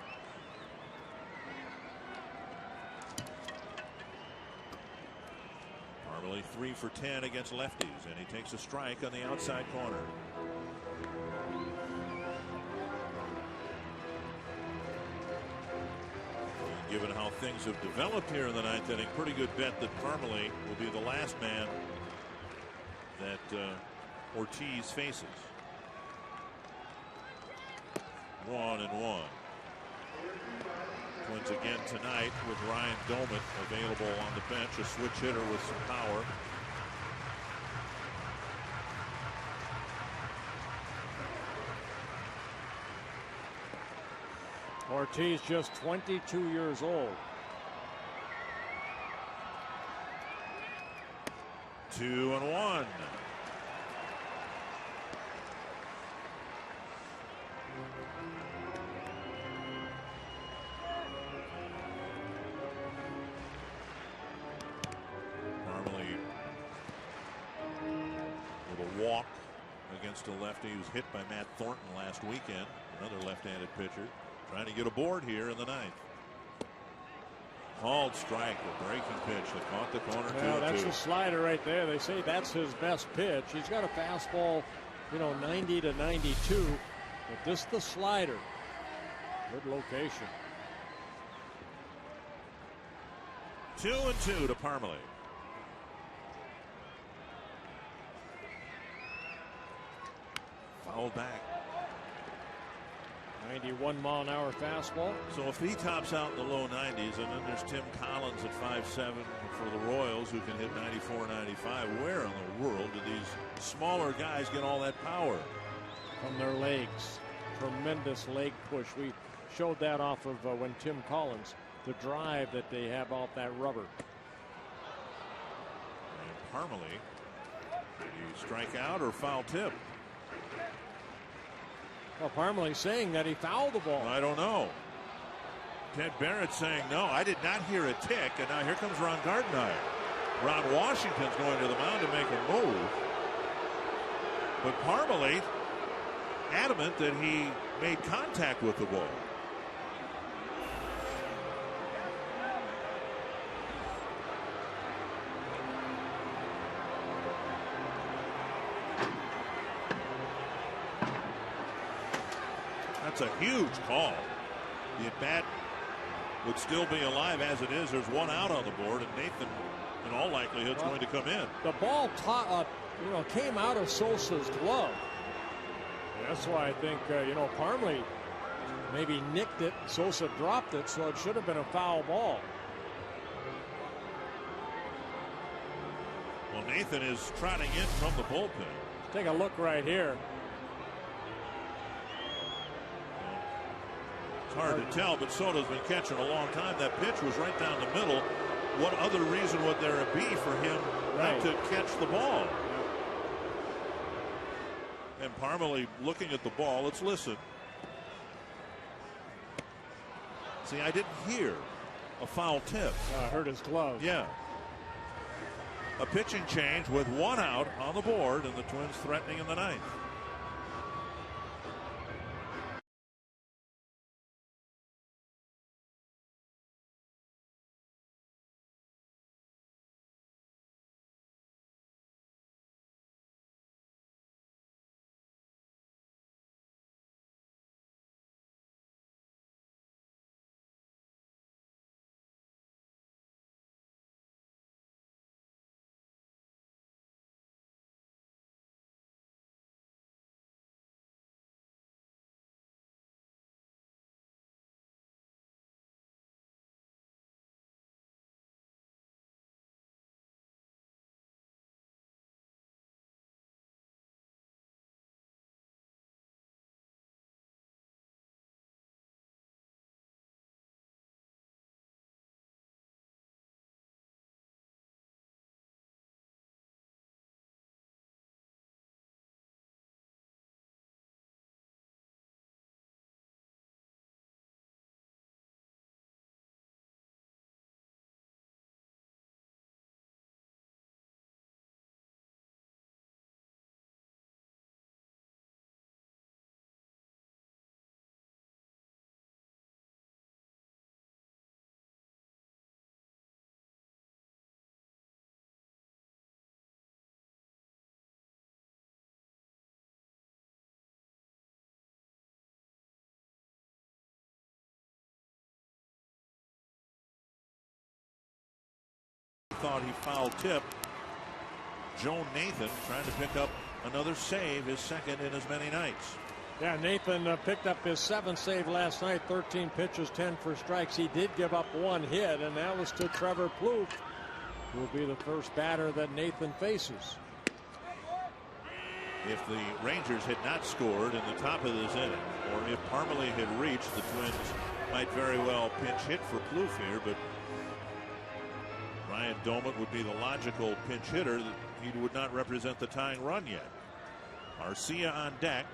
Parmelee 3 for 10 against lefties, and he takes a strike on the outside corner. Given how things have developed here in the 9th inning, pretty good bet that Parmelee will be the last man that Ortiz faces. 1-1. Twins again tonight with Ryan Doumit available on the bench, a switch hitter with some power. Ortiz just 22 years old. 2-1. with a walk against a lefty who was hit by Matt Thornton last weekend. Another left-handed pitcher trying to get aboard here in the ninth. Called strike, a breaking pitch that caught the corner. Well, that's a slider right there. They say that's his best pitch. He's got a fastball, 90 to 92, but this the slider. Good location. 2-2 to Parmalee. Fouled back. 91-mile-an-hour fastball. So if he tops out in the low 90s, and then there's Tim Collins at 5'7" for the Royals who can hit 94, 95, where in the world do these smaller guys get all that power? From their legs. Tremendous leg push. We showed that off of when Tim Collins, the drive that they have off that rubber. And Parmalee, did he strike out or foul tip? Well, Parmalee's saying that he fouled the ball. I don't know. Ted Barrett saying no, I did not hear a tick, and now here comes Ron Gardenhire. Ron Washington's going to the mound to make a move. But Parmalee adamant that he made contact with the ball. That's a huge call. The at-bat would still be alive as it is. There's one out on the board, and Nathan, in all likelihood, is going to come in. The ball came out of Sosa's glove. That's why I think, Parmalee maybe nicked it. Sosa dropped it, so it should have been a foul ball. Well, Nathan is trotting in from the bullpen. Take a look right here. It's hard to tell, but Soto's been catching a long time. That pitch was right down the middle. What other reason would there be for him not to catch the ball? And Parmalee looking at the ball. Let's listen. See, I didn't hear a foul tip. Hurt his glove. Yeah. A pitching change with one out on the board, and the Twins threatening in the ninth. Thought he fouled tip. Joe Nathan trying to pick up another save, his second in as many nights. Yeah, Nathan picked up his 7th save last night. 13 pitches, 10 for strikes. He did give up one hit, and that was to Trevor Plouffe, who will be the first batter that Nathan faces. If the Rangers had not scored in the top of this inning, or if Parmalee had reached, the Twins might very well pinch hit for Plouffe here, but Ryan Doman would be the logical pinch hitter. He would not represent the tying run yet. Arcia on deck.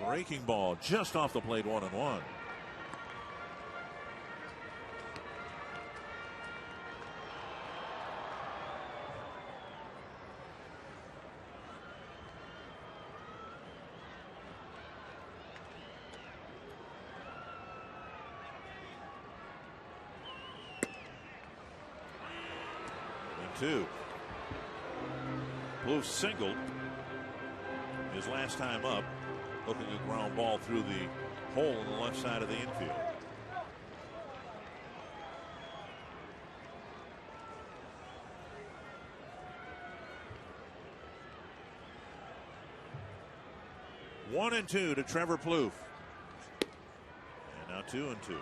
Breaking ball just off the plate, 1-1. 2. Plouffe singled his last time up, looking a ground ball through the hole on the left side of the infield. One and 2 to Trevor Plouffe. And now 2 and 2.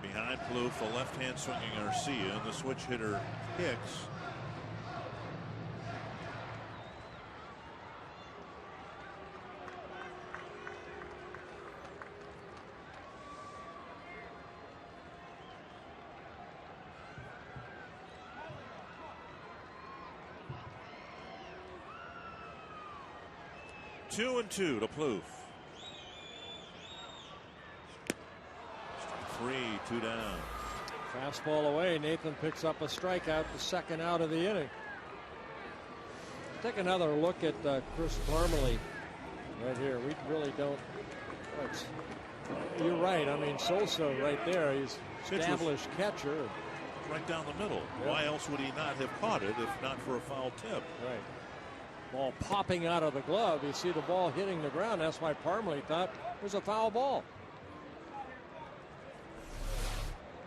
Behind Plouffe, the left-hand swinging Garcia, and the switch hitter Hicks. Two and 2 to Plouffe. 3, 2 down. Fastball away. Nathan picks up a strikeout, the second out of the inning. Take another look at Chris Parmalee right here. We really don't. You're right. I mean, Sosa right there. He's established catcher. Right down the middle. Yeah. Why else would he not have caught it if not for a foul tip? Right. Ball popping out of the glove. You see the ball hitting the ground. That's why Parmalee thought it was a foul ball.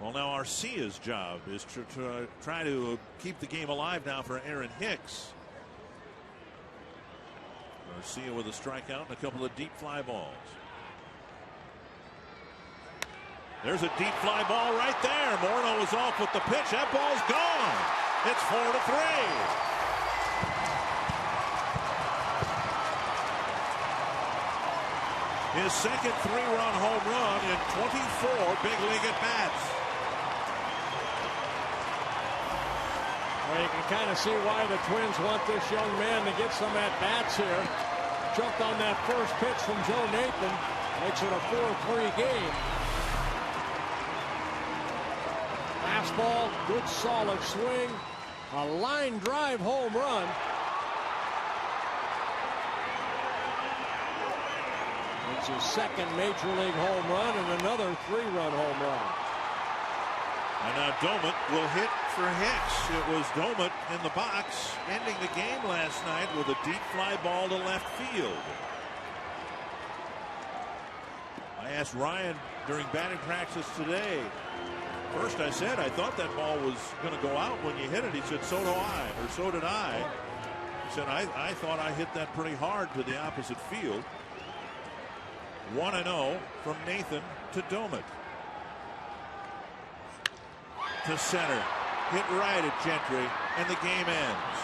Well, now Arcia's job is to try to keep the game alive now for Aaron Hicks. Arcia with a strikeout and a couple of deep fly balls. There's a deep fly ball right there. Morneau is off with the pitch. That ball's gone. It's 4-3. His second 3-run home run in 24 big league at bats. Well, you can kind of see why the Twins want this young man to get some at bats here. Jumped on that first pitch from Joe Nathan. Makes it a 4-3 game. Fastball, good solid swing. A line drive home run. It's his second major league home run and another 3-run home run. And now Domit will hit for Hicks. It was Domit in the box ending the game last night with a deep fly ball to left field. I asked Ryan during batting practice today. First I said I thought that ball was going to go out when you hit it. He said so do I, or so did I. He said I thought I hit that pretty hard to the opposite field. 1-0 from Nathan to Domit. To center. Hit right at Gentry, and the game ends.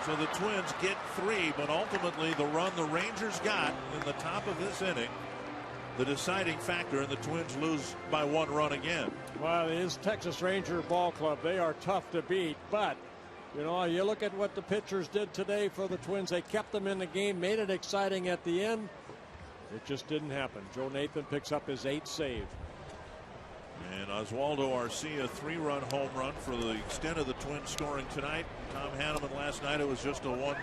So the Twins get 3, but ultimately the run the Rangers got in the top of this inning, the deciding factor, and the Twins lose by 1 run again. Well, it is Texas Ranger Ball Club. They are tough to beat, but you know, you look at what the pitchers did today for the Twins. They kept them in the game, made it exciting at the end. It just didn't happen. Joe Nathan picks up his 8th save. And Oswaldo Arcia, 3-run home run for the extent of the Twins scoring tonight. Tom Hanneman last night, it was just a 1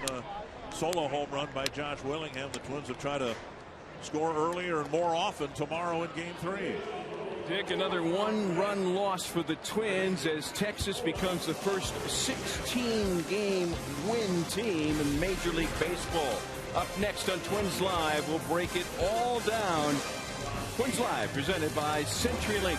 solo home run by Josh Willingham. The Twins will try to score earlier and more often tomorrow in Game 3. Dick, another 1-run loss for the Twins as Texas becomes the first 16-game win team in Major League Baseball. Up next on Twins Live, we'll break it all down. Twins Live presented by CenturyLink.